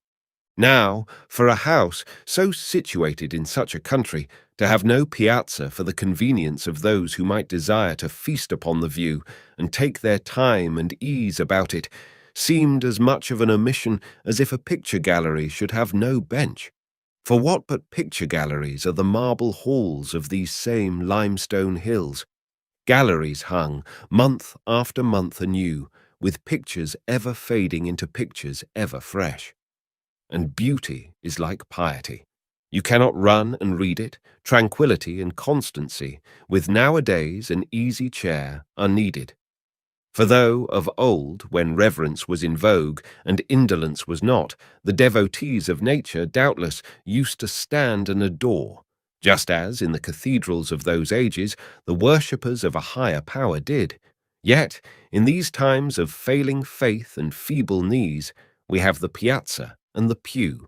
Now, for a house so situated in such a country, to have no piazza for the convenience of those who might desire to feast upon the view and take their time and ease about it, seemed as much of an omission as if a picture gallery should have no bench. For what but picture galleries are the marble halls of these same limestone hills? Galleries hung, month after month anew, with pictures ever fading into pictures ever fresh. And beauty is like piety. You cannot run and read it. Tranquility and constancy, with nowadays an easy chair, are needed. For though, of old, when reverence was in vogue and indolence was not, the devotees of nature, doubtless, used to stand and adore, just as, in the cathedrals of those ages, the worshippers of a higher power did. Yet, in these times of failing faith and feeble knees, we have the piazza and the pew.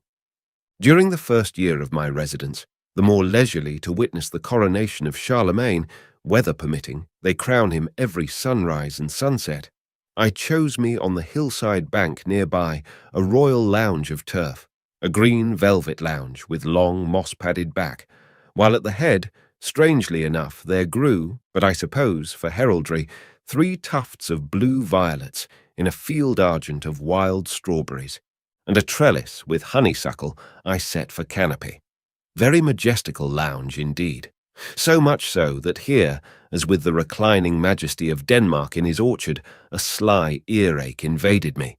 During the first year of my residence, the more leisurely to witness the coronation of Charlemagne, weather permitting, they crown him every sunrise and sunset, I chose me on the hillside bank nearby a royal lounge of turf, a green velvet lounge with long moss-padded back, while at the head, strangely enough, there grew, but I suppose for heraldry, 3 tufts of blue violets in a field argent of wild strawberries, and a trellis with honeysuckle I set for canopy. Very majestical lounge indeed. So much so that here, as with the reclining majesty of Denmark in his orchard, a sly earache invaded me.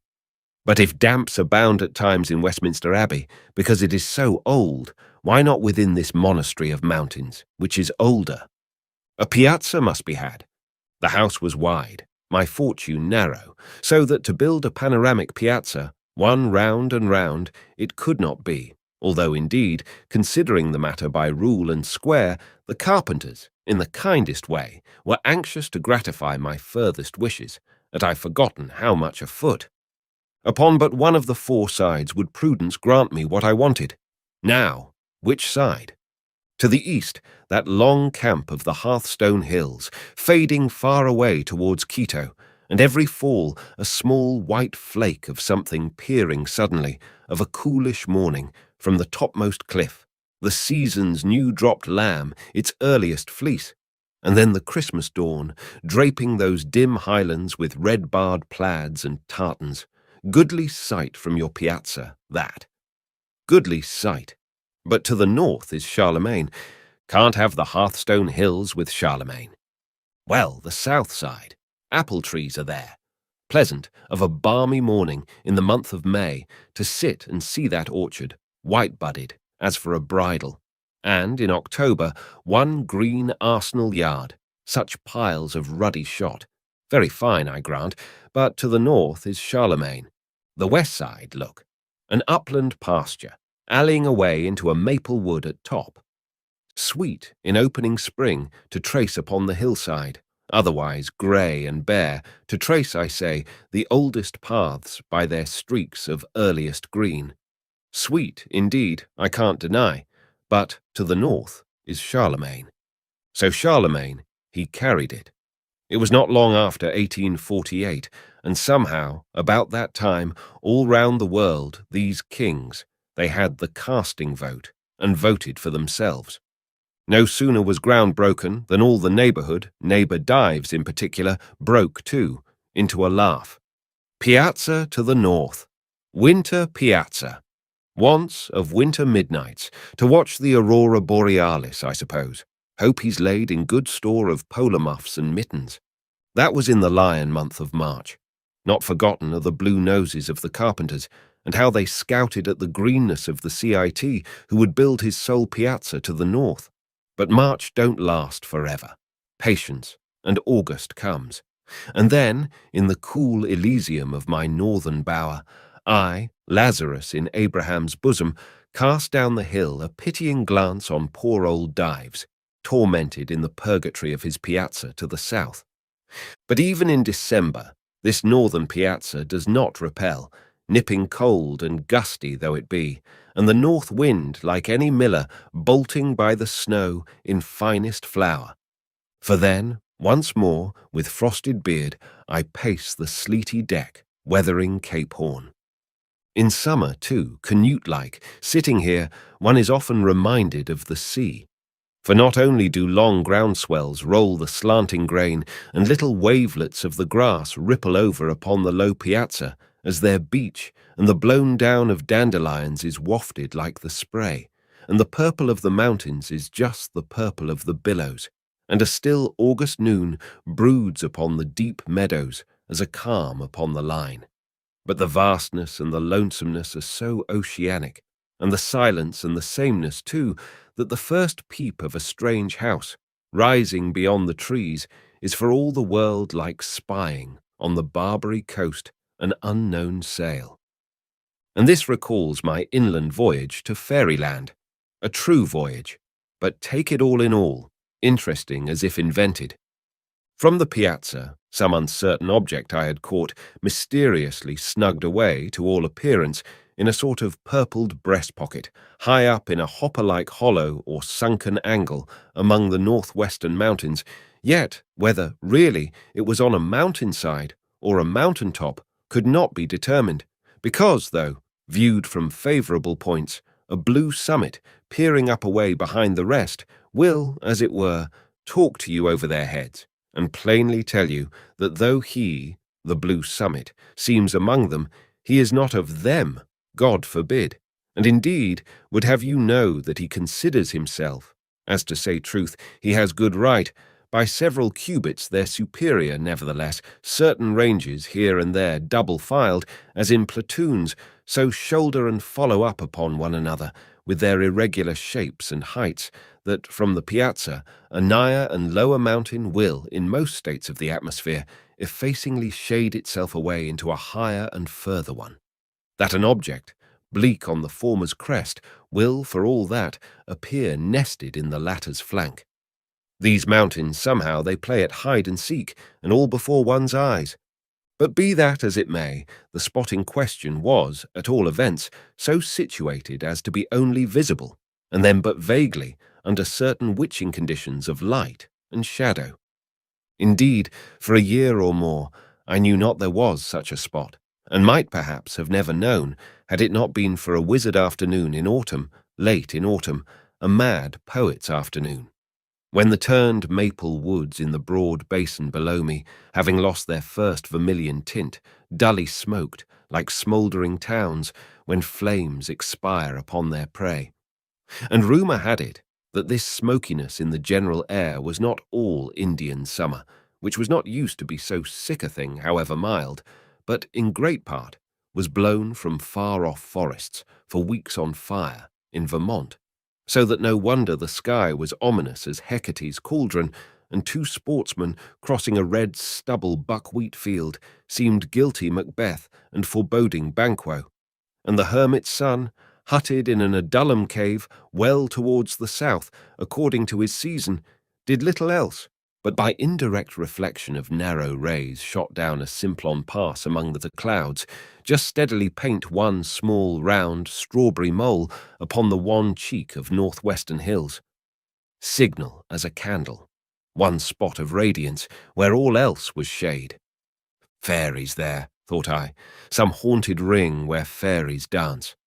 But if damps abound at times in Westminster Abbey, because it is so old, why not within this monastery of mountains, which is older? A piazza must be had. The house was wide, my fortune narrow, so that to build a panoramic piazza, one round and round, it could not be, although indeed, considering the matter by rule and square, the carpenters, in the kindest way, were anxious to gratify my furthest wishes, that I've forgotten how much a foot. Upon but one of the 4 sides would prudence grant me what I wanted. Now, which side? To the east, that long camp of the Hearthstone Hills, fading far away towards Quito, and every fall a small white flake of something peering suddenly, of a coolish morning, from the topmost cliff, the season's new-dropped lamb, its earliest fleece, and then the Christmas dawn, draping those dim highlands with red-barred plaids and tartans. Goodly sight from your piazza, that. Goodly sight. But to the north is Charlemagne. Can't have the Hearthstone Hills with Charlemagne. Well, the south side. Apple trees are there. Pleasant, of a balmy morning in the month of May, to sit and see that orchard, white-budded, as for a bridal. And, in October, one green Arsenal yard, such piles of ruddy shot. Very fine, I grant, but to the north is Charlemagne. The west side, look. An upland pasture, alleying away into a maple wood at top. Sweet, in opening spring, to trace upon the hillside, otherwise grey and bare, to trace, I say, the oldest paths by their streaks of earliest green. Sweet, indeed, I can't deny, but to the north is Charlemagne. So Charlemagne, he carried it. It was not long after 1848, and somehow, about that time, all round the world, these kings, they had the casting vote, and voted for themselves. No sooner was ground broken than all the neighbourhood, neighbour Dives in particular, broke too, into a laugh. Piazza to the north. Winter piazza. Once of winter midnights, to watch the aurora borealis, I suppose. Hope he's laid in good store of polar muffs and mittens. That was in the lion month of March. Not forgotten are the blue noses of the carpenters, and how they scouted at the greenness of the CIT who would build his sole piazza to the north. But March don't last forever. Patience, and August comes. And then, in the cool Elysium of my northern bower, I, Lazarus in Abraham's bosom, cast down the hill a pitying glance on poor old Dives, tormented in the purgatory of his piazza to the south. But even in December, this northern piazza does not repel, nipping cold and gusty though it be, and the north wind, like any miller, bolting by the snow in finest flower. For then, once more, with frosted beard, I pace the sleety deck, weathering Cape Horn. In summer, too, Canute-like, sitting here, one is often reminded of the sea. For not only do long groundswells roll the slanting grain, and little wavelets of the grass ripple over upon the low piazza, as their beach, and the blown down of dandelions is wafted like the spray, and the purple of the mountains is just the purple of the billows, and a still August noon broods upon the deep meadows as a calm upon the line. But the vastness and the lonesomeness are so oceanic, and the silence and the sameness, too, that the first peep of a strange house, rising beyond the trees, is for all the world like spying, on the Barbary coast, an unknown sail. And this recalls my inland voyage to fairyland, a true voyage, but take it all in all, interesting as if invented. From the piazza, some uncertain object I had caught mysteriously snugged away, to all appearance, in a sort of purpled breast pocket, high up in a hopper-like hollow or sunken angle among the northwestern mountains, yet whether, really, it was on a mountainside or a mountain top could not be determined, because, though, viewed from favourable points, a blue summit, peering up away behind the rest, will, as it were, talk to you over their heads, and plainly tell you that though he, the blue summit, seems among them, he is not of them, God forbid, and indeed would have you know that he considers himself, as to say truth, he has good right, by several cubits their superior, nevertheless, certain ranges here and there double-filed, as in platoons, so shoulder and follow up upon one another, with their irregular shapes and heights, that from the piazza a nigher and lower mountain will, in most states of the atmosphere, effacingly shade itself away into a higher and further one. That an object, bleak on the former's crest, will, for all that, appear nested in the latter's flank. These mountains somehow they play at hide-and-seek, and all before one's eyes. But be that as it may, the spot in question was, at all events, so situated as to be only visible, and then but vaguely, under certain witching conditions of light and shadow. Indeed, for a year or more, I knew not there was such a spot, and might perhaps have never known, had it not been for a wizard afternoon in autumn, late in autumn, a mad poet's afternoon, when the turned maple woods in the broad basin below me, having lost their first vermilion tint, dully smoked, like smouldering towns, when flames expire upon their prey. And rumour had it that this smokiness in the general air was not all Indian summer, which was not used to be so sick a thing, however mild, but in great part was blown from far-off forests for weeks on fire in Vermont, so that no wonder the sky was ominous as Hecate's cauldron, and two sportsmen crossing a red stubble buckwheat field seemed guilty Macbeth and foreboding Banquo, and the hermit's son, hutted in an Adullam cave well towards the south, according to his season, did little else, but by indirect reflection of narrow rays shot down a Simplon pass among the clouds, just steadily paint one small, round, strawberry mole upon the wan cheek of northwestern hills. Signal as a candle, one spot of radiance, where all else was shade. Fairies there, thought I, some haunted ring where fairies dance.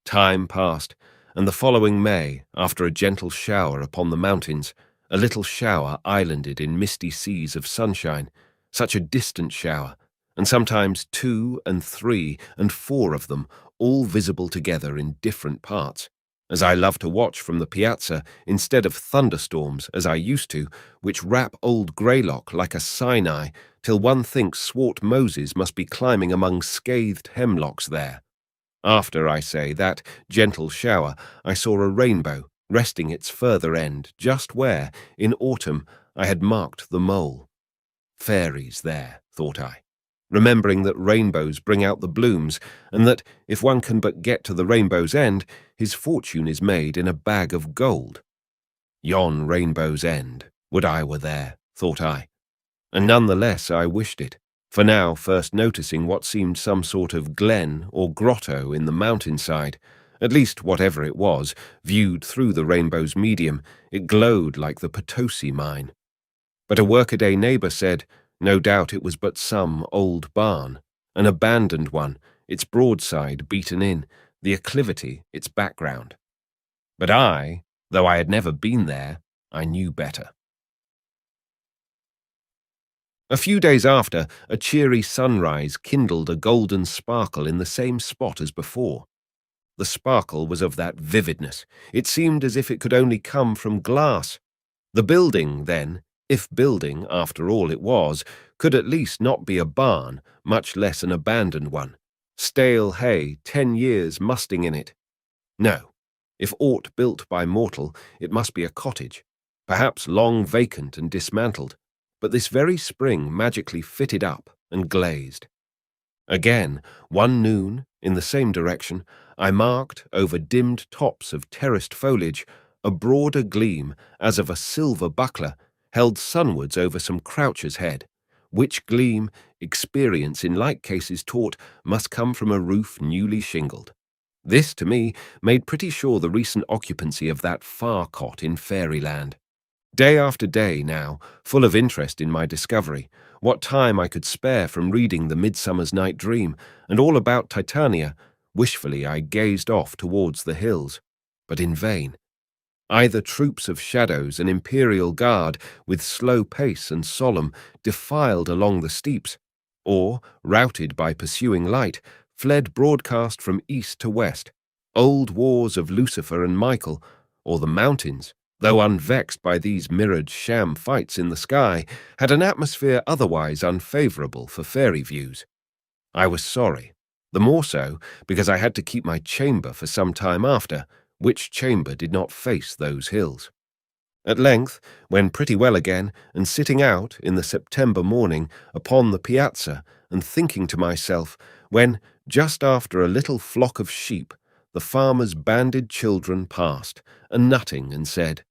Time passed, and the following May, after a gentle shower upon the mountains, a little shower islanded in misty seas of sunshine, such a distant shower, and sometimes 2 and 3 and 4 of them, all visible together in different parts, as I love to watch from the piazza, instead of thunderstorms, as I used to, which wrap old Greylock like a Sinai, till one thinks swart Moses must be climbing among scathed hemlocks there. After, I say, that gentle shower, I saw a rainbow, resting its further end just where, in autumn, I had marked the mole. Fairies there, thought I, remembering that rainbows bring out the blooms, and that, if one can but get to the rainbow's end, his fortune is made in a bag of gold. Yon rainbow's end, would I were there, thought I, and none the less I wished it. For now, first noticing what seemed some sort of glen or grotto in the mountainside, at least whatever it was, viewed through the rainbow's medium, it glowed like the Potosi mine. But a workaday neighbour said, no doubt it was but some old barn, an abandoned one, its broadside beaten in, the acclivity its background. But I, though I had never been there, I knew better. A few days after, a cheery sunrise kindled a golden sparkle in the same spot as before. The sparkle was of that vividness. It seemed as if it could only come from glass. The building, then, if building, after all it was, could at least not be a barn, much less an abandoned one. Stale hay, 10 years musting in it. No. If aught built by mortal, it must be a cottage, perhaps long vacant and dismantled, but this very spring magically fitted up and glazed. Again, one noon, in the same direction, I marked, over dimmed tops of terraced foliage, a broader gleam, as of a silver buckler, held sunwards over some croucher's head, which gleam, experience in like cases taught, must come from a roof newly shingled. This, to me, made pretty sure the recent occupancy of that far cot in fairyland. Day after day now, full of interest in my discovery, what time I could spare from reading the Midsummer's Night Dream, and all about Titania, wishfully I gazed off towards the hills, but in vain. Either troops of shadows and imperial guard, with slow pace and solemn, defiled along the steeps, or, routed by pursuing light, fled broadcast from east to west, old wars of Lucifer and Michael, or the mountains, though unvexed by these mirrored sham fights in the sky, had an atmosphere otherwise unfavourable for fairy views. I was sorry, the more so because I had to keep my chamber for some time after, which chamber did not face those hills. At length, when pretty well again, and sitting out in the September morning upon the piazza, and thinking to myself, when, just after a little flock of sheep, the farmer's banded children passed, and nutting, and said,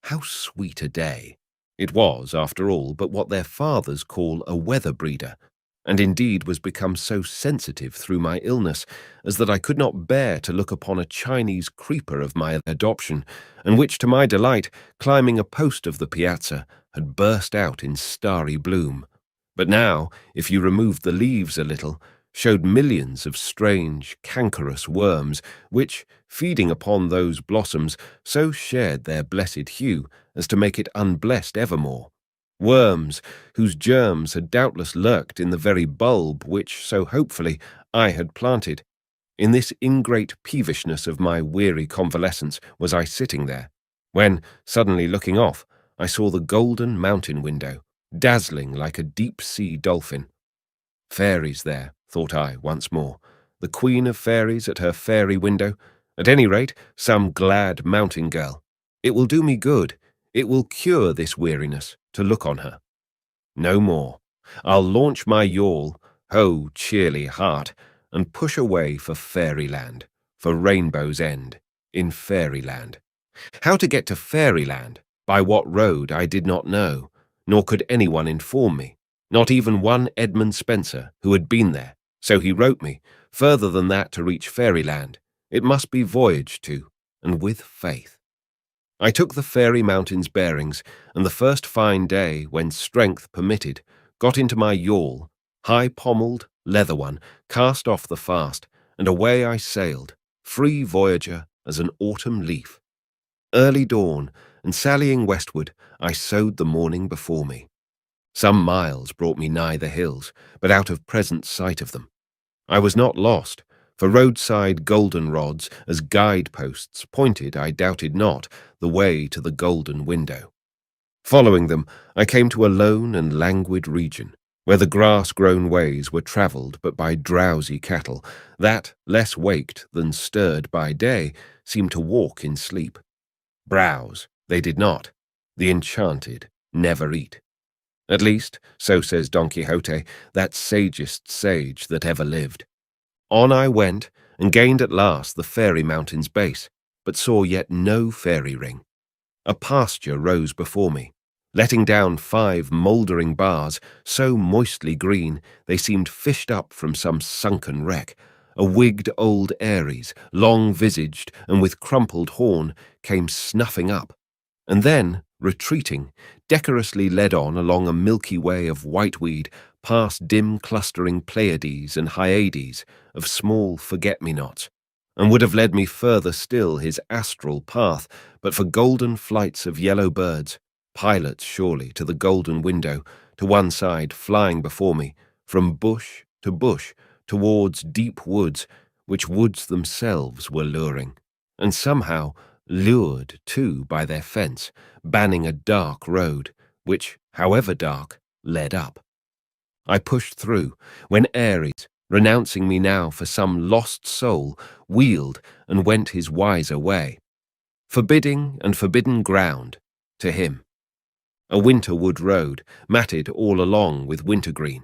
"How sweet a day!" It was, after all, but what their fathers call a weather breeder, and indeed was become so sensitive through my illness as that I could not bear to look upon a Chinese creeper of my adoption, and which, to my delight, climbing a post of the piazza, had burst out in starry bloom. But now, if you removed the leaves a little, showed millions of strange, cankerous worms, which, feeding upon those blossoms, so shared their blessed hue as to make it unblessed evermore. Worms whose germs had doubtless lurked in the very bulb which, so hopefully, I had planted. In this ingrate peevishness of my weary convalescence was I sitting there, when, suddenly looking off, I saw the golden mountain window, dazzling like a deep-sea dolphin. Fairies there, thought I once more, the queen of fairies at her fairy window, at any rate, some glad mountain girl. It will do me good, it will cure this weariness, to look on her. No more. I'll launch my yawl, ho, cheerly heart, and push away for fairyland, for Rainbow's End, in fairyland. How to get to fairyland, by what road, I did not know, nor could anyone inform me, not even one Edmund Spencer, who had been there, so he wrote me, further than that to reach fairyland, it must be voyaged to, and with faith. I took the fairy mountains' bearings, and the first fine day, when strength permitted, got into my yawl, high-pommelled, leather one, cast off the fast, and away I sailed, free voyager as an autumn leaf. Early dawn, and sallying westward, I sowed the morning before me. Some miles brought me nigh the hills, but out of present sight of them. I was not lost, for roadside golden-rods as guide-posts pointed, I doubted not, the way to the golden window. Following them, I came to a lone and languid region, where the grass-grown ways were travelled but by drowsy cattle, that, less waked than stirred by day, seemed to walk in sleep. Browse they did not. The enchanted never eat. At least, so says Don Quixote, that sagest sage that ever lived. On I went, and gained at last the fairy mountain's base, but saw yet no fairy ring. A pasture rose before me, letting down 5 mouldering bars, so moistly green they seemed fished up from some sunken wreck. A wigged old Ares, long-visaged and with crumpled horn, came snuffing up, and then, retreating, decorously led on along a milky way of whiteweed, past dim clustering Pleiades and Hyades of small forget-me-nots, and would have led me further still his astral path, but for golden flights of yellow birds, pilots surely to the golden window, to one side flying before me, from bush to bush, towards deep woods, which woods themselves were luring, and somehow lured, too, by their fence, banning a dark road, which, however dark, led up. I pushed through, when Ares, renouncing me now for some lost soul, wheeled and went his wiser way, forbidding and forbidden ground to him. A winter-wood road, matted all along with wintergreen.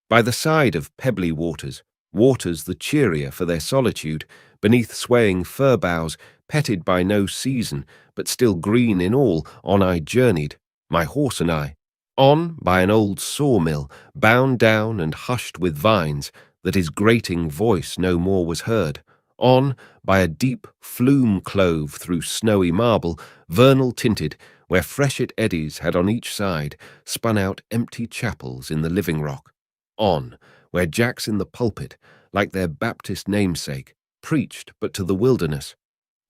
By the side of pebbly waters, waters the cheerier for their solitude, beneath swaying fir boughs, petted by no season, but still green in all, on I journeyed, my horse and I. On by an old sawmill, bound down and hushed with vines, that his grating voice no more was heard. On by a deep flume clove through snowy marble, vernal tinted, where freshet eddies had on each side spun out empty chapels in the living rock. On, where jacks in the pulpit, like their Baptist namesake, preached but to the wilderness.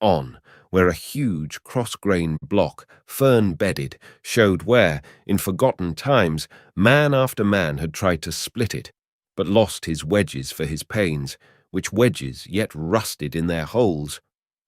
On, where a huge cross-grained block, fern-bedded, showed where, in forgotten times, man after man had tried to split it, but lost his wedges for his pains, which wedges yet rusted in their holes.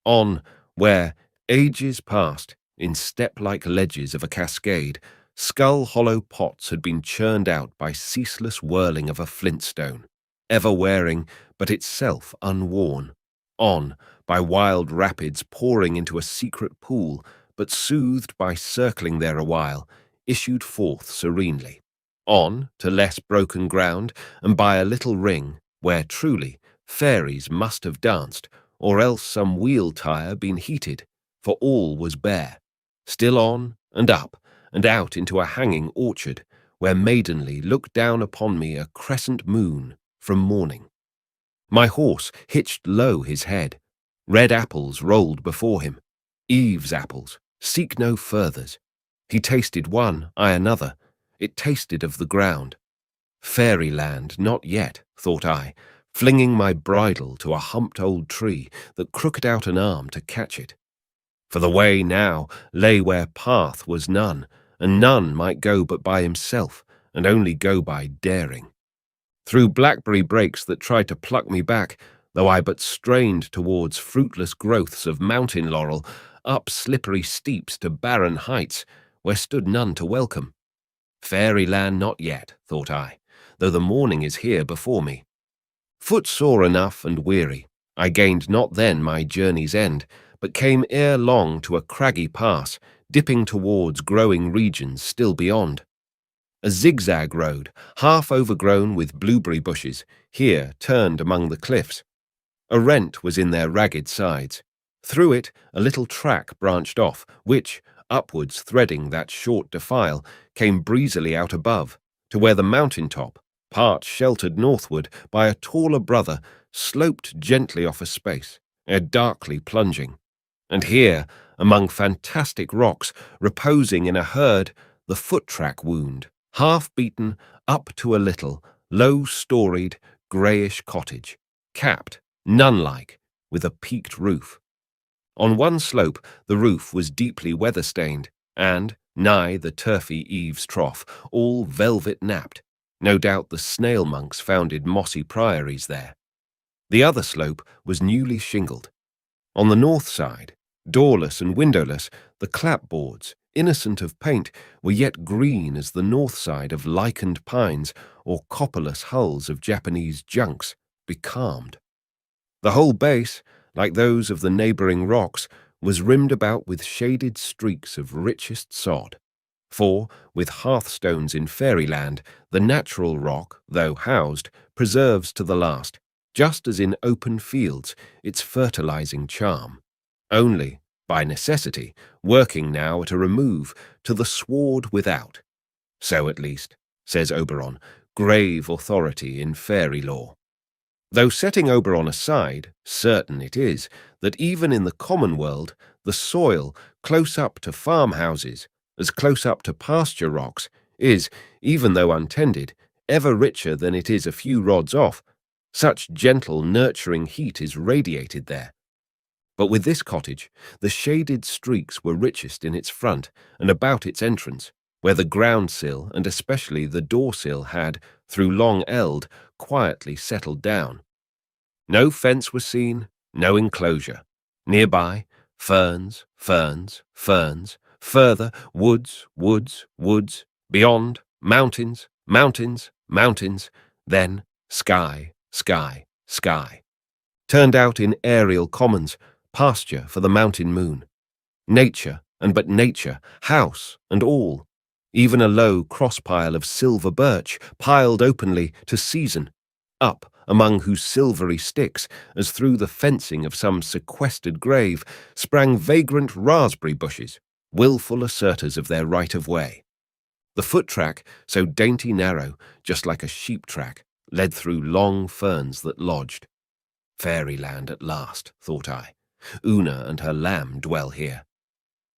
On, where, ages past, in step-like ledges of a cascade, skull-hollow pots had been churned out by ceaseless whirling of a flintstone, ever wearing, but itself unworn. On, by wild rapids pouring into a secret pool, but soothed by circling there awhile, issued forth serenely. On, to less broken ground, and by a little ring, where truly fairies must have danced, or else some wheel tire been heated, for all was bare. Still on, and up, and out into a hanging orchard, where maidenly looked down upon me a crescent moon from morning. My horse hitched low his head. Red apples rolled before him. Eve's apples, seek no furthers. He tasted one, I another. It tasted of the ground. Fairyland not yet, thought I, flinging my bridle to a humped old tree that crooked out an arm to catch it. For the way now lay where path was none, and none might go but by himself, and only go by daring. Through blackberry brakes that tried to pluck me back, though I but strained towards fruitless growths of mountain laurel, up slippery steeps to barren heights, where stood none to welcome. Fairyland not yet, thought I, though the morning is here before me. Footsore enough and weary, I gained not then my journey's end, but came ere long to a craggy pass, dipping towards growing regions still beyond. A zigzag road, half overgrown with blueberry bushes, here turned among the cliffs. A rent was in their ragged sides. Through it a little track branched off, which, upwards threading that short defile, came breezily out above, to where the mountain top, part sheltered northward by a taller brother, sloped gently off a space, ere darkly plunging. And here, among fantastic rocks, reposing in a herd, the foot-track wound, half-beaten up to a little, low-storied, greyish cottage, capped, nun-like, with a peaked roof. On one slope the roof was deeply weather-stained, and, nigh the turfy eaves trough, all velvet-napped. No doubt the snail-monks founded mossy priories there. The other slope was newly shingled. On the north side, doorless and windowless, the clapboards, innocent of paint, were yet green as the north side of lichened pines or copperless hulls of Japanese junks, becalmed. The whole base, like those of the neighbouring rocks, was rimmed about with shaded streaks of richest sod. For, with hearthstones in fairyland, the natural rock, though housed, preserves to the last, just as in open fields, its fertilizing charm. Only, by necessity, working now at a remove to the sward without. So at least, says Oberon, grave authority in fairy law. Though setting Oberon aside, certain it is that even in the common world, the soil, close up to farmhouses, as close up to pasture rocks, is, even though untended, ever richer than it is a few rods off. Such gentle, nurturing heat is radiated there. But with this cottage, the shaded streaks were richest in its front and about its entrance, where the ground-sill and especially the door-sill had, through long eld, quietly settled down. No fence was seen, no enclosure. Nearby, ferns, ferns, ferns. Further, woods, woods, woods. Beyond, mountains, mountains, mountains. Then, sky, sky, sky. Turned out in aerial commons, pasture for the mountain moon. Nature, and but nature, house and all. Even a low cross-pile of silver birch, piled openly to season, up among whose silvery sticks, as through the fencing of some sequestered grave, sprang vagrant raspberry bushes, wilful asserters of their right of way. The foot-track, so dainty narrow, just like a sheep-track, led through long ferns that lodged. Fairyland at last, thought I. Una and her lamb dwell here.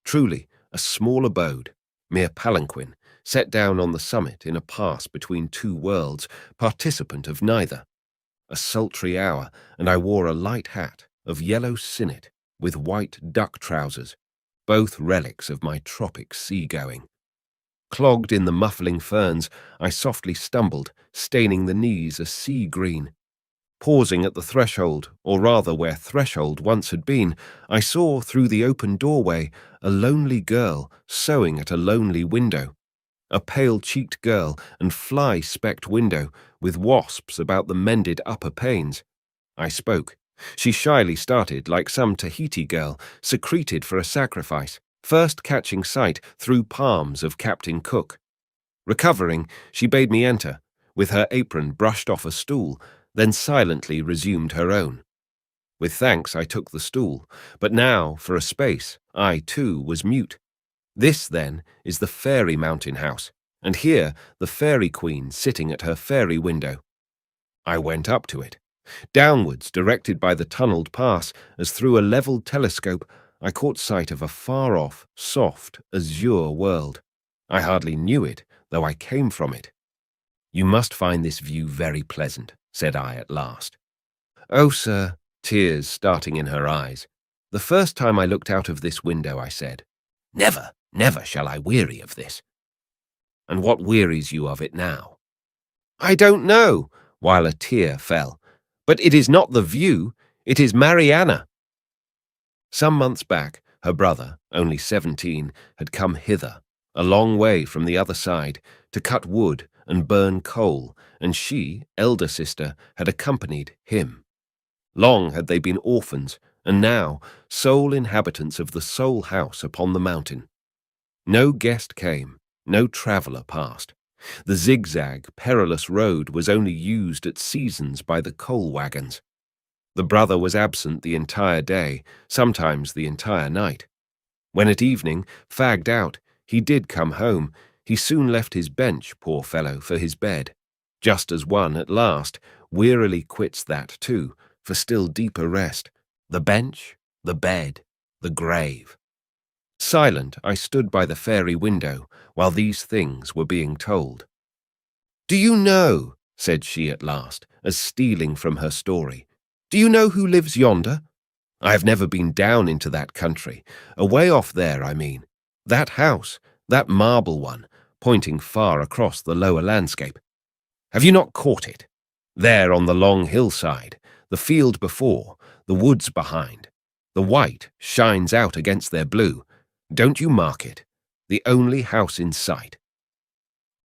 Truly, a small abode, mere palanquin, set down on the summit in a pass between two worlds, participant of neither. A sultry hour, and I wore a light hat of yellow sinnet with white duck trousers, both relics of my tropic sea-going. Clogged in the muffling ferns, I softly stumbled, staining the knees a sea green. Pausing at the threshold, or rather where threshold once had been, I saw through the open doorway a lonely girl sewing at a lonely window. A pale-cheeked girl and fly-specked window, with wasps about the mended upper panes. I spoke. She shyly started like some Tahiti girl, secreted for a sacrifice, first catching sight through palms of Captain Cook. Recovering, she bade me enter, with her apron brushed off a stool, then silently resumed her own. With thanks I took the stool, but now, for a space, I too was mute. This, then, is the fairy mountain house, and here the fairy queen sitting at her fairy window. I went up to it. Downwards, directed by the tunnelled pass, as through a levelled telescope, I caught sight of a far-off, soft, azure world. I hardly knew it, though I came from it. "You must find this view very pleasant," said I at last. "Oh, sir," tears starting in her eyes. "The first time I looked out of this window, I said, 'Never, never shall I weary of this.' And what wearies you of it now?" "I don't know," while a tear fell. "But it is not the view, it is Mariana." Some months back, her brother, only 17, had come hither, a long way from the other side, to cut wood and burn coal, and she, elder sister, had accompanied him. Long had they been orphans, and now sole inhabitants of the sole house upon the mountain. No guest came, no traveller passed. The zigzag, perilous road was only used at seasons by the coal wagons. The brother was absent the entire day, sometimes the entire night. When at evening, fagged out, he did come home, he soon left his bench, poor fellow, for his bed, just as one, at last, wearily quits that too, for still deeper rest, the bench, the bed, the grave. Silent, I stood by the fairy window, while these things were being told. "Do you know," said she at last, as stealing from her story, "do you know who lives yonder? I have never been down into that country, away off there, I mean. That house, that marble one, pointing far across the lower landscape. Have you not caught it? There on the long hillside, the field before, the woods behind. The white shines out against their blue. Don't you mark it? The only house in sight."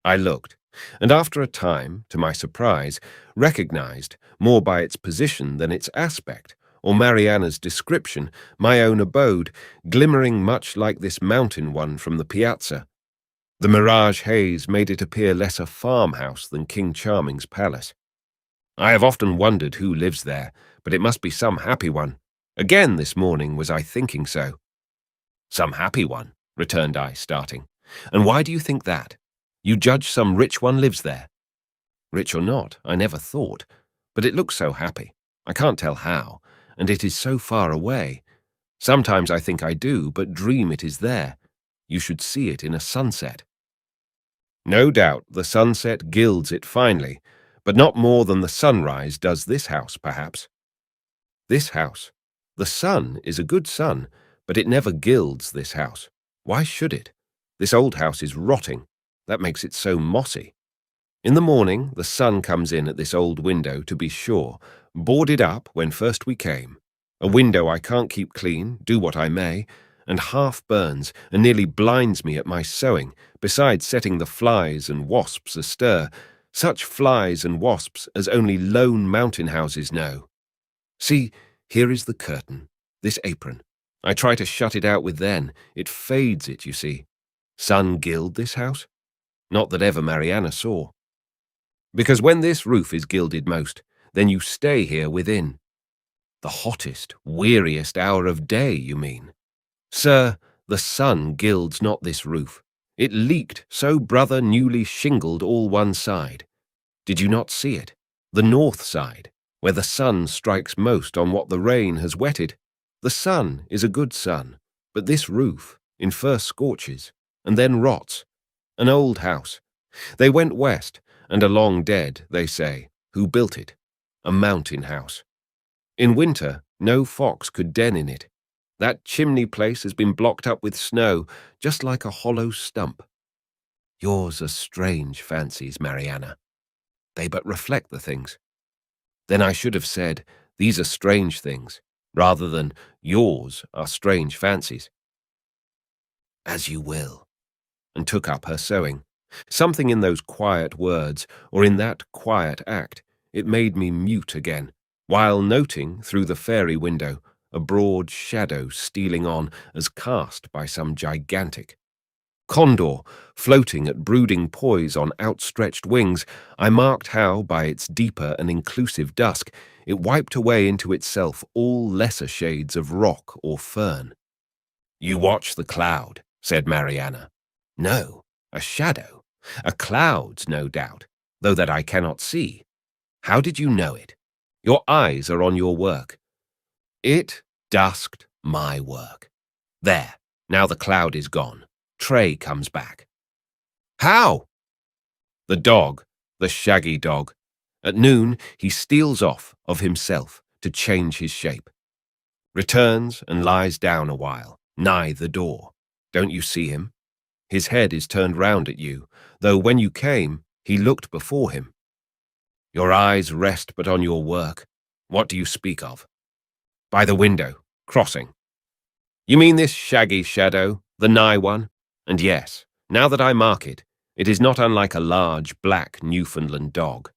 I looked, and after a time, to my surprise, recognized, more by its position than its aspect, or Mariana's description, my own abode, glimmering much like this mountain one from the Piazza. The mirage haze made it appear less a farmhouse than King Charming's palace. I have often wondered who lives there, but it must be some happy one. Again this morning was I thinking so. "Some happy one," returned I, starting. "And why do you think that? You judge some rich one lives there?" "Rich or not, I never thought. But it looks so happy. I can't tell how, and it is so far away. Sometimes I think I do, but dream it is there. You should see it in a sunset." No doubt the sunset gilds it finely, but not more than the sunrise does this house, perhaps. This house. The sun is a good sun, but it never gilds this house. Why should it? This old house is rotting. That makes it so mossy. In the morning, the sun comes in at this old window, to be sure, boarded up when first we came. A window I can't keep clean, do what I may, and half burns and nearly blinds me at my sewing, besides setting the flies and wasps astir, Such flies and wasps as only lone mountain houses know. See, here is the curtain, this apron. I try to shut it out with then. It fades it, you see. Sun gild this house? Not that ever Mariana saw. Because when this roof is gilded most, then you stay here within. The hottest, weariest hour of day, you mean? Sir, the sun gilds not this roof. It leaked so brother newly shingled all one side. Did you not see it? The north side, where the sun strikes most on what the rain has wetted. The sun is a good sun, but this roof in first scorches, and then rots. An old house. They went west, and are long dead, they say, who built it. A mountain house. In winter, no fox could den in it. That chimney place has been blocked up with snow, just like a hollow stump. Yours are strange fancies, Mariana. They but reflect the things. Then I should have said, these are strange things, rather than yours are strange fancies. As you will, and took up her sewing. Something in those quiet words, or in that quiet act, it made me mute again, while noting, through the fairy window, a broad shadow stealing on as cast by some gigantic condor, floating at brooding poise on outstretched wings. I marked how, by its deeper and inclusive dusk, it wiped away into itself all lesser shades of rock or fern. You watch the cloud, said Mariana. No, a shadow. A cloud's, no doubt, though that I cannot see. How did you know it? Your eyes are on your work. It dusked my work. There, now the cloud is gone. Tray comes back. How? The dog, the shaggy dog. At noon he steals off of himself to change his shape. Returns and lies down a while, nigh the door. Don't you see him? His head is turned round at you, though when you came, he looked before him. Your eyes rest but on your work. What do you speak of? By the window, crossing. You mean this shaggy shadow, the nigh one? And yes, now that I mark it, it is not unlike a large, black Newfoundland dog.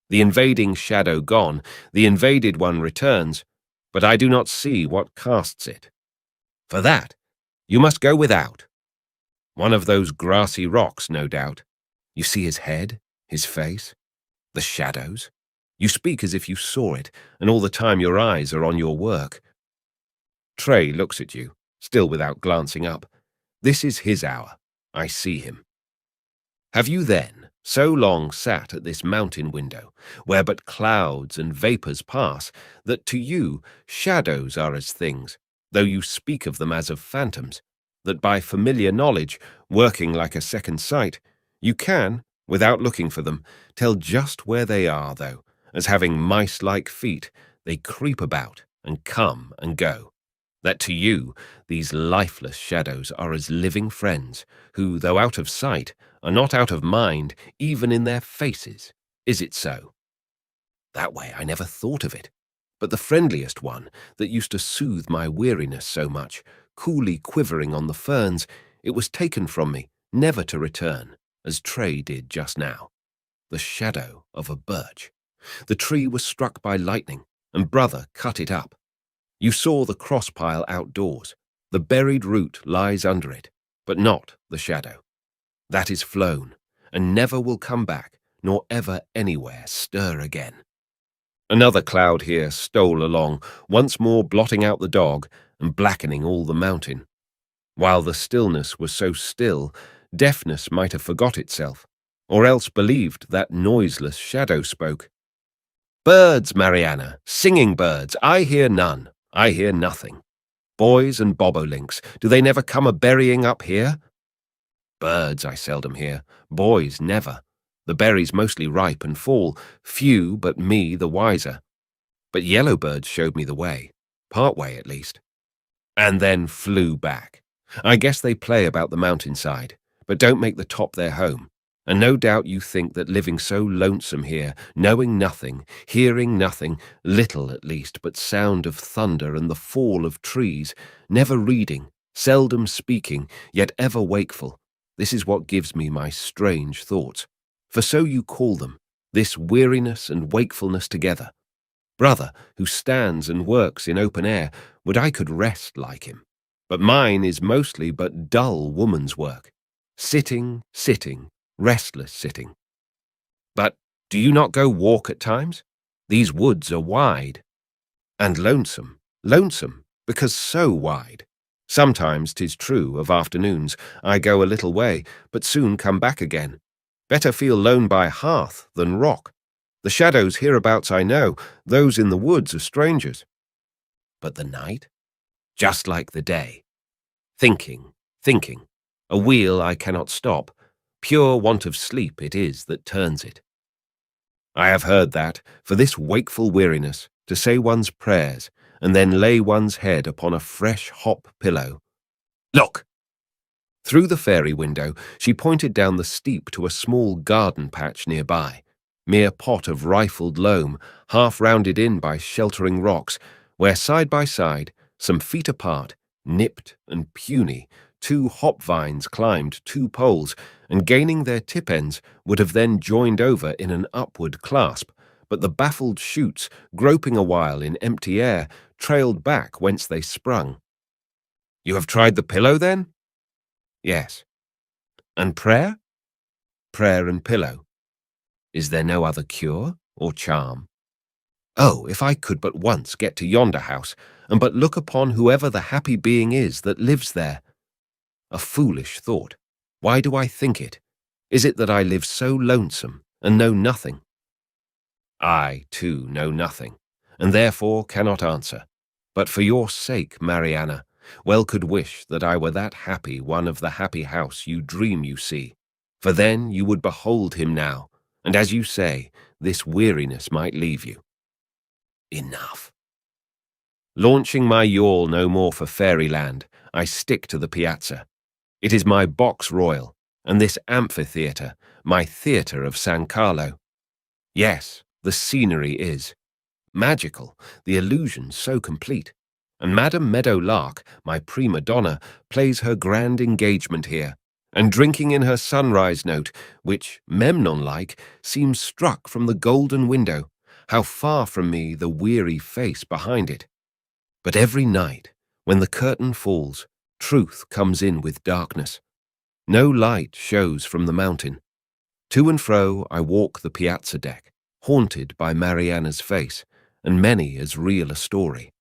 The invading shadow gone, the invaded one returns, but I do not see what casts it. For that, you must go without. One of those grassy rocks, no doubt. You see his head, his face, the shadows. You speak as if you saw it, and all the time your eyes are on your work. Tray looks at you, still without glancing up. This is his hour. I see him. Have you then so long sat at this mountain window, where but clouds and vapours pass, that to you shadows are as things, though you speak of them as of phantoms, that by familiar knowledge, working like a second sight, you can, without looking for them, tell just where they are, though, as having mice-like feet, they creep about and come and go. That to you, these lifeless shadows are as living friends, who, though out of sight, are not out of mind, even in their faces. Is it so? That way I never thought of it. But the friendliest one, that used to soothe my weariness so much, coolly quivering on the ferns, it was taken from me, never to return, as Tray did just now. The shadow of a birch. The tree was struck by lightning, and brother cut it up. You saw the cross-pile outdoors. The buried root lies under it, but not the shadow. That is flown, and never will come back, nor ever anywhere stir again. Another cloud here stole along, once more blotting out the dog and blackening all the mountain. While the stillness was so still, deafness might have forgot itself, or else believed that noiseless shadow spoke. Birds, Mariana, singing birds, I hear none. I hear nothing. Boys and bobolinks, do they never come a-berrying up here? Birds I seldom hear, boys never. The berries mostly ripe and fall, few but me the wiser. But yellowbirds showed me the way, part way at least. And then flew back. I guess they play about the mountainside, but don't make the top their home. And no doubt you think that living so lonesome here, knowing nothing, hearing nothing, little at least but sound of thunder and the fall of trees, never reading, seldom speaking, yet ever wakeful, this is what gives me my strange thoughts. For so you call them, this weariness and wakefulness together. Brother, who stands and works in open air, would I could rest like him. But mine is mostly but dull woman's work. Sitting, sitting, restless sitting. But do you not go walk at times? These woods are wide. And lonesome, lonesome, because so wide. Sometimes 'tis true, of afternoons, I go a little way, but soon come back again. Better feel lone by hearth than rock. The shadows hereabouts I know, those in the woods are strangers. But the night? Just like the day. Thinking, thinking. A wheel I cannot stop. Pure want of sleep it is that turns it. I have heard that, for this wakeful weariness, to say one's prayers, and then lay one's head upon a fresh hop pillow. Look! Through the fairy window, she pointed down the steep to a small garden patch nearby, mere pot of rifled loam, half rounded in by sheltering rocks, where side by side, some feet apart, nipped and puny, two hop vines climbed 2 poles, and gaining their tip ends would have then joined over in an upward clasp, but the baffled shoots, groping a while in empty air, trailed back whence they sprung. You have tried the pillow, then? Yes. And prayer? Prayer and pillow. Is there no other cure or charm? Oh, if I could but once get to yonder house, and but look upon whoever the happy being is that lives there. A foolish thought. Why do I think it? Is it that I live so lonesome and know nothing? I, too, know nothing, and therefore cannot answer. But for your sake, Mariana, well could wish that I were that happy one of the happy house you dream you see, for then you would behold him now, and as you say, this weariness might leave you. Enough. Launching my yawl no more for fairyland, I stick to the Piazza. It is my box royal, and this amphitheatre, my theatre of San Carlo. Yes, the scenery is magical, the illusion so complete, and Madame Meadowlark, my prima donna, plays her grand engagement here, and drinking in her sunrise note, which, Memnon-like, seems struck from the golden window, how far from me the weary face behind it. But every night, when the curtain falls, truth comes in with darkness. No light shows from the mountain. To and fro I walk the piazza deck, haunted by Mariana's face, and many as real a story.